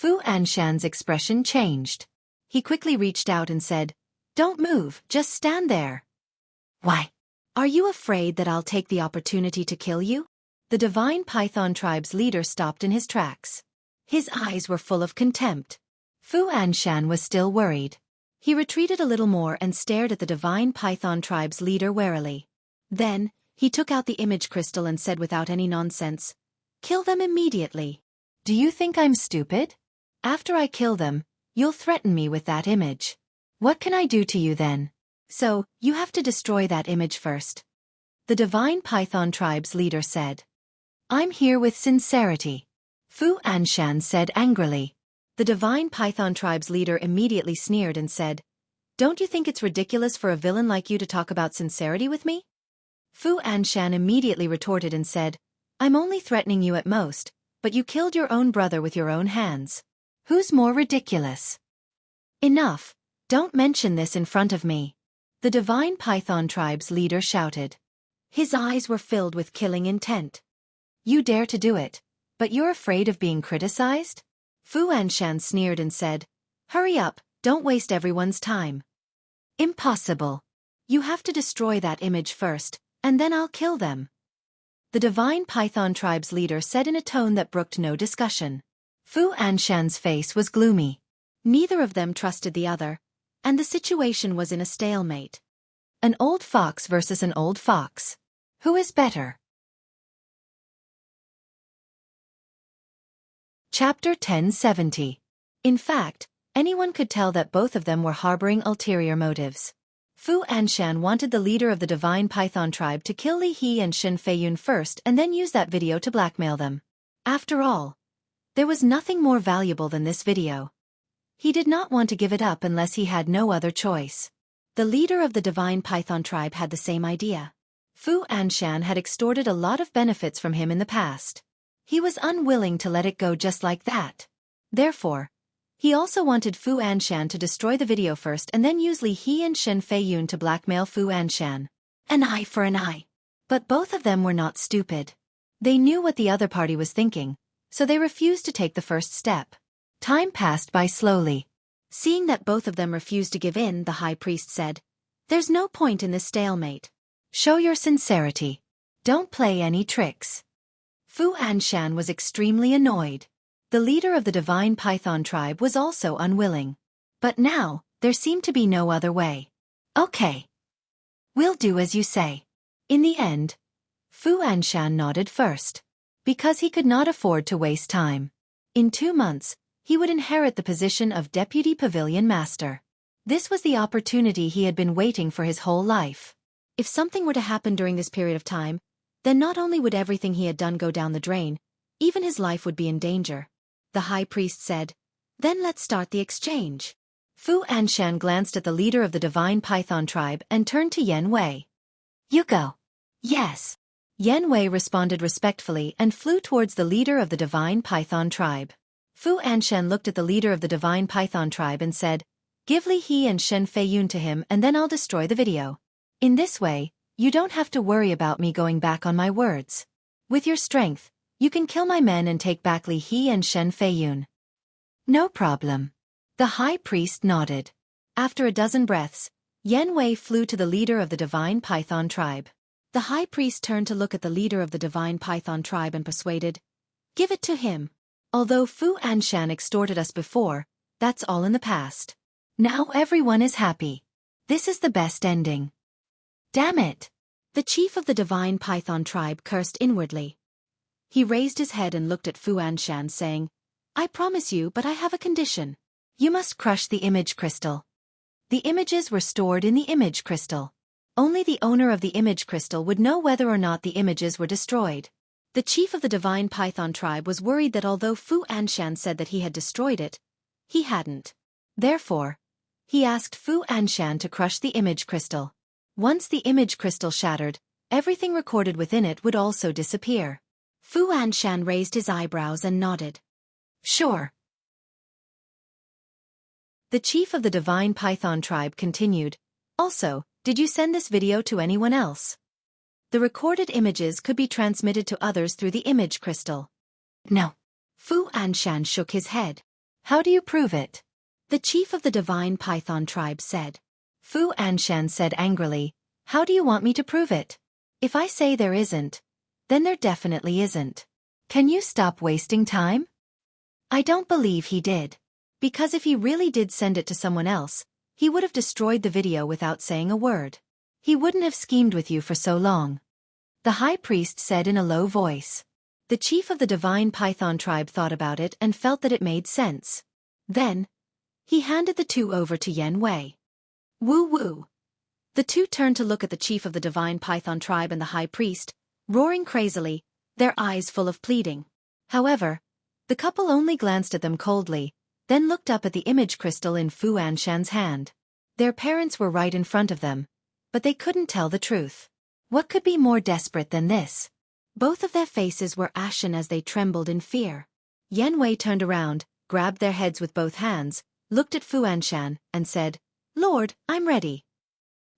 Speaker 1: Fu Anshan's expression changed. He quickly reached out and said, "Don't move, just stand there." "Why? Are you afraid that I'll take the opportunity to kill you?" The divine python tribe's leader stopped in his tracks. His eyes were full of contempt. Fu Anshan was still worried. He retreated a little more and stared at the divine python tribe's leader warily. Then, he took out the image crystal and said without any nonsense, "Kill them immediately." "Do you think I'm stupid? After I kill them, you'll threaten me with that image. What can I do to you then? So, you have to destroy that image first." The divine python tribe's leader said. "I'm here with sincerity," Fu Anshan said angrily. The divine python tribe's leader immediately sneered and said, "Don't you think it's ridiculous for a villain like you to talk about sincerity with me?" Fu Anshan immediately retorted and said, "I'm only threatening you at most, but you killed your own brother with your own hands. Who's more ridiculous?" "Enough, don't mention this in front of me," the divine python tribe's leader shouted. His eyes were filled with killing intent. "You dare to do it, but you're afraid of being criticized?" Fu Anshan sneered and said, "Hurry up, don't waste everyone's time." "Impossible. You have to destroy that image first, and then I'll kill them," the divine python tribe's leader said in a tone that brooked no discussion. Fu Anshan's face was gloomy. Neither of them trusted the other, and the situation was in a stalemate. An old fox versus an old fox. Who is better? Chapter 1070. In fact, anyone could tell that both of them were harboring ulterior motives. Fu Anshan wanted the leader of the divine python tribe to kill Li He and Shen Feiyun first and then use that video to blackmail them. After all, there was nothing more valuable than this video. He did not want to give it up unless he had no other choice. The leader of the divine python tribe had the same idea. Fu Anshan had extorted a lot of benefits from him in the past. He was unwilling to let it go just like that. Therefore, he also wanted Fu Anshan to destroy the video first and then use Li He and Shen Feiyun to blackmail Fu Anshan. An eye for an eye. But both of them were not stupid. They knew what the other party was thinking, so they refused to take the first step. Time passed by slowly. Seeing that both of them refused to give in, the high priest said, "There's no point in this stalemate. Show your sincerity. Don't play any tricks." Fu Anshan was extremely annoyed. The leader of the divine python tribe was also unwilling. But now, there seemed to be no other way. "Okay. We'll do as you say." In the end, Fu Anshan nodded first. Because he could not afford to waste time. In 2 months, he would inherit the position of Deputy Pavilion Master. This was the opportunity he had been waiting for his whole life. If something were to happen during this period of time, then not only would everything he had done go down the drain, even his life would be in danger. The high priest said, "Then let's start the exchange." Fu Anshan glanced at the leader of the divine python tribe and turned to Yan Wei. "You go." "Yes." Yan Wei responded respectfully and flew towards the leader of the divine python tribe. Fu Anshan looked at the leader of the divine python tribe and said, "Give Li He and Shen Feiyun to him and then I'll destroy the video. In this way, you don't have to worry about me going back on my words. With your strength, you can kill my men and take back Li He and Shen Feiyun." "No problem." The high priest nodded. After a dozen breaths, Yan Wei flew to the leader of the divine python tribe. The high priest turned to look at the leader of the divine python tribe and persuaded, "Give it to him. Although Fu Anshan extorted us before, that's all in the past. Now everyone is happy. This is the best ending." "Damn it!" The chief of the divine python tribe cursed inwardly. He raised his head and looked at Fu Anshan saying, "I promise you, but I have a condition. You must crush the image crystal." The images were stored in the image crystal. Only the owner of the image crystal would know whether or not the images were destroyed. The chief of the divine python tribe was worried that although Fu Anshan said that he had destroyed it, he hadn't. Therefore, he asked Fu Anshan to crush the image crystal. Once the image crystal shattered, everything recorded within it would also disappear. Fu Anshan raised his eyebrows and nodded. "Sure." The chief of the divine python tribe continued, "Also, did you send this video to anyone else?" The recorded images could be transmitted to others through the image crystal. "No." Fu Anshan shook his head. How do you prove it?
Speaker 2: The chief of the divine python tribe said.
Speaker 1: Fu Anshan said angrily, how do you want me to prove it? If I say there isn't, then there definitely isn't. Can you stop wasting time?
Speaker 2: I don't believe he did. Because if he really did send it to someone else, he would have destroyed the video without saying a word.
Speaker 1: He wouldn't have schemed with you for so long. The high priest said in a low voice.
Speaker 2: The chief of the divine python tribe thought about it and felt that it made sense. Then, he handed the two over to Yan Wei. Woo woo. The two turned to look at the chief of the divine python tribe and the high priest, roaring crazily, their eyes full of pleading. However, the couple only glanced at them coldly, then looked up at the image crystal in Fu Anshan's hand. Their parents were right in front of them, but they couldn't tell the truth. What could be more desperate than this? Both of their faces were ashen as they trembled in fear. Yan Wei turned around, grabbed their heads with both hands, looked at Fu Anshan, and said, Lord, I'm ready.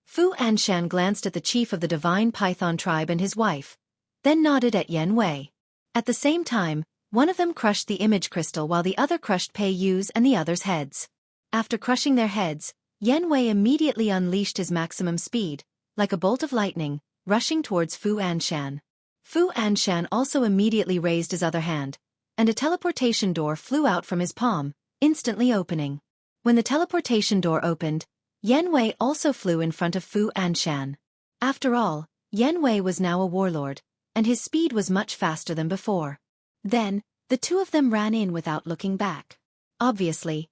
Speaker 2: Fu Anshan glanced at the chief of the divine python tribe and his wife, then nodded at Yan Wei. At the same time, one of them crushed the image crystal while the other crushed Pei Yu's and the other's heads. After crushing their heads, Yan Wei immediately unleashed his maximum speed, like a bolt of lightning, rushing towards Fu Anshan. Fu Anshan also immediately raised his other hand, and a teleportation door flew out from his palm, instantly opening. When the teleportation door opened, Yan Wei also flew in front of Fu Anshan. After all, Yan Wei was now a warlord, and his speed was much faster than before. Then, the two of them ran in without looking back. Obviously,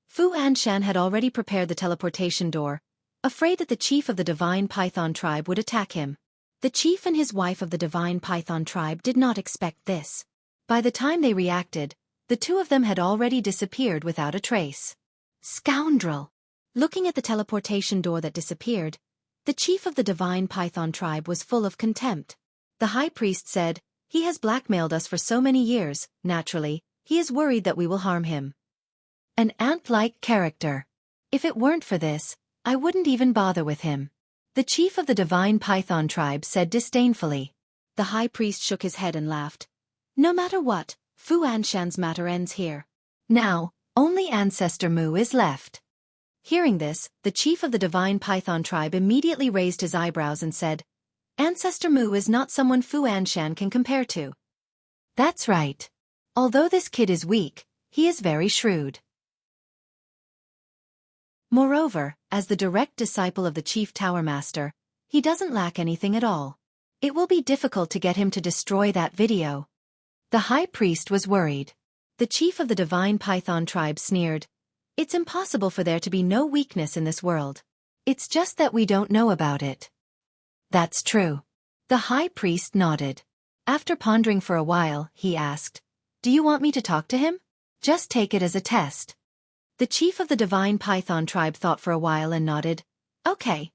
Speaker 2: Fu Anshan had already prepared the teleportation door, afraid that the chief of the divine python tribe would attack him. The chief and his wife of the divine python tribe did not expect this. By the time they reacted, the two of them had already disappeared without a trace. Scoundrel! Looking at the teleportation door that disappeared, the chief of the divine python tribe was full of contempt. The high priest said, he has blackmailed us for so many years, naturally, he is worried that we will harm him.
Speaker 1: An ant-like character. If it weren't for this, I wouldn't even bother with him. The chief of the divine python tribe said disdainfully.
Speaker 2: The high priest shook his head and laughed. No matter what, Fu Anshan's matter ends here.
Speaker 1: Now, only Ancestor Mu is left.
Speaker 2: Hearing this, the chief of the divine python tribe immediately raised his eyebrows and said, Ancestor Mu is not someone Fu Anshan can compare to.
Speaker 1: That's right. Although this kid is weak, he is very shrewd.
Speaker 2: Moreover, as the direct disciple of the chief tower master, he doesn't lack anything at all. It will be difficult to get him to destroy that video.
Speaker 1: The high priest was worried.
Speaker 2: The chief of the divine python tribe sneered. It's impossible for there to be no weakness in this world.
Speaker 1: It's just that we don't know about it. That's true. The high priest nodded. After pondering for a while, he asked, Do you want me to talk to him? Just take it as a test.
Speaker 2: The chief of the divine python tribe thought for a while and nodded. Okay.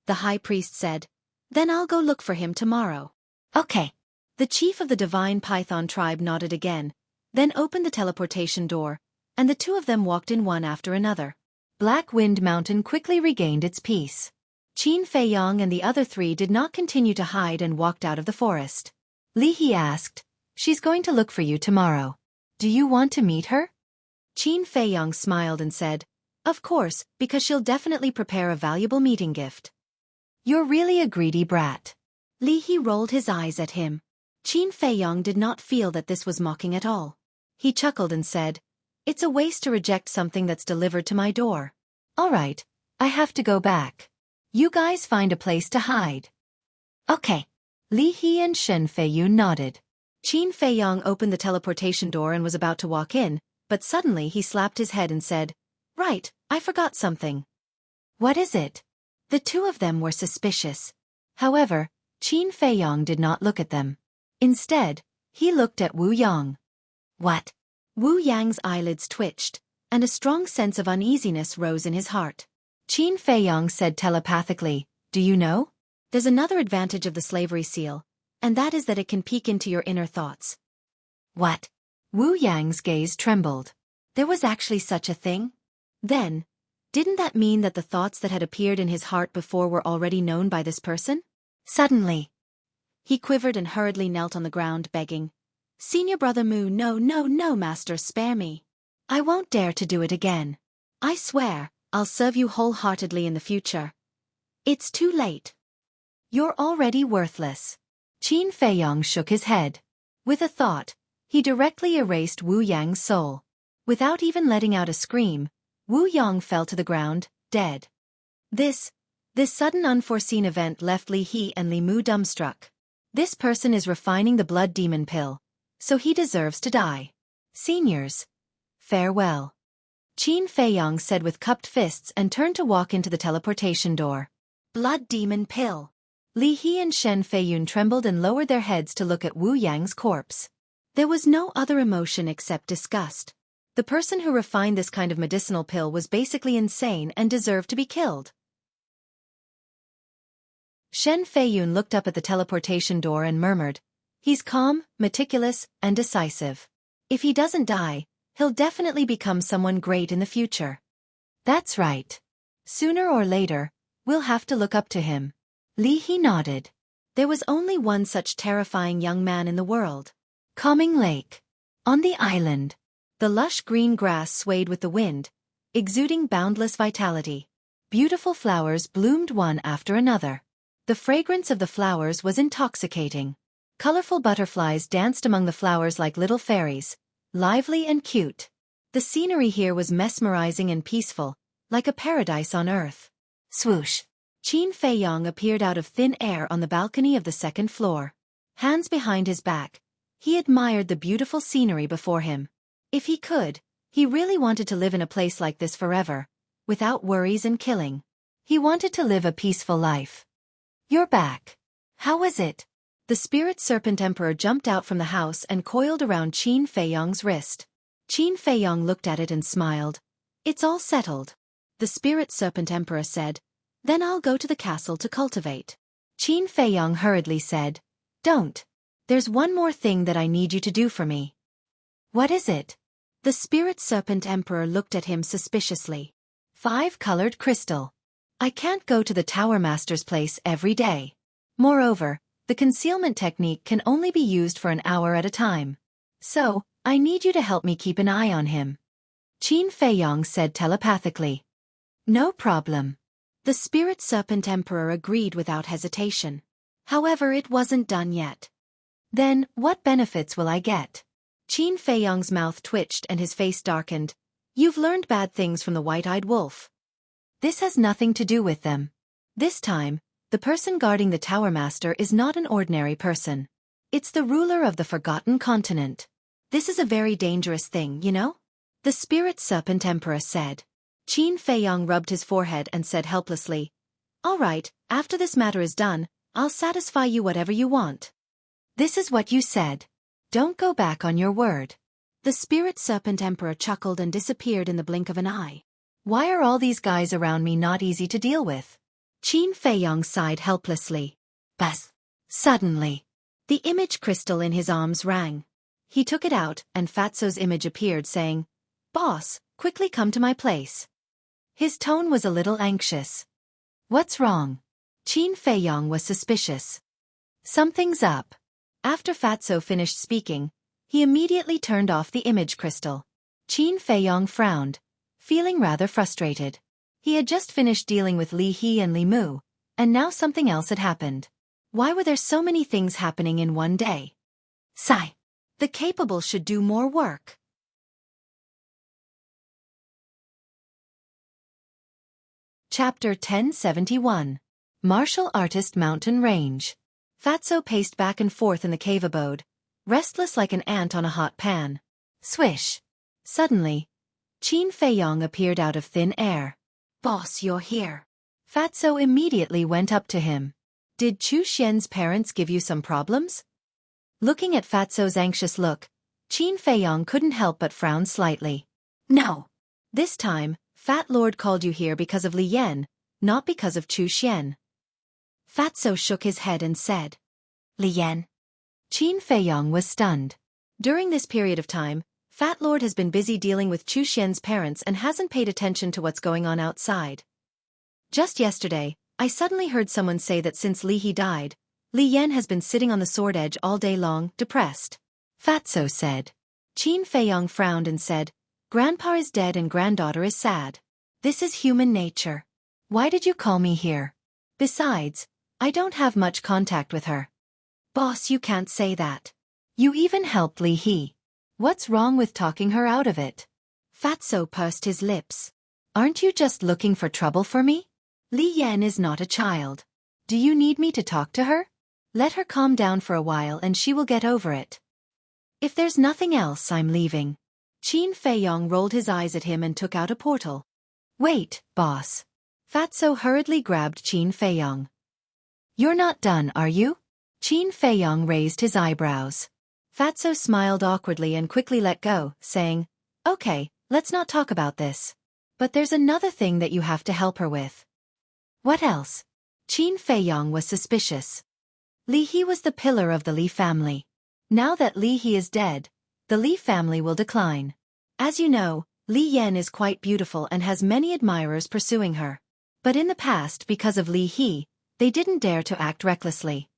Speaker 2: The high priest said, Then I'll go look for him tomorrow.
Speaker 1: Okay.
Speaker 2: The chief of the divine python tribe nodded again, then opened the teleportation door, and the two of them walked in one after another.
Speaker 1: Black Wind Mountain quickly regained its peace.
Speaker 2: Qin Feiyang and the other three did not continue to hide and walked out of the forest.
Speaker 1: Li He asked, She's going to look for you tomorrow. Do you want to meet her?
Speaker 2: Qin Feiyang smiled and said, Of course, because she'll definitely prepare a valuable meeting gift.
Speaker 1: You're really a greedy brat.
Speaker 2: Li He rolled his eyes at him. Qin Feiyang did not feel that this was mocking at all. He chuckled and said, It's a waste to reject something that's delivered to my door.
Speaker 1: All right, I have to go back. You guys find a place to hide.
Speaker 2: Okay.
Speaker 1: Li He and Shen Feiyu nodded.
Speaker 2: Qin Feiyang opened the teleportation door and was about to walk in, but suddenly he slapped his head and said, Right, I forgot something.
Speaker 1: What is it?
Speaker 2: The two of them were suspicious.
Speaker 1: However, Qin Feiyang did not look at them. Instead, he looked at Wu Yang.
Speaker 2: What? Wu Yang's eyelids twitched, and a strong sense of uneasiness rose in his heart.
Speaker 1: Qin Feiyang said telepathically, Do you know?
Speaker 2: There's another advantage of the slavery seal, and that is that it can peek into your inner thoughts.
Speaker 1: What? Wu Yang's gaze trembled.
Speaker 2: There was actually such a thing? Then, didn't that mean that the thoughts that had appeared in his heart before were already known by this person? Suddenly, he quivered and hurriedly knelt on the ground begging, Senior Brother Mu, no, no, no, Master, spare me. I won't dare to do it again. I swear, I'll serve you wholeheartedly in the future. It's too late.
Speaker 1: You're already worthless. Qin Feiyong shook his head. With a thought, he directly erased Wu Yang's soul. Without even letting out a scream, Wu Yang fell to the ground, dead. This sudden unforeseen event left Li He and Li Mu dumbstruck. This person is refining the blood demon pill, so he deserves to die. Seniors, farewell. Qin Feiyong said with cupped fists and turned to walk into the teleportation door. Blood demon pill. Li He and Shen Feiyun trembled and lowered their heads to look at Wu Yang's corpse. There was no other emotion except disgust. The person who refined this kind of medicinal pill was basically insane and deserved to be killed. Shen Feiyun looked up at the teleportation door and murmured, "He's calm, meticulous, and decisive. If he doesn't die, he'll definitely become someone great in the future." That's right. Sooner or later, we'll have to look up to him. Li He nodded. There was only one such terrifying young man in the world. Calming Lake. On the island, the lush green grass swayed with the wind, exuding boundless vitality. Beautiful flowers bloomed one after another. The fragrance of the flowers was intoxicating. Colorful butterflies danced among the flowers like little fairies, lively and cute. The scenery here was mesmerizing and peaceful, like a paradise on earth. Swoosh! Qin Feiyong appeared out of thin air on the balcony of the second floor. Hands behind his back, he admired the beautiful scenery before him. If he could, he really wanted to live in a place like this forever, without worries and killing. He wanted to live a peaceful life. You're back. How was it? The Spirit Serpent Emperor jumped out from the house and coiled around Qin Feiyong's wrist. Qin Feiyong looked at it and smiled. It's all settled. The Spirit Serpent Emperor said, "Then I'll go to the castle to cultivate." Qin Feiyong hurriedly said, "Don't. There's one more thing that I need you to do for me." What is it? The Spirit Serpent Emperor looked at him suspiciously. 5-colored crystal. I can't go to the Tower Master's place every day. Moreover, the concealment technique can only be used for an hour at a time. So, I need you to help me keep an eye on him. Qin Feiyong said telepathically. No problem. The Spirit Serpent Emperor agreed without hesitation. However, it wasn't done yet. Then, what benefits will I get? Qin Feiyong's mouth twitched and his face darkened. You've learned bad things from the white-eyed wolf. This has nothing to do with them. This time, the person guarding the Tower Master is not an ordinary person. It's the ruler of the Forgotten Continent. This is a very dangerous thing, you know? The Spirit Serpent Emperor said. Qin Feiyong rubbed his forehead and said helplessly, "All right, after this matter is done, I'll satisfy you whatever you want." This is what you said. Don't go back on your word. The Spirit Serpent Emperor chuckled and disappeared in the blink of an eye. Why are all these guys around me not easy to deal with? Qin Feiyong sighed helplessly. Bas! Suddenly, the image crystal in his arms rang. He took it out and Fatso's image appeared saying, "Boss, quickly come to my place." His tone was a little anxious. What's wrong? Qin Feiyong was suspicious. Something's up. After Fatso finished speaking, he immediately turned off the image crystal. Qin Feiyong frowned, feeling rather frustrated. He had just finished dealing with Li He and Li Mu, and now something else had happened. Why were there so many things happening in one day? Sigh. The capable should do more work. Chapter 1071. Martial Artist Mountain Range. Fatso paced back and forth in the cave abode, restless like an ant on a hot pan. Swish. Suddenly, Qin Feiyong appeared out of thin air. Boss, you're here. Fatso immediately went up to him. Did Chu Xian's parents give you some problems? Looking at Fatso's anxious look, Qin Feiyong couldn't help but frown slightly. No. This time, Fat Lord called you here because of Li Yan, not because of Chu Xian. Fatso shook his head and said, Li Yan. Qin Feiyong was stunned. During this period of time, Fat Lord has been busy dealing with Chu Xian's parents and hasn't paid attention to what's going on outside. Just yesterday, I suddenly heard someone say that since Li He died, Li Yan has been sitting on the sword edge all day long, depressed. Fatso said. Qin Feiyong frowned and said,
Speaker 2: Grandpa is dead and granddaughter is sad. This is human nature. Why did you call me here? Besides, I don't have much contact with her. Boss, you can't say that. You even helped Li He. What's wrong with talking her out of it? Fatso pursed his lips. Aren't you just looking for trouble for me? Li Yan is not a child. Do you need me to talk to her? Let her calm down for a while and she will get over it. If there's nothing else, I'm leaving. Qin Feiyong rolled his eyes at him and took out a portal. Wait, boss. Fatso hurriedly grabbed Qin Feiyong. You're not done, are you? Qin Feiyong raised his eyebrows. Fatso smiled awkwardly and quickly let go, saying, Okay, let's not talk about this. But there's another thing that you have to help her with. What else? Qin Feiyong was suspicious. Li He was the pillar of the Li family. Now that Li He is dead, the Li family will decline. As you know, Li Yan is quite beautiful and has many admirers pursuing her. But in the past, because of Li He, they didn't dare to act recklessly.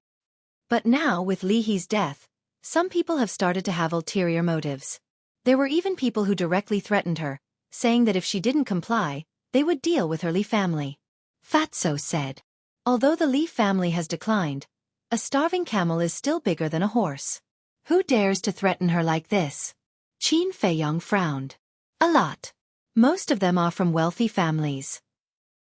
Speaker 2: But now, with Li He's death, some people have started to have ulterior motives. There were even people who directly threatened her, saying that if she didn't comply, they would deal with her Li family. Fatso said. Although the Li family has declined, a starving camel is still bigger than a horse. Who dares to threaten her like this? Qin Feiyong frowned. A lot. Most of them are from wealthy families.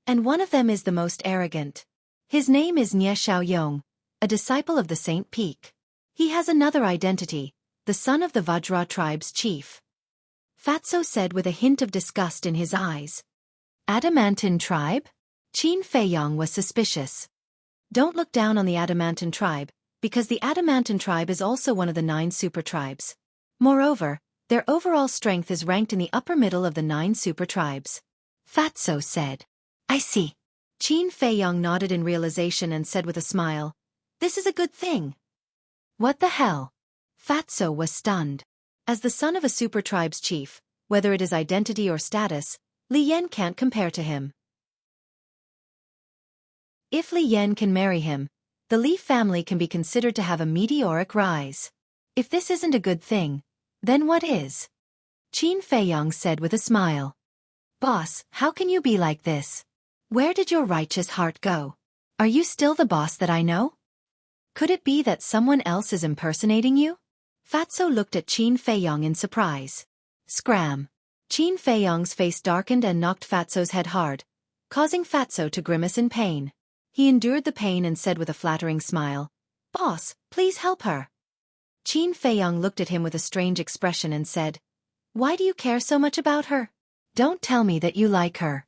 Speaker 2: And one of them is the most arrogant. His name is Nie Xiaoyong, a disciple of the Saint Peak. He has another identity, the son of the Vajra tribe's chief. Fatso said with a hint of disgust in his eyes. Adamantine tribe? Qin Feiyong was suspicious. Don't look down on the Adamantine tribe, because the Adamantine tribe is also one of the 9 super tribes. Moreover, their overall strength is ranked in the upper middle of the 9 super tribes. Fatso said. I see. Qin Feiyong nodded in realization and said with a smile, This is a good thing. What the hell? Fatso was stunned. As the son of a super tribe's chief, whether it is identity or status, Li Yan can't compare to him. If Li Yan can marry him, the Li family can be considered to have a meteoric rise. If this isn't a good thing, then what is? Qin Feiyong said with a smile. Boss, how can you be like this? Where did your righteous heart go? Are you still the boss that I know? Could it be that someone else is impersonating you? Fatso looked at Qin Feiyong in surprise. Scram. Qin Feiyong's face darkened and knocked Fatso's head hard, causing Fatso to grimace in pain. He endured the pain and said with a flattering smile, Boss, please help her. Qin Feiyong looked at him with a strange expression and said, Why do you care so much about her? Don't tell me that you like her.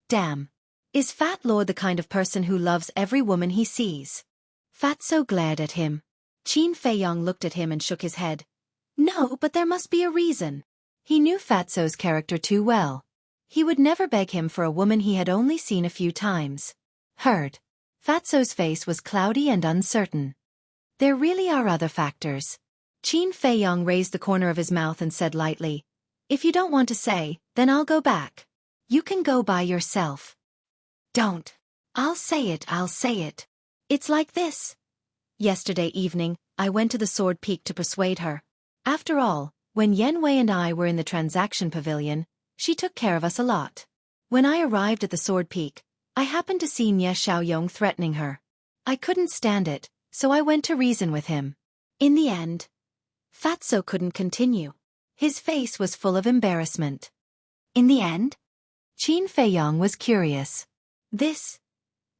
Speaker 2: Damn. Is Fat Lord the kind of person who loves every woman he sees? Fatso glared at him. Qin Feiyong looked at him and shook his head. No, but there must be a reason. He knew Fatso's character too well. He would never beg him for a woman he had only seen a few times. Heard. Fatso's face was cloudy and uncertain. There really are other factors. Qin Feiyong raised the corner of his mouth and said lightly, If you don't want to say, then I'll go back. You can go by yourself. Don't. I'll say it. It's like this. Yesterday evening, I went to the Sword Peak to persuade her. After all, when Yen Wei and I were in the transaction pavilion, she took care of us a lot. When I arrived at the Sword Peak, I happened to see Nie Xiaoyong threatening her. I couldn't stand it, so I went to reason with him. In the end, Fatso couldn't continue. His face was full of embarrassment. In the end? Qin Feiyong was curious.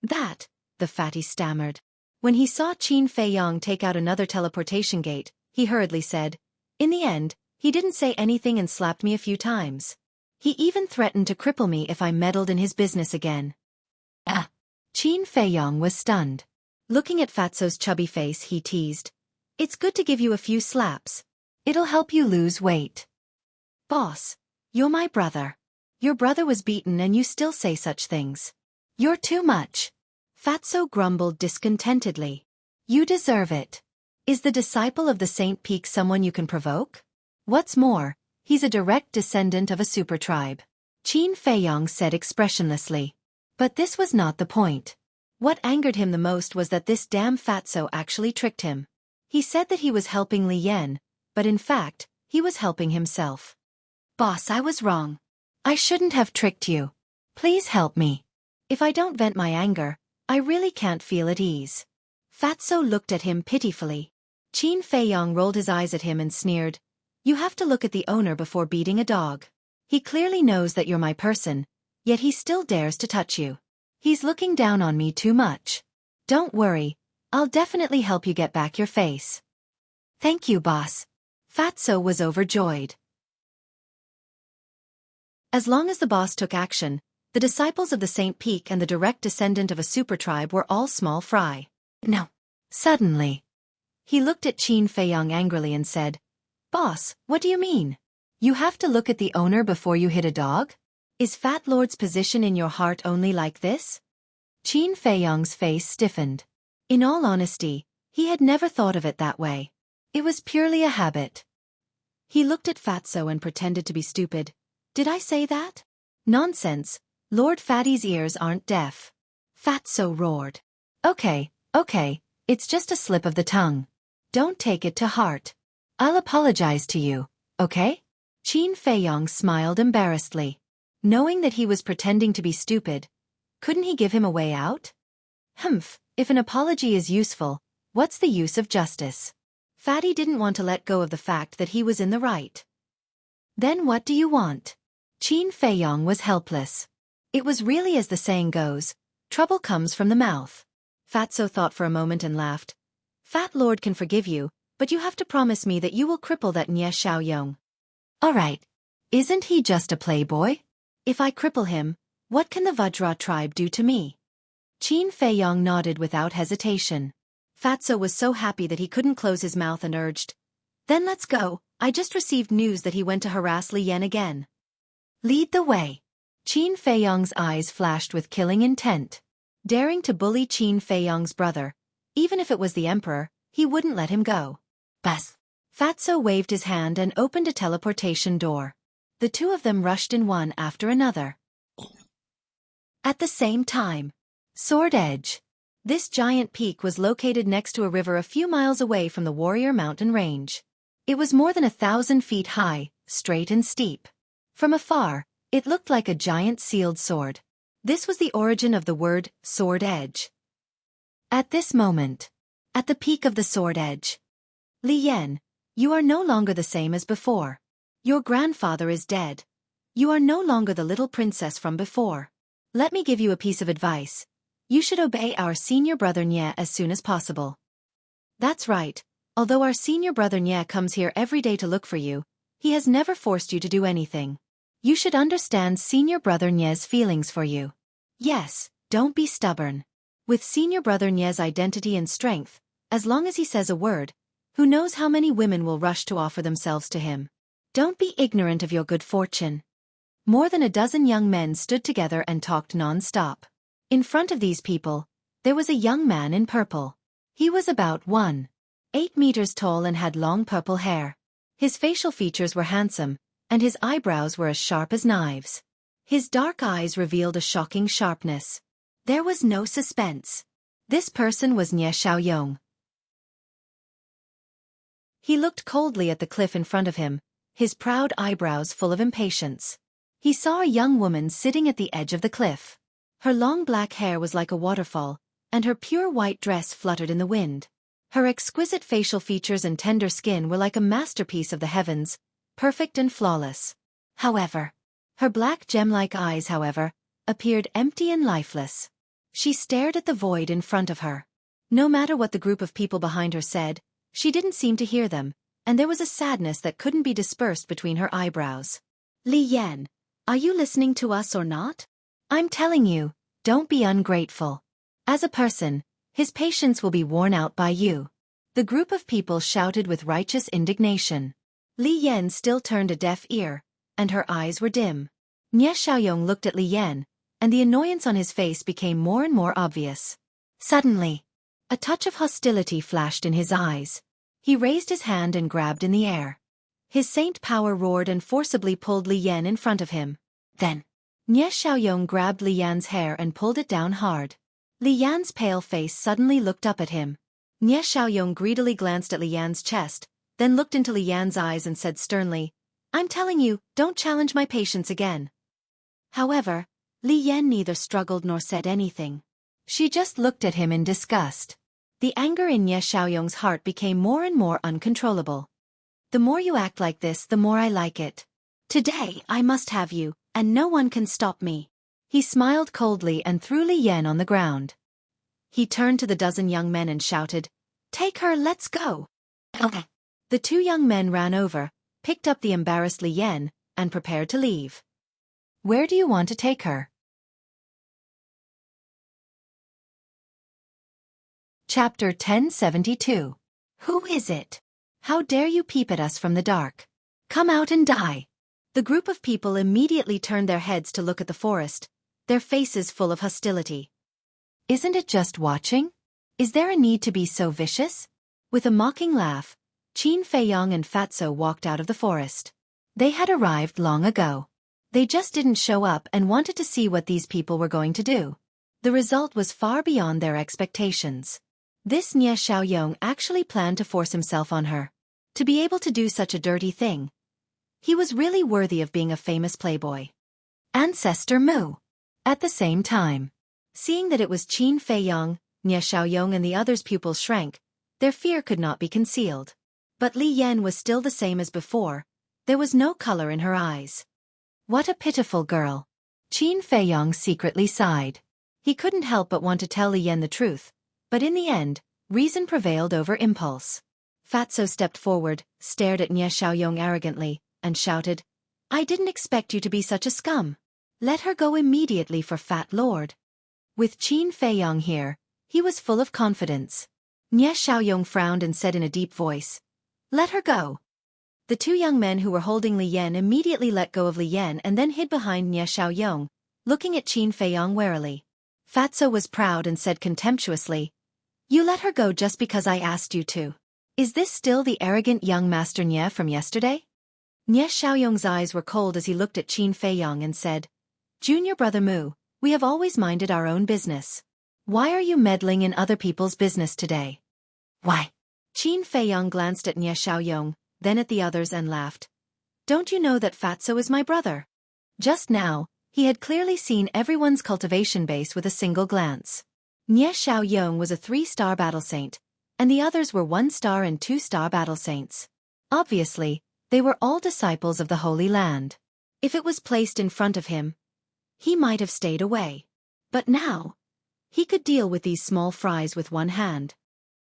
Speaker 2: That, the fatty stammered. When he saw Qin Feiyong take out another teleportation gate, he hurriedly said, In the end, he didn't say anything and slapped me a few times. He even threatened to cripple me if I meddled in his business again. Qin Feiyong was stunned. Looking at Fatso's chubby face, he teased, It's good to give you a few slaps. It'll help you lose weight. Boss, you're my brother. Your brother was beaten and you still say such things. You're too much. Fatso grumbled discontentedly. You deserve it. Is the disciple of the Saint Peak someone you can provoke? What's more, he's a direct descendant of a super tribe. Qin Feiyong said expressionlessly. But this was not the point. What angered him the most was that this damn Fatso actually tricked him. He said that he was helping Li Yan, but in fact, he was helping himself.
Speaker 1: Boss, I was wrong. I shouldn't have tricked you. Please help me.
Speaker 2: If I don't vent my anger, I really can't feel at ease. Fatso looked at him pitifully. Qin Feiyong rolled his eyes at him and sneered. You have to look at the owner before beating a dog. He clearly knows that you're my person, yet he still dares to touch you. He's looking down on me too much. Don't worry, I'll definitely help you get back your face.
Speaker 1: Thank you, boss.
Speaker 2: Fatso was overjoyed. As long as the boss took action, the disciples of the Saint Peak and the direct descendant of a super tribe were all small fry.
Speaker 1: No. Suddenly.
Speaker 2: He looked at Qin Feiyong angrily and said, Boss, what do you mean? You have to look at the owner before you hit a dog? Is Fat Lord's position in your heart only like this? Qin Feiyong's face stiffened. In all honesty, he had never thought of it that way. It was purely a habit. He looked at Fatso and pretended to be stupid. Did I say that? Nonsense, Lord Fatty's ears aren't deaf. Fatso roared.
Speaker 1: Okay, it's just a slip of the tongue.
Speaker 2: Don't take it to heart.
Speaker 1: I'll apologize to you, okay?
Speaker 2: Qin Feiyong smiled embarrassedly. Knowing that he was pretending to be stupid, couldn't he give him a way out? Humph, if an apology is useful, what's the use of justice? Fatty didn't want to let go of the fact that he was in the right. Then what do you want? Qin Feiyong was helpless. It was really as the saying goes, trouble comes from the mouth. Fatso thought for a moment and laughed. Fat Lord can forgive you, but you have to promise me that you will cripple that Nye Xiaoyong.
Speaker 1: All right. Isn't he just a playboy?
Speaker 2: If I cripple him, what can the Vajra tribe do to me? Qin Feiyong nodded without hesitation. Fatso was so happy that he couldn't close his mouth and urged, Then let's go, I just received news that he went to harass Li Yan again.
Speaker 1: Lead the way.
Speaker 2: Qin Feiyong's eyes flashed with killing intent. Daring to bully Qin Feiyong's brother, even if it was the emperor, he wouldn't let him go.
Speaker 1: Bas.
Speaker 2: Fatso waved his hand and opened a teleportation door. The two of them rushed in one after another. At the same time. Sword Edge. This giant peak was located next to a river a few miles away from the Warrior Mountain Range. It was more than 1,000 feet high, straight and steep. From afar, it looked like a giant sealed sword. This was the origin of the word, Sword Edge. At this moment, at the peak of the Sword Edge, Li Yan, you are no longer the same as before. Your grandfather is dead. You are no longer the little princess from before. Let me give you a piece of advice. You should obey our senior brother Nye as soon as possible. That's right, although our senior brother Nye comes here every day to look for you, he has never forced you to do anything. You should understand senior brother Nye's feelings for you. Yes, don't be stubborn. With senior brother Nye's identity and strength, as long as he says a word, who knows how many women will rush to offer themselves to him. Don't be ignorant of your good fortune. More than a dozen young men stood together and talked non-stop. In front of these people, there was a young man in purple. He was about 1.8 meters tall and had long purple hair. His facial features were handsome, and his eyebrows were as sharp as knives. His dark eyes revealed a shocking sharpness. There was no suspense. This person was Nye Xiaoyong. He looked coldly at the cliff in front of him, his proud eyebrows full of impatience. He saw a young woman sitting at the edge of the cliff. Her long black hair was like a waterfall, and her pure white dress fluttered in the wind. Her exquisite facial features and tender skin were like a masterpiece of the heavens, perfect and flawless. However, her black gem-like eyes, appeared empty and lifeless. She stared at the void in front of her. No matter what the group of people behind her said, she didn't seem to hear them, and there was a sadness that couldn't be dispersed between her eyebrows. Li Yan, are you listening to us or not?
Speaker 1: I'm telling you, don't be ungrateful. As a person, his patience will be worn out by you.
Speaker 2: The group of people shouted with righteous indignation. Li Yan still turned a deaf ear, and her eyes were dim. Nye Xiaoyong looked at Li Yan, and the annoyance on his face became more and more obvious. Suddenly, a touch of hostility flashed in his eyes. He raised his hand and grabbed in the air. His saint power roared and forcibly pulled Li Yan in front of him. Then, Nye Xiaoyong grabbed Li Yan's hair and pulled it down hard. Li Yan's pale face suddenly looked up at him. Nye Xiaoyong greedily glanced at Li Yan's chest, then looked into Li Yan's eyes and said sternly, I'm telling you, don't challenge my patience again. However, Li Yan neither struggled nor said anything.
Speaker 1: She just looked at him in disgust.
Speaker 2: The anger in Ye Xiaoyong's heart became more and more uncontrollable. The more you act like this, the more I like it. Today, I must have you, and no one can stop me.
Speaker 1: He smiled coldly and threw Li Yan on the ground.
Speaker 2: He turned to the dozen young men and shouted, "Take her, let's go." The 2 young men ran over, picked up the embarrassed Li Yan, and prepared to leave.
Speaker 1: Where do you want to take her? Chapter 1072.
Speaker 2: Who is it? How dare you peep at us from the dark? Come out and die. The group of people immediately turned their heads to look at the forest, their faces full of hostility.
Speaker 1: Isn't it just watching? Is there a need to be so vicious?
Speaker 2: With a mocking laugh, Qin Feiyong and Fatso walked out of the forest.
Speaker 1: They had arrived long ago. They just didn't show up and wanted to see what these people were going to do.
Speaker 2: The result was far beyond their expectations. This Nie Xiaoyong actually planned to force himself on her. To be able to do such a dirty thing. He was really worthy of being a famous playboy.
Speaker 1: Ancestor Mu.
Speaker 2: At the same time, seeing that it was Qin Feiyong, Nie Xiaoyong and the others' pupils shrank, their fear could not be concealed. But Li Yan was still the same as before. There was no color in her eyes.
Speaker 1: What a pitiful girl. Qin Feiyong secretly sighed.
Speaker 2: He couldn't help but want to tell Li Yan the truth, but in the end, reason prevailed over impulse. Fatso stepped forward, stared at Nie Xiaoyong arrogantly, and shouted, "I didn't expect you to be such a scum. Let her go immediately for Fat Lord." With Qin Feiyong here, he was full of confidence. Nie Xiaoyong frowned and said in a deep voice, "Let her go." The 2 young men who were holding Li Yan immediately let go of Li Yan and then hid behind Nie Xiaoyong, looking at Qin Feiyong warily. Fatso was proud and said contemptuously, "You let her go just because I asked you to. Is this still the arrogant young Master Nie from yesterday?" Nie Xiaoyong's eyes were cold as he looked at Qin Feiyong and said, "Junior brother Mu, we have always minded our own business. Why are you meddling in other people's business today?"
Speaker 1: "Why?"
Speaker 2: Qin Feiyong glanced at Nie Xiaoyong, then at the others and laughed. "Don't you know that Fatso is my brother?" Just now, he had clearly seen everyone's cultivation base with a single glance. Nie Xiaoyong was a 3-star battle saint, and the others were 1-star and 2-star battle saints. Obviously, they were all disciples of the Holy Land. If it was placed in front of him, he might have stayed away. But now, he could deal with these small fries with one hand.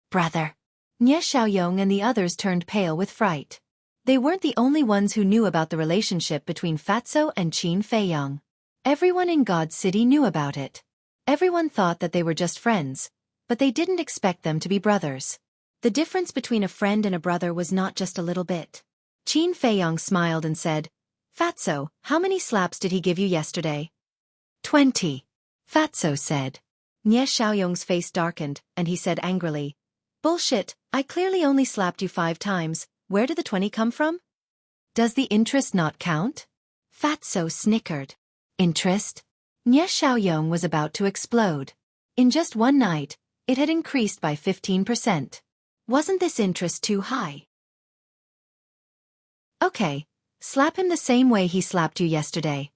Speaker 1: "Brother."
Speaker 2: Nie Xiaoyong and the others turned pale with fright. They weren't the only ones who knew about the relationship between Fatso and Qin Feiyong. Everyone in God's City knew about it. Everyone thought that they were just friends, but they didn't expect them to be brothers. The difference between a friend and a brother was not just a little bit. Qin Feiyong smiled and said, "Fatso, how many slaps did he give you yesterday?"
Speaker 1: 20. Fatso said.
Speaker 2: Nie Xiaoyong's face darkened, and he said angrily, "Bullshit, I clearly only slapped you 5 times, where did the 20 come from?"
Speaker 1: "Does the interest not count?"
Speaker 2: Fatso snickered.
Speaker 1: "Interest?"
Speaker 2: Nie Xiaoyong was about to explode. In just one night, it had increased by 15%. Wasn't this interest too high? "Okay, slap him the same way he slapped you yesterday,"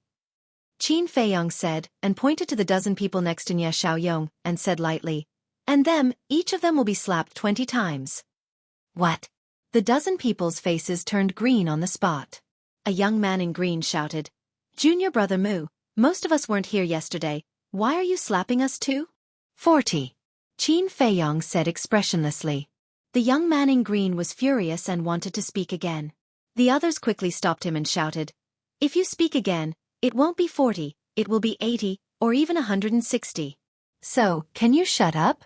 Speaker 2: Qin Feiyong said, and pointed to the dozen people next to Nie Xiaoyong, and said lightly, "And them, each of them will be slapped 20 times.
Speaker 1: "What?"
Speaker 2: The dozen people's faces turned green on the spot. A young man in green shouted, "Junior brother Mu, most of us weren't here yesterday, why are you slapping us too?"
Speaker 1: 40.
Speaker 2: Qin Feiyong said expressionlessly. The young man in green was furious and wanted to speak again. The others quickly stopped him and shouted, "If you speak again, it won't be 40, it will be 80, or even 160.
Speaker 1: So, can you shut up?"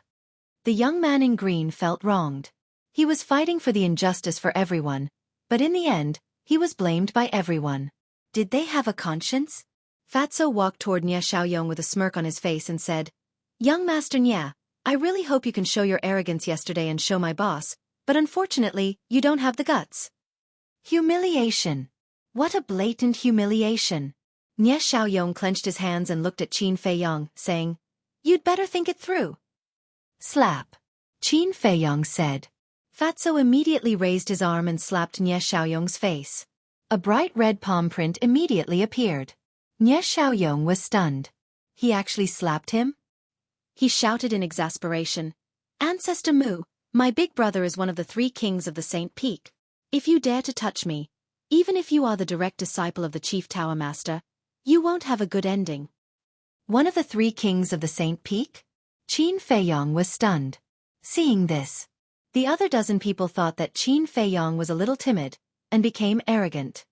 Speaker 2: The young man in green felt wronged. He was fighting for the injustice for everyone, but in the end, he was blamed by everyone. Did they have a conscience? Fatso walked toward Nie Xiaoyong with a smirk on his face and said, "Young Master Nie, I really hope you can show your arrogance yesterday and show my boss, but unfortunately, you don't have the guts." Humiliation. What a blatant humiliation. Nie Xiaoyong clenched his hands and looked at Qin Feiyong, saying, "You'd better think it through."
Speaker 1: "Slap," Qin Feiyong said.
Speaker 2: Fatso immediately raised his arm and slapped Nie Xiaoyong's face.
Speaker 1: A bright red palm print immediately appeared. Nye Xiaoyong was stunned. He actually slapped him?
Speaker 2: He shouted in exasperation. Ancestor Mu, my big brother is one of the 3 kings of the Saint Peak. If you dare to touch me, even if you are the direct disciple of the Chief Tower Master, you won't have a good ending.
Speaker 1: One of the 3 kings of the Saint Peak? Qin Feiyong was stunned. Seeing this, the other dozen people thought that Qin Feiyong was a little timid, and became arrogant.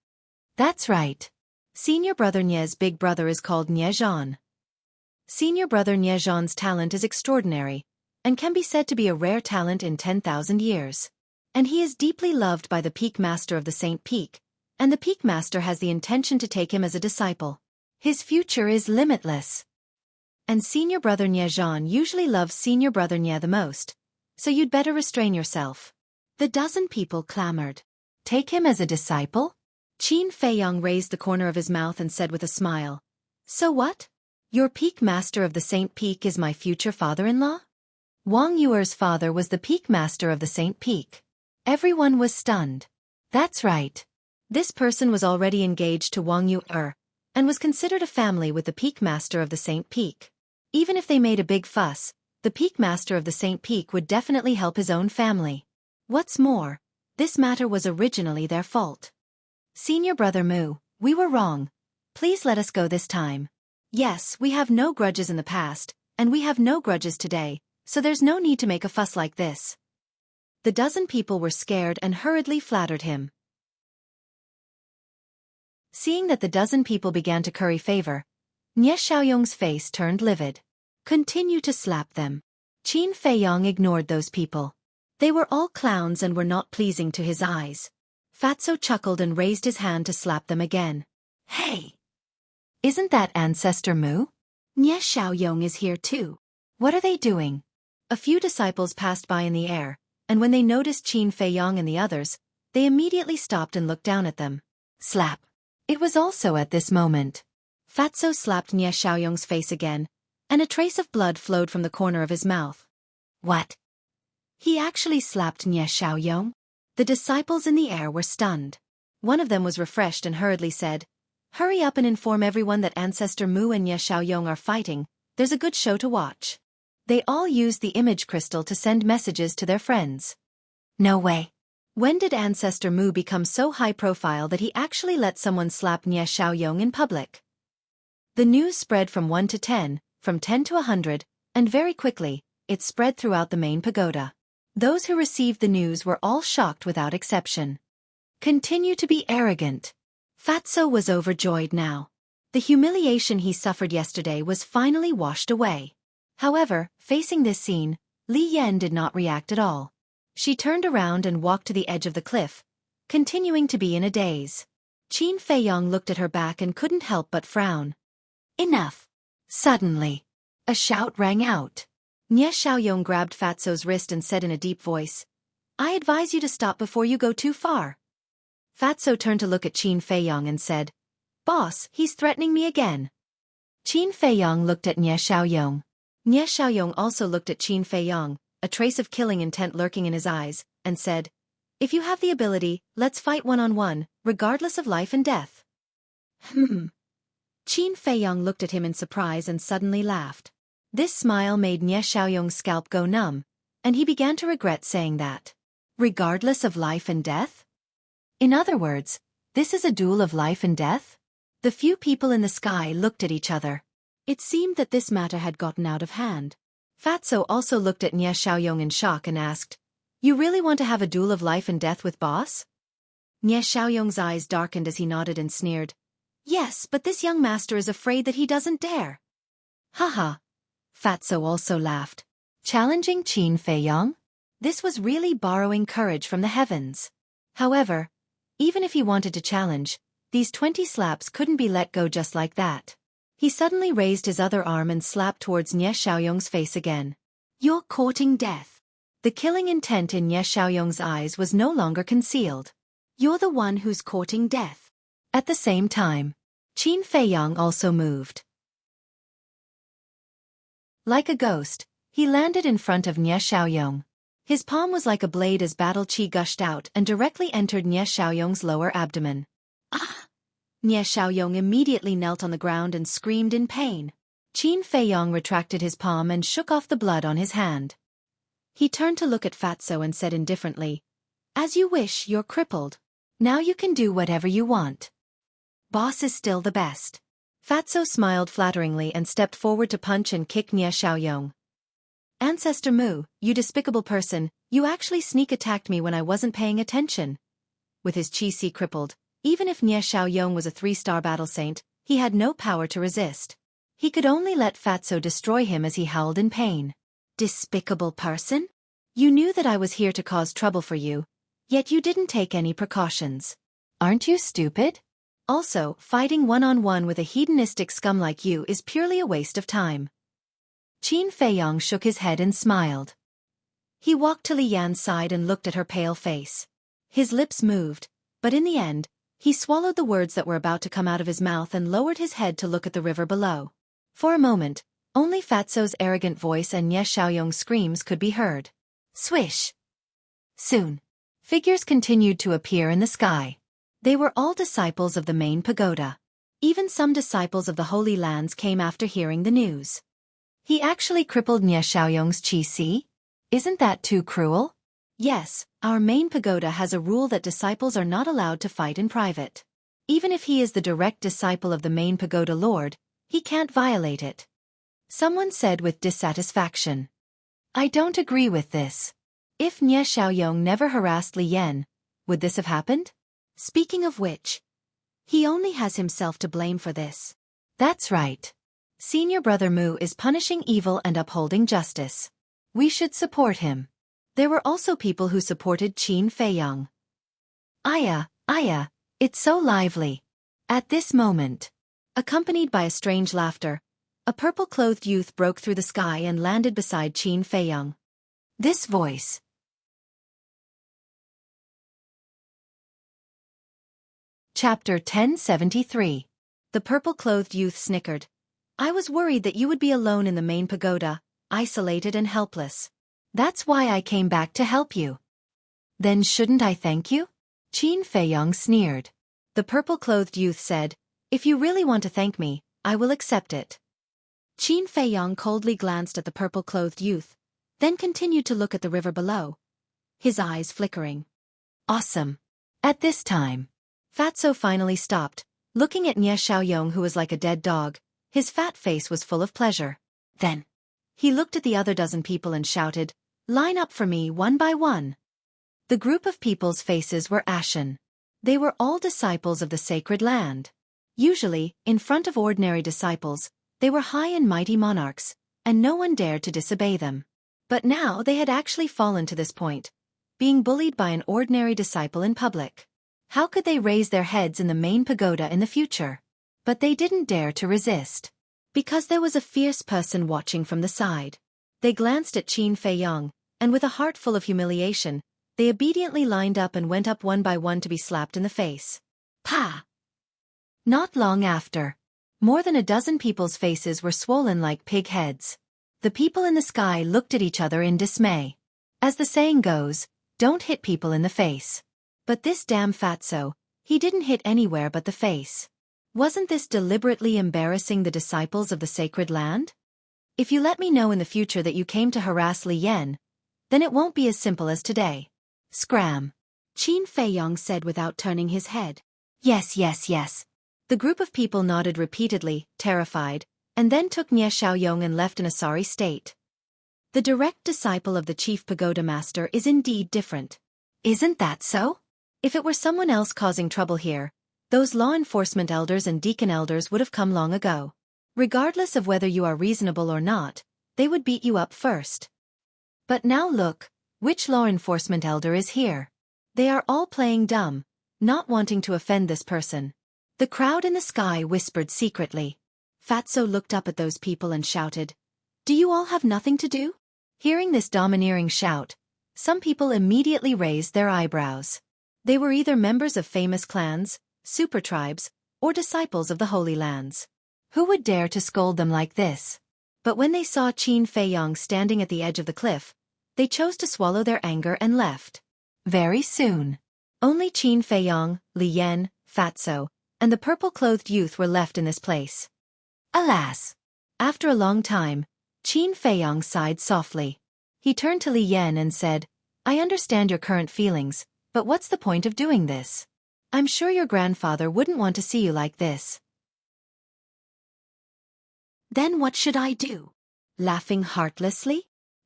Speaker 1: That's right. Senior brother Nye's big brother is called Nye Zhan. Senior brother Nye Zhan's talent is extraordinary, and can be said to be a rare talent in 10,000 years. And he is deeply loved by the Peak Master of the Saint Peak, and the Peak Master has the intention to take him as a disciple. His future is limitless. And senior brother Nye Zhan usually loves senior brother Nye the most, so you'd better restrain yourself. The dozen people clamored. Take him as a disciple? Qin Feiyong raised the corner of his mouth and said with a smile. So what? Your Peak Master of the Saint Peak is my future father-in-law? Wang Yuer's father was the Peak Master of the Saint Peak. Everyone was stunned. That's right. This person was already engaged to Wang Yuer, and was considered a family with the Peak Master of the Saint Peak. Even if they made a big fuss, the Peak Master of the Saint Peak would definitely help his own family. What's more, this matter was originally their fault. Senior brother Mu, we were wrong. Please let us go this time. Yes, we have no grudges in the past, and we have no grudges today, so there's no need to make a fuss like this. The dozen people were scared and hurriedly flattered him. Seeing that the dozen people began to curry favor, Nye Xiaoyong's face turned livid. Continue to slap them. Qin Feiyong ignored those people. They were all clowns and were not pleasing to his eyes. Fatso chuckled and raised his hand to slap them again. Hey! Isn't that Ancestor Mu? Nye Xiaoyong is here too. What are they doing? A few disciples passed by in the air, and when they noticed Qin Feiyong and the others, they immediately stopped and looked down at them. Slap. It was also at this moment. Fatso slapped Nye Xiaoyong's face again, and a trace of blood flowed from the corner of his mouth. What? He actually slapped Nye Xiaoyong? The disciples in the air were stunned. One of them was refreshed and hurriedly said, Hurry up and inform everyone that Ancestor Mu and Nye Xiaoyong are fighting. There's a good show to watch. They all used the image crystal to send messages to their friends. No way. When did Ancestor Mu become so high profile that he actually let someone slap Nye Xiaoyong in public? The news spread from 1 to 10, from 10 to 100, and very quickly, it spread throughout the main pagoda. Those who received the news were all shocked without exception. Continue to be arrogant. Fatso was overjoyed now. The humiliation he suffered yesterday was finally washed away. However, facing this scene, Li Yan did not react at all. She turned around and walked to the edge of the cliff, continuing to be in a daze. Qin Feiyong looked at her back and couldn't help but frown. Enough. Suddenly, a shout rang out. Nye Xiaoyong grabbed Fatso's wrist and said in a deep voice, I advise you to stop before you go too far. Fatso turned to look at Qin Feiyong and said, Boss, he's threatening me again. Qin Feiyong looked at Nye Xiaoyong. Nye Xiaoyong also looked at Qin Feiyong, a trace of killing intent lurking in his eyes, and said, If you have the ability, let's fight one-on-one, regardless of life and death. Qin Feiyong looked at him in surprise and suddenly laughed. This smile made Nye Xiaoyong's scalp go numb, and he began to regret saying that. Regardless of life and death? In other words, this is a duel of life and death? The few people in the sky looked at each other. It seemed that this matter had gotten out of hand. Fatso also looked at Nye Xiaoyong in shock and asked, You really want to have a duel of life and death with boss? Nye Xiaoyong's eyes darkened as he nodded and sneered. Yes, but this young master is afraid that he doesn't dare. Haha. Fatso also laughed. Challenging Qin Feiyong? This was really borrowing courage from the heavens. However, even if he wanted to challenge, these 20 slaps couldn't be let go just like that. He suddenly raised his other arm and slapped towards Nye Xiaoyong's face again. You're courting death. The killing intent in Nye Xiaoyong's eyes was no longer concealed. You're the one who's courting death. At the same time, Qin Feiyong also moved. Like a ghost, he landed in front of Nye Xiaoyong. His palm was like a blade as battle chi gushed out and directly entered Nye Xiaoyong's lower abdomen.
Speaker 2: Ah! Nie Xiaoyong immediately knelt on the ground and screamed in pain. Qin Feiyong retracted his palm and shook off the blood on his hand. He turned to look at Fatso and said indifferently, "As you wish, you're crippled. Now you can do whatever you want. Boss is still the best." Fatso smiled flatteringly and stepped forward to punch and kick Nie Xiaoyong. "Ancestor Mu, you despicable person, you actually sneak attacked me when I wasn't paying attention." With his chi crippled, even if Nie Xiaoyong was a 3-star battle saint, he had no power to resist. He could only let Fatso destroy him as he howled in pain. "Despicable person? You knew that I was here to cause trouble for you, yet you didn't take any precautions. Aren't you stupid? Also, fighting one-on-one with a hedonistic scum like you is purely a waste of time." Qin Feiyong shook his head and smiled. He walked to Li Yan's side and looked at her pale face. His lips moved, but in the end, he swallowed the words that were about to come out of his mouth and lowered his head to look at the river below. For a moment, only Fatso's arrogant voice and Nie Xiaoyong's screams could be heard. Swish! Soon, figures continued to appear in the sky. They were all disciples of the main pagoda. Even some disciples of the Holy Lands came after hearing the news. He actually crippled Nie Xiaoyong's chi. Isn't that too cruel? Yes, our main pagoda has a rule that disciples are not allowed to fight in private. Even if he is the direct disciple of the main pagoda lord, he can't violate it. Someone said with dissatisfaction. I don't agree with this. If Nie Xiaoyong never harassed Li Yan, would this have happened? Speaking of which, he only has himself to blame for this. That's right. Senior Brother Mu is punishing evil and upholding justice. We should support him. There were also people who supported Qin Feiyong. Aya, it's so lively. At this moment, accompanied by a strange laughter, a purple-clothed youth broke through the sky and landed beside Qin Feiyong. This voice. Chapter 1073. The purple-clothed youth snickered. I was worried that you would be alone in the main pagoda, isolated and helpless. That's why I came back to help you. Then shouldn't I thank you? Qin Feiyong sneered. The purple-clothed youth said, If you really want to thank me, I will accept it. Qin Feiyong coldly glanced at the purple-clothed youth, then continued to look at the river below, his eyes flickering. Awesome. At this time, Fatso finally stopped, looking at Nie Xiaoyong who was like a dead dog. His fat face was full of pleasure. Then, he looked at the other dozen people and shouted, Line up for me one by one. The group of people's faces were ashen. They were all disciples of the sacred land. Usually, in front of ordinary disciples, they were high and mighty monarchs, and no one dared to disobey them. But now they had actually fallen to this point, being bullied by an ordinary disciple in public. How could they raise their heads in the main pagoda in the future? But they didn't dare to resist. Because there was a fierce person watching from the side. They glanced at Qin Feiyong, and with a heart full of humiliation, they obediently lined up and went up one by one to be slapped in the face. Pa! Not long after, more than a dozen people's faces were swollen like pig heads. The people in the sky looked at each other in dismay. As the saying goes, don't hit people in the face. But this damn fatso, he didn't hit anywhere but the face. Wasn't this deliberately embarrassing the disciples of the sacred land? If you let me know in the future that you came to harass Li Yan, then it won't be as simple as today. Scram. Qin Feiyong said without turning his head. Yes. The group of people nodded repeatedly, terrified, and then took Nie Xiaoyong and left in a sorry state. The direct disciple of the chief pagoda master is indeed different. Isn't that so? If it were someone else causing trouble here, those law enforcement elders and deacon elders would have come long ago. Regardless of whether you are reasonable or not, they would beat you up first. But now look, which law enforcement elder is here? They are all playing dumb, not wanting to offend this person. The crowd in the sky whispered secretly. Fatso looked up at those people and shouted, Do you all have nothing to do? Hearing this domineering shout, some people immediately raised their eyebrows. They were either members of famous clans, super tribes, or disciples of the Holy Lands. Who would dare to scold them like this? But when they saw Qin Feiyong standing at the edge of the cliff, they chose to swallow their anger and left. Very soon, only Qin Feiyong, Li Yan, Fatso, and the purple-clothed youth were left in this place. Alas! After a long time, Qin Feiyong sighed softly. He turned to Li Yan and said, I understand your current feelings, but what's the point of doing this? I'm sure your grandfather wouldn't want to see you like this. Then what should I do? Laughing heartlessly?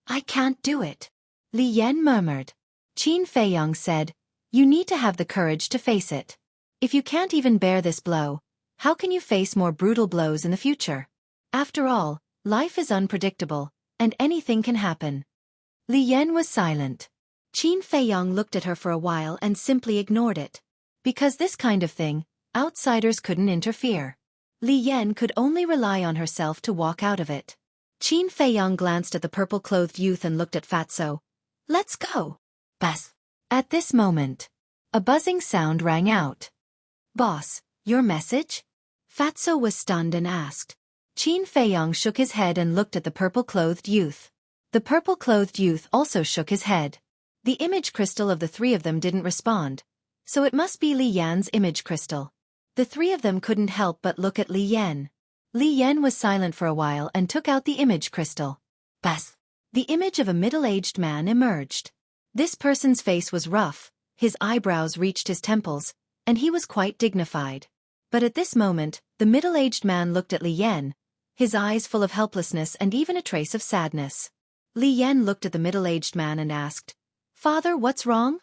Speaker 2: I can't do it. Li Yan murmured. Qin Feiyong said, You need to have the courage to face it. If you can't even bear this blow, how can you face more brutal blows in the future? After all, life is unpredictable, and anything can happen. Li Yan was silent. Qin Feiyong looked at her for a while and simply ignored it. Because this kind of thing, outsiders couldn't interfere. Li Yan could only rely on herself to walk out of it. Qin Feiyong glanced at the purple-clothed youth and looked at Fatso. Let's go. Buzz. At this moment, a buzzing sound rang out. Boss, your message? Fatso was stunned and asked. Qin Feiyong shook his head and looked at the purple-clothed youth. The purple-clothed youth also shook his head. The image crystal of the three of them didn't respond, so it must be Li Yan's image crystal. The three of them couldn't help but look at Li Yan. Li Yan was silent for a while and took out the image crystal. Buzz! The image of a middle-aged man emerged. This person's face was rough, his eyebrows reached his temples, and he was quite dignified. But at this moment, the middle-aged man looked at Li Yan, his eyes full of helplessness and even a trace of sadness. Li Yan looked at the middle-aged man and asked, Father, what's wrong?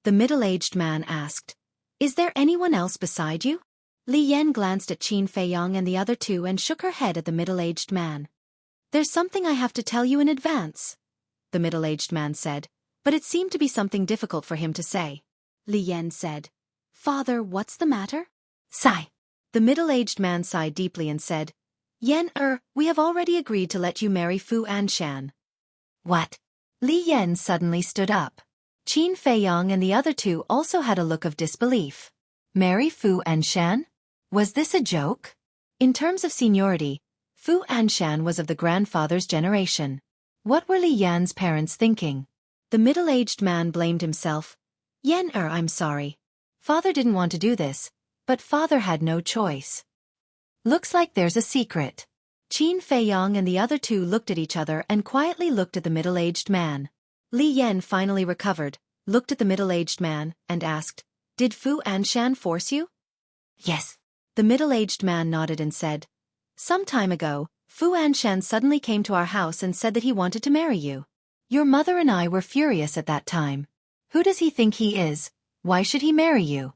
Speaker 2: The middle-aged man asked, Is there anyone else beside you? Li Yan glanced at Qin Feiyong and the other two and shook her head at the middle-aged man. There's something I have to tell you in advance, the middle-aged man said, but it seemed to be something difficult for him to say. Li Yan said, Father, what's the matter? Sigh. The middle-aged man sighed deeply and said, Yan, we have already agreed to let you marry Fu Anshan. What? Li Yan suddenly stood up. Qin Feiyong and the other two also had a look of disbelief. Marry Fu Anshan? Was this a joke? In terms of seniority, Fu Anshan was of the grandfather's generation. What were Li Yan's parents thinking? The middle-aged man blamed himself. Yan, I'm sorry. Father didn't want to do this, but father had no choice. Looks like there's a secret. Qin Feiyong and the other two looked at each other and quietly looked at the middle-aged man. Li Yan finally recovered, looked at the middle-aged man, and asked, Did Fu Anshan force you? Yes. The middle-aged man nodded and said, Some time ago, Fu Anshan suddenly came to our house and said that he wanted to marry you. Your mother and I were furious at that time. Who does he think he is? Why should he marry you?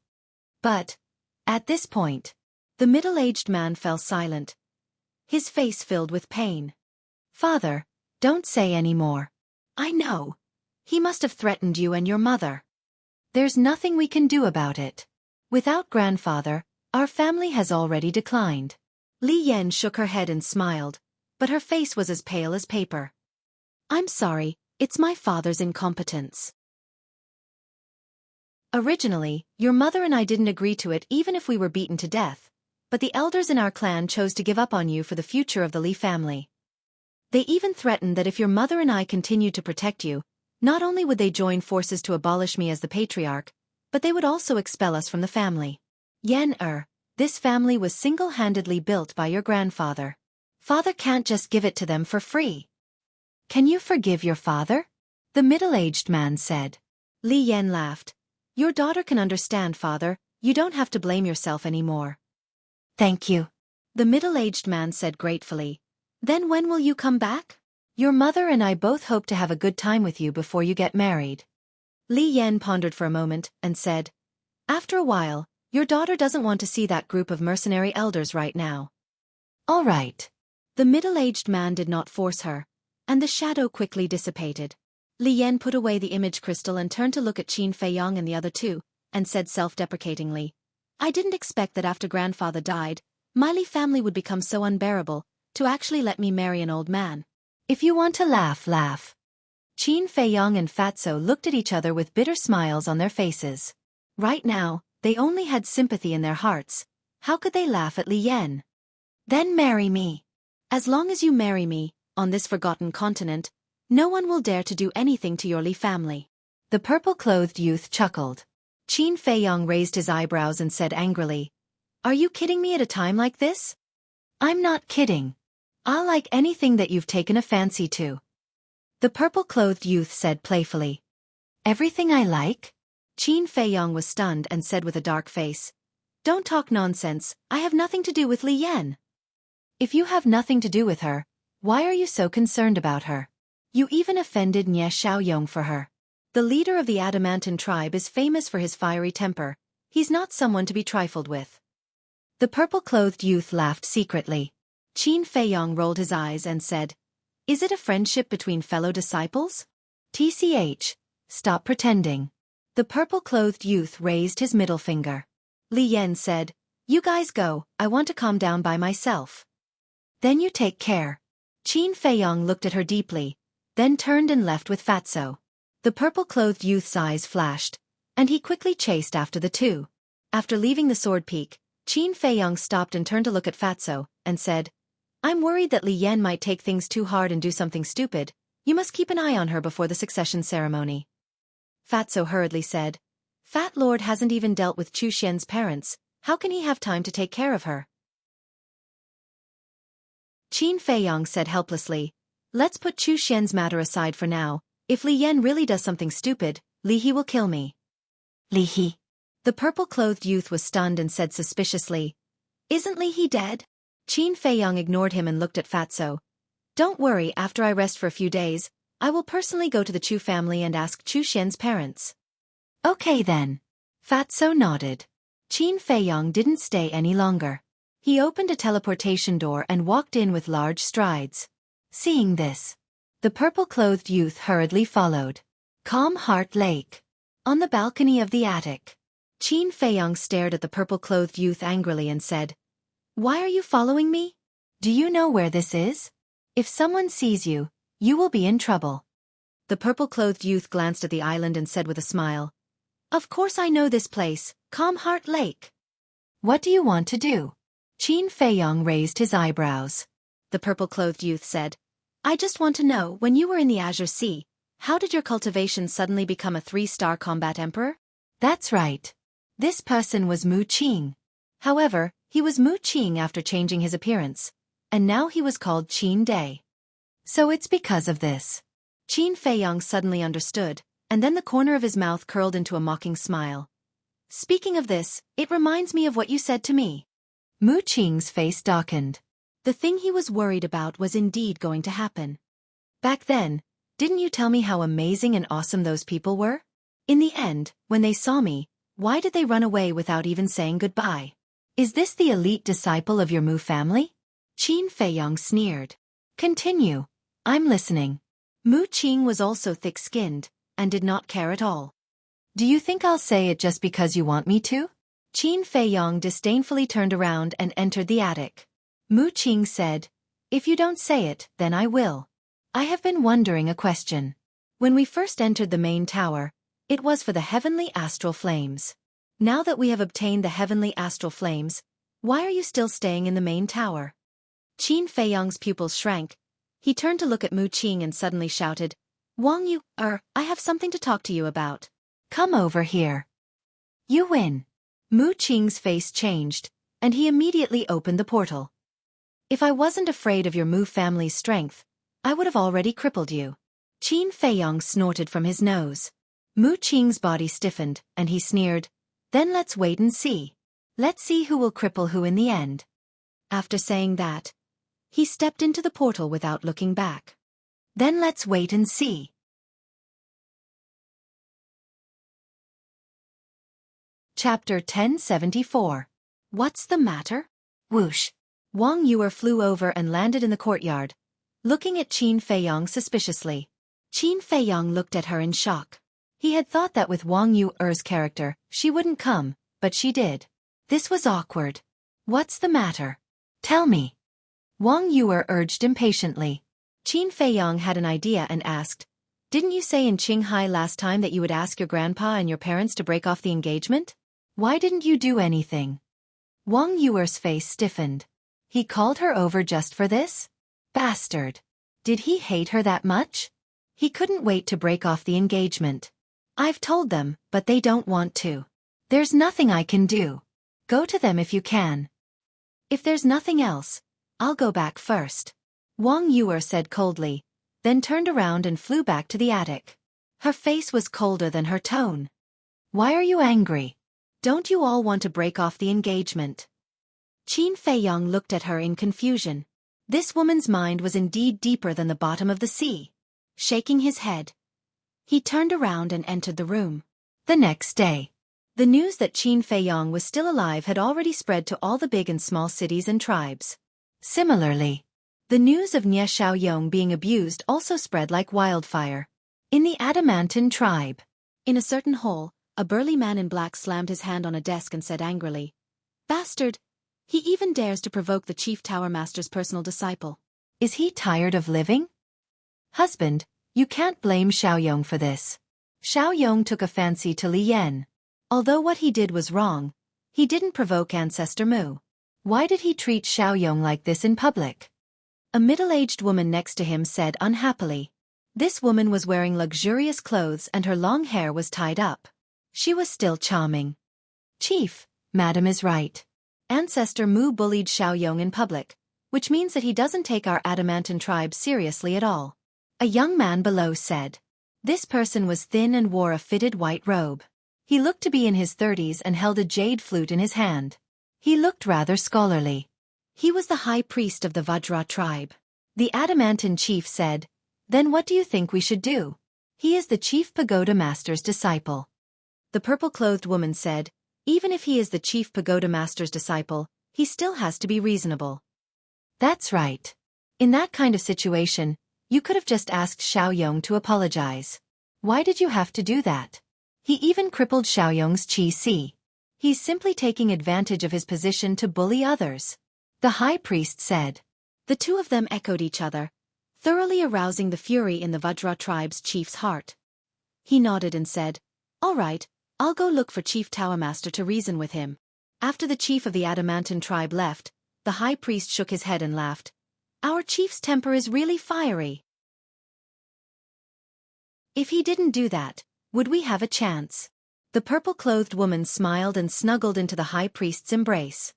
Speaker 2: But, at this point, the middle-aged man fell silent. His face filled with pain. Father, don't say any more. I know. He must have threatened you and your mother. There's nothing we can do about it. Without grandfather, our family has already declined. Li Yan shook her head and smiled, but her face was as pale as paper. I'm sorry, it's my father's incompetence. Originally, your mother and I didn't agree to it even if we were beaten to death, but the elders in our clan chose to give up on you for the future of the Li family. They even threatened that if your mother and I continued to protect you, not only would they join forces to abolish me as the patriarch, but they would also expel us from the family. Yan, this family was single-handedly built by your grandfather. Father can't just give it to them for free. Can you forgive your father? The middle-aged man said. Li Yan laughed. Your daughter can understand, father. You don't have to blame yourself anymore. Thank you. The middle-aged man said gratefully. Then when will you come back? Your mother and I both hope to have a good time with you before you get married. Li Yan pondered for a moment and said, After a while, your daughter doesn't want to see that group of mercenary elders right now. All right. The middle-aged man did not force her, and the shadow quickly dissipated. Li Yan put away the image crystal and turned to look at Qin Feiyong and the other two, and said self-deprecatingly, I didn't expect that after grandfather died, my Li family would become so unbearable, to actually let me marry an old man. If you want to laugh, laugh. Qin Feiyong and Fatso looked at each other with bitter smiles on their faces. Right now, they only had sympathy in their hearts. How could they laugh at Li Yan? Then marry me. As long as you marry me, on this forgotten continent, no one will dare to do anything to your Li family. The purple-clothed youth chuckled. Qin Feiyong raised his eyebrows and said angrily, "Are you kidding me at a time like this?"
Speaker 1: "I'm not kidding. I'll like anything that you've taken a fancy to," the purple-clothed youth said playfully. "Everything I like?"
Speaker 2: Qin Feiyong was stunned and said with a dark face, "Don't talk nonsense, I have nothing to do with Li Yan."
Speaker 1: "If you have nothing to do with her, why are you so concerned about her? You even offended Nye Xiaoyong for her.
Speaker 2: The leader of the Adamantine tribe is famous for his fiery temper. He's not someone to be trifled with."
Speaker 1: The purple-clothed youth laughed secretly.
Speaker 2: Qin Feiyong rolled his eyes and said, "Is it a friendship between fellow disciples?"
Speaker 1: "TCH, stop pretending."
Speaker 2: The purple-clothed youth raised his middle finger. Li Yan said, "You guys go, I want to calm down by myself."
Speaker 1: "Then you take care."
Speaker 2: Qin Feiyong looked at her deeply, then turned and left with Fatso. The purple-clothed youth's eyes flashed, and he quickly chased after the two. After leaving the sword peak, Qin Feiyong stopped and turned to look at Fatso, and said, "I'm worried that Li Yan might take things too hard and do something stupid. You must keep an eye on her before the succession ceremony." Fatso hurriedly said, "Fat Lord hasn't even dealt with Chu Xian's parents, how can he have time to take care of her?" Qin Feiyong said helplessly, "Let's put Chu Xian's matter aside for now. If Li Yan really does something stupid, Li He will kill me."
Speaker 1: "Li He?"
Speaker 2: The purple-clothed youth was stunned and said suspiciously, "Isn't Li He dead?" Qin Feiyong ignored him and looked at Fatso. "Don't worry, after I rest for a few days, I will personally go to the Chu family and ask Chu Xian's parents."
Speaker 1: "Okay then."
Speaker 2: Fatso nodded. Qin Feiyong didn't stay any longer. He opened a teleportation door and walked in with large strides.
Speaker 1: Seeing this, the purple-clothed youth hurriedly followed.
Speaker 2: Calm Heart Lake. On the balcony of the attic, Qin Feiyong stared at the purple-clothed youth angrily and said, "Why are you following me?
Speaker 1: Do you know where this is? If someone sees you, you will be in trouble."
Speaker 2: The purple-clothed youth glanced at the island and said with a smile, "Of course I know this place, Calm Heart Lake."
Speaker 1: "What do you want to do?"
Speaker 2: Qin Feiyong raised his eyebrows. The purple-clothed youth said, "I just want to know, when you were in the Azure Sea, how did your cultivation suddenly become a 3-star combat emperor?"
Speaker 1: "That's right. This person was Mu Qing."
Speaker 2: However, he was Mu Qing after changing his appearance, and now he was called Qin Day.
Speaker 1: "So it's because of this."
Speaker 2: Qin Feiyong suddenly understood, and then the corner of his mouth curled into a mocking smile. "Speaking of this, it reminds me of what you said to me."
Speaker 1: Mu Qing's face darkened.
Speaker 2: The thing he was worried about was indeed going to happen. "Back then, didn't you tell me how amazing and awesome those people were? In the end, when they saw me, why did they run away without even saying goodbye?"
Speaker 1: "Is this the elite disciple of your Mu family?"
Speaker 2: Qin Feiyong sneered.
Speaker 1: "Continue. I'm listening."
Speaker 2: Mu Qing was also thick-skinned, and did not care at all.
Speaker 1: "Do you think I'll say it just because you want me to?"
Speaker 2: Qin Feiyong disdainfully turned around and entered the attic. Mu Qing said, "If you don't say it, then I will.
Speaker 1: I have been wondering a question.
Speaker 2: When we first entered the main tower, it was for the heavenly astral flames. Now that we have obtained the heavenly astral flames, why are you still staying in the main tower?" Qin Feiyong's pupils shrank. He turned to look at Mu Qing and suddenly shouted, "Wang Yu, I have something to talk to you about.
Speaker 1: Come over here." "You win."
Speaker 2: Mu Qing's face changed, and he immediately opened the portal. "If I wasn't afraid of your Mu family's strength, I would have already crippled you." Qin Feiyong snorted from his nose. Mu Qing's body stiffened, and he sneered, "Then let's wait and see. Let's see who will cripple who in the end." After saying that, he stepped into the portal without looking back.
Speaker 1: "Then let's wait and see."
Speaker 2: Chapter 1074. What's the matter?
Speaker 1: Whoosh.
Speaker 2: Wang Yuer flew over and landed in the courtyard, looking at Qin Feiyong suspiciously. Qin Feiyong looked at her in shock. He had thought that with Wang Yuer's character, she wouldn't come, but she did. This was awkward. "What's the matter?
Speaker 1: Tell me."
Speaker 2: Wang Yuer urged impatiently. Qin Feiyong had an idea and asked, "Didn't you say in Qinghai last time that you would ask your grandpa and your parents to break off the engagement? Why didn't you do anything?" Wang Yuer's face stiffened. He called her over just for this? Bastard. Did he hate her that much? He couldn't wait to break off the engagement. "I've told them, but they don't want to."
Speaker 1: There's nothing I can do. Go to them if you can.
Speaker 2: If there's nothing else, I'll go back first. Wang Yuer said coldly, then turned around and flew back to the attic. Her face was colder than her tone.
Speaker 1: Why are you angry?
Speaker 2: Don't you all want to break off the engagement? Qin Feiyong looked at her in confusion. This woman's mind was indeed deeper than the bottom of the sea. Shaking his head, he turned around and entered the room.
Speaker 1: The next day,
Speaker 2: the news that Qin Feiyong was still alive had already spread to all the big and small cities and tribes.
Speaker 1: Similarly,
Speaker 2: the news of Nie Xiaoyong being abused also spread like wildfire.
Speaker 1: In the Adamantine tribe,
Speaker 2: in a certain hall, a burly man in black slammed his hand on a desk and said angrily, "Bastard! He even dares to provoke the Chief Tower Master's personal disciple.
Speaker 1: Is he tired of living? Husband, you can't blame Xiaoyong for this. Xiaoyong took a fancy to Li Yan.
Speaker 2: Although what he did was wrong, he didn't provoke Ancestor Mu.
Speaker 1: Why did he treat Xiaoyong like this in public?"
Speaker 2: A middle-aged woman next to him said unhappily. This woman was wearing luxurious clothes and her long hair was tied up. She was still charming.
Speaker 1: "Chief, Madam is right.
Speaker 2: Ancestor Mu bullied Xiaoyong in public, which means that he doesn't take our Adamantine tribe seriously at all." A young man below said. This person was thin and wore a fitted white robe. He looked to be in his 30s and held a jade flute in his hand.
Speaker 1: He looked rather scholarly.
Speaker 2: He was the high priest of the Vajra tribe. The Adamantine chief said, "Then what do you think we should do?
Speaker 1: He is the chief pagoda master's disciple."
Speaker 2: The purple-clothed woman said, "Even if he is the chief pagoda master's disciple, he still has to be reasonable."
Speaker 1: "That's right. In that kind of situation, you could have just asked Xiaoyong to apologize. Why did you have to do that? He even crippled Xiaoyong's qi. He's simply taking advantage of his position to bully others," the high priest said.
Speaker 2: The two of them echoed each other, thoroughly arousing the fury in the Vajra tribe's chief's heart. He nodded and said, "All right, I'll go look for Chief Tower Master to reason with him." After the chief of the Adamantine tribe left, the high priest shook his head and laughed. "Our chief's temper is really fiery. If he didn't do that, would we have a chance?" The purple-clothed woman smiled and snuggled into the high priest's embrace.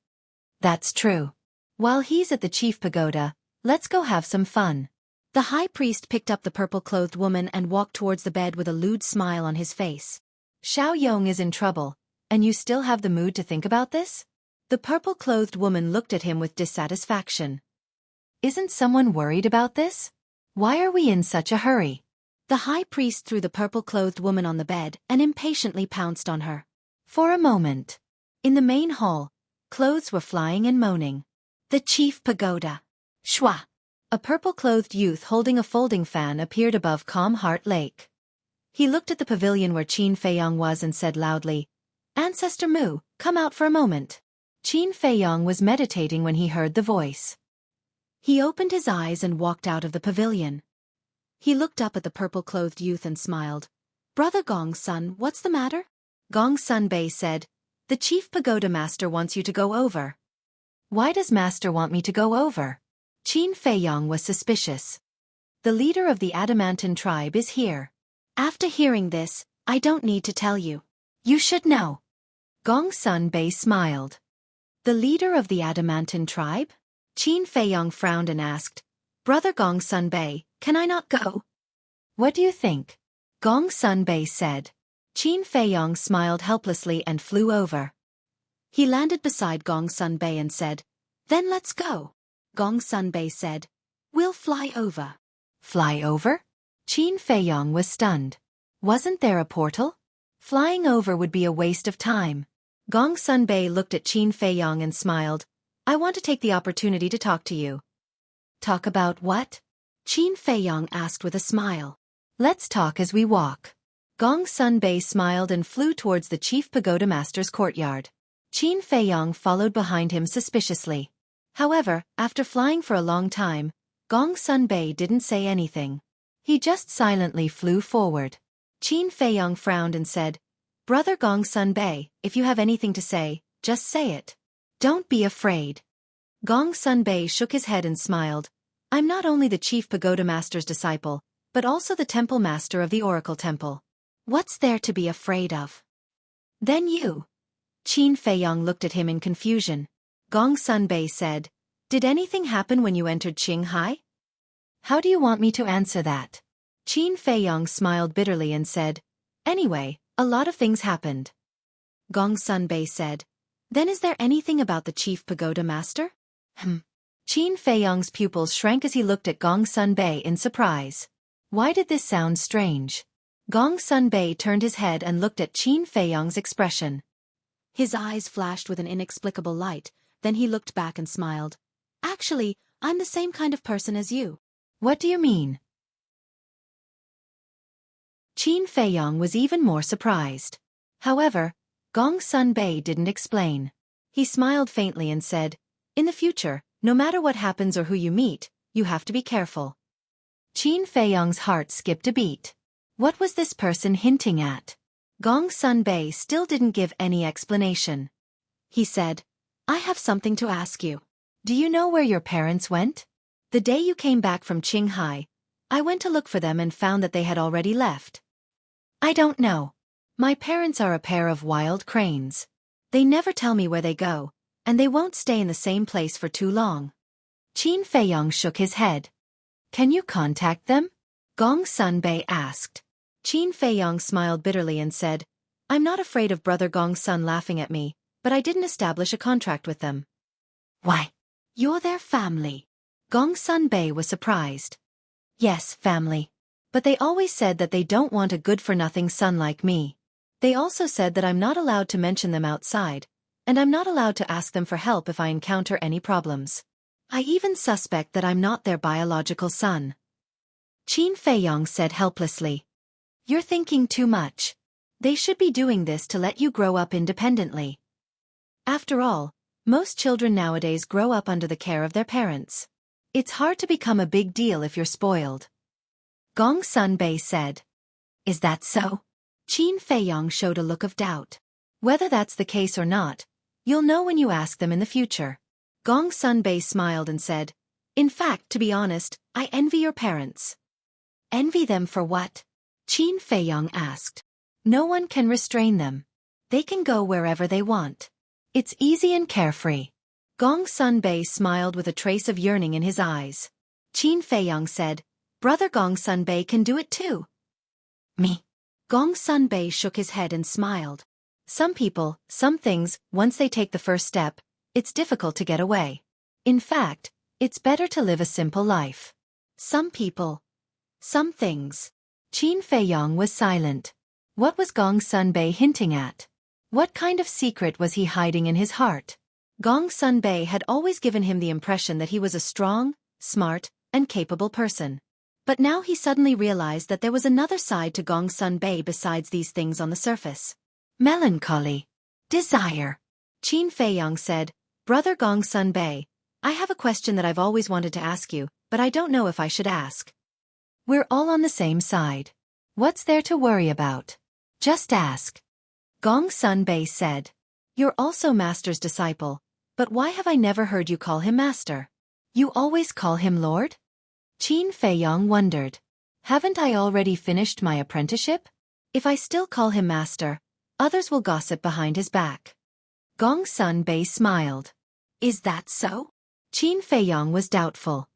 Speaker 1: "That's true. While he's at the chief pagoda, let's go have some fun."
Speaker 2: The high priest picked up the purple-clothed woman and walked towards the bed with a lewd smile on his face.
Speaker 1: "Xiaoyong is in trouble, and you still have the mood to think about this?"
Speaker 2: The purple-clothed woman looked at him with dissatisfaction.
Speaker 1: "Isn't someone worried about this? Why are we in such a hurry?"
Speaker 2: The high priest threw the purple-clothed woman on the bed and impatiently pounced on her.
Speaker 1: For a moment,
Speaker 2: in the main hall, clothes were flying and moaning.
Speaker 1: "The chief pagoda. Shwa!"
Speaker 2: A purple-clothed youth holding a folding fan appeared above Calm Heart Lake. He looked at the pavilion where Qin Feiyong was and said loudly, "Ancestor Mu, come out for a moment."
Speaker 1: Qin Feiyong was meditating when he heard the voice.
Speaker 2: He opened his eyes and walked out of the pavilion. He looked up at the purple-clothed youth and smiled. "Brother Gong's son, what's the matter?" Gong Sunbei said, "The chief pagoda master wants you to go over."
Speaker 1: "Why does master want me to go over?"
Speaker 2: Qin Feiyong was suspicious. "The leader of the Adamantine tribe is here." "After hearing this, I don't need to tell you.
Speaker 1: You should know."
Speaker 2: Gong Sunbei smiled. "The leader of the Adamantine tribe?" Qin Feiyong frowned and asked, "Brother Gong Sunbei, can I not go?"
Speaker 1: "What do you think?"
Speaker 2: Gong Sunbei said. Qin Feiyong smiled helplessly and flew over. He landed beside Gong Sunbei and said, "Then let's go." Gong Sunbei said, "We'll fly over."
Speaker 1: "Fly over?"
Speaker 2: Qin Feiyong was stunned.
Speaker 1: Wasn't there a portal?
Speaker 2: Flying over would be a waste of time. Gong Sunbei looked at Qin Feiyong and smiled. "I want to take the opportunity to talk to you."
Speaker 1: "Talk about what?"
Speaker 2: Qin Feiyong asked with a smile.
Speaker 1: "Let's talk as we walk."
Speaker 2: Gong Sunbei smiled and flew towards the chief pagoda master's courtyard. Qin Feiyong followed behind him suspiciously. However, after flying for a long time, Gong Sunbei didn't say anything. He just silently flew forward. Qin Feiyong frowned and said, "Brother Gong Sunbei, if you have anything to say, just say it. Don't be afraid." Gong Sunbei shook his head and smiled. "I'm not only the chief pagoda master's disciple, but also the temple master of the Oracle Temple. What's there to be afraid of?" "Then you, Qin Feiyong looked at him in confusion. Gong Sunbei said, "Did anything happen when you entered Qinghai?"
Speaker 1: "How do you want me to answer that?"
Speaker 2: Qin Feiyong smiled bitterly and said, "Anyway, a lot of things happened." Gong Sunbei said, "Then is there anything about the chief pagoda master?" Qin Feiyong's pupils shrank as he looked at Gong Sunbei in surprise. Why did this sound strange? Gong Sunbei turned his head and looked at Qin Feiyong's expression. His eyes flashed with an inexplicable light, then he looked back and smiled. "Actually, I'm the same kind of person as you."
Speaker 1: "What do you mean?"
Speaker 2: Qin Feiyong was even more surprised. However, Gong Sunbei didn't explain. He smiled faintly and said, "In the future, no matter what happens or who you meet, you have to be careful."
Speaker 1: Qin Feiyong's heart skipped a beat. What was this person hinting at?
Speaker 2: Gong Sunbei still didn't give any explanation. He said, "I have something to ask you.
Speaker 1: Do you know where your parents went?"
Speaker 2: "The day you came back from Qinghai, I went to look for them and found that they had already left."
Speaker 1: "I don't know. My parents are a pair of wild cranes.
Speaker 2: They never tell me where they go, and they won't stay in the same place for too long."
Speaker 1: Qin Feiyong shook his head. "Can you contact them?"
Speaker 2: Gong Sunbei asked. Qin Feiyong smiled bitterly and said, "I'm not afraid of Brother Gong Sun laughing at me, but I didn't establish a contract with them."
Speaker 1: "Why?
Speaker 2: "You're their family." Gong Sunbei was surprised.
Speaker 1: "Yes, family.
Speaker 2: But they always said that they don't want a good-for-nothing son like me. They also said that I'm not allowed to mention them outside, and I'm not allowed to ask them for help if I encounter any problems. I even suspect that I'm not their biological son." Qin Feiyong said helplessly, "You're thinking too much. They should be doing this to let you grow up independently. After all, most children nowadays grow up under the care of their parents. It's hard to become a big deal if you're spoiled."
Speaker 1: Gong Sunbei said, "Is that so?"
Speaker 2: Qin Feiyong showed a look of doubt. "Whether that's the case or not, you'll know when you ask them in the future." Gong Sunbei smiled and said, "In fact, to be honest, I envy your parents."
Speaker 1: "Envy them for what?"
Speaker 2: Qin Feiyong asked.
Speaker 1: "No one can restrain them. They can go wherever they want. It's easy and carefree."
Speaker 2: Gong Sunbei smiled with a trace of yearning in his eyes. Qin Feiyong said, "Brother Gong Sunbei can do it too."
Speaker 1: "Me?"
Speaker 2: Gong Sunbei shook his head and smiled. "Some people, some things, once they take the first step, it's difficult to get away. In fact, it's better to live a simple life." Some people. Some things.
Speaker 1: Qin Feiyong was silent. What was Gong Sunbei hinting at? What kind of secret was he hiding in his heart?
Speaker 2: Gong Sunbei had always given him the impression that he was a strong, smart, and capable person. But now he suddenly realized that there was another side to Gong Sunbei besides these things on the surface.
Speaker 1: Melancholy. Desire.
Speaker 2: Qin Feiyong said, "Brother Gong Sunbei, I have a question that I've always wanted to ask you, but I don't know if I should ask."
Speaker 1: "We're all on the same side. What's there to worry about? Just ask."
Speaker 2: Gong Sunbei said, "You're also Master's disciple, but why have I never heard you call him Master?"
Speaker 1: "You always call him Lord?"
Speaker 2: Qin Feiyong wondered. "Haven't I already finished my apprenticeship? If I still call him Master, others will gossip behind his back." Gong Sunbei smiled. "Is that so?" Qin Feiyong was doubtful.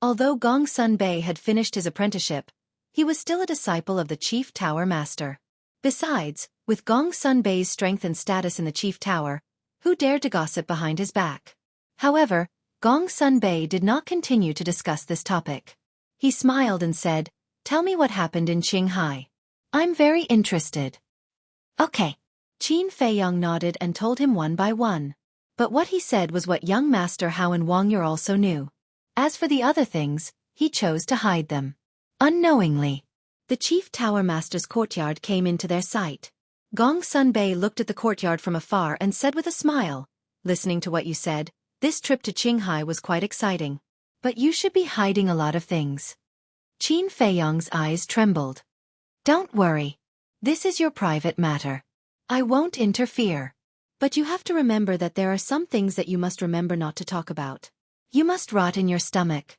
Speaker 2: Although Gong Sunbei had finished his apprenticeship, he was still a disciple of the Chief Tower Master. Besides, with Gong Sunbei's strength and status in the Chief Tower, who dared to gossip behind his back? However, Gong Sunbei did not continue to discuss this topic. He smiled and said, "Tell me what happened in Qinghai. I'm very interested."
Speaker 1: "Okay."
Speaker 2: Qin Feiyong nodded and told him one by one. But what he said was what young Master Hao and Wang Yer also knew. As for the other things, he chose to hide them.
Speaker 1: Unknowingly.
Speaker 2: The Chief Tower Master's courtyard came into their sight. Gong Sunbei looked at the courtyard from afar and said with a smile, "Listening to what you said, this trip to Qinghai was quite exciting. But you should be hiding a lot of things."
Speaker 1: Qin Feiyong's eyes trembled. "Don't worry. This is your private matter. I won't interfere.
Speaker 2: But you have to remember that there are some things that you must remember not to talk about.
Speaker 1: You must rot in your stomach."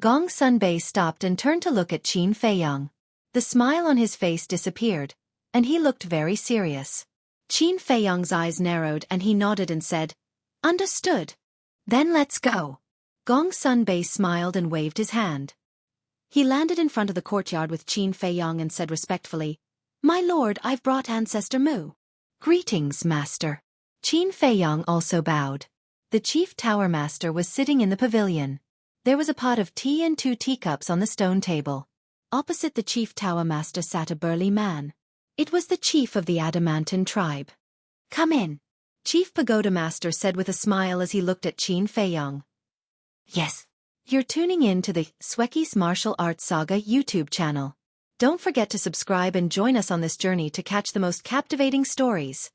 Speaker 2: Gong Sunbei stopped and turned to look at Qin Feiyong. The smile on his face disappeared,
Speaker 1: and he looked very serious.
Speaker 2: Qin Feiyong's eyes narrowed and he nodded and said, "Understood.
Speaker 1: Then let's go."
Speaker 2: Gong Sunbei smiled and waved his hand. He landed in front of the courtyard with Qin Feiyong and said respectfully, "My lord, I've brought Ancestor Mu."
Speaker 1: "Greetings, master." Qin Feiyong also bowed. The chief tower master was sitting in the pavilion. There was a pot of tea and 2 teacups on the stone table.
Speaker 2: Opposite the chief tower master sat a burly man. It was the chief of the Adamantine tribe.
Speaker 1: "Come in,"
Speaker 2: Chief Pagoda Master said with a smile as he looked at Qin Feiyong.
Speaker 1: "Yes.
Speaker 2: You're tuning in to the Xueqi's Martial Arts Saga YouTube channel. Don't forget to subscribe and join us on this journey to catch the most captivating stories.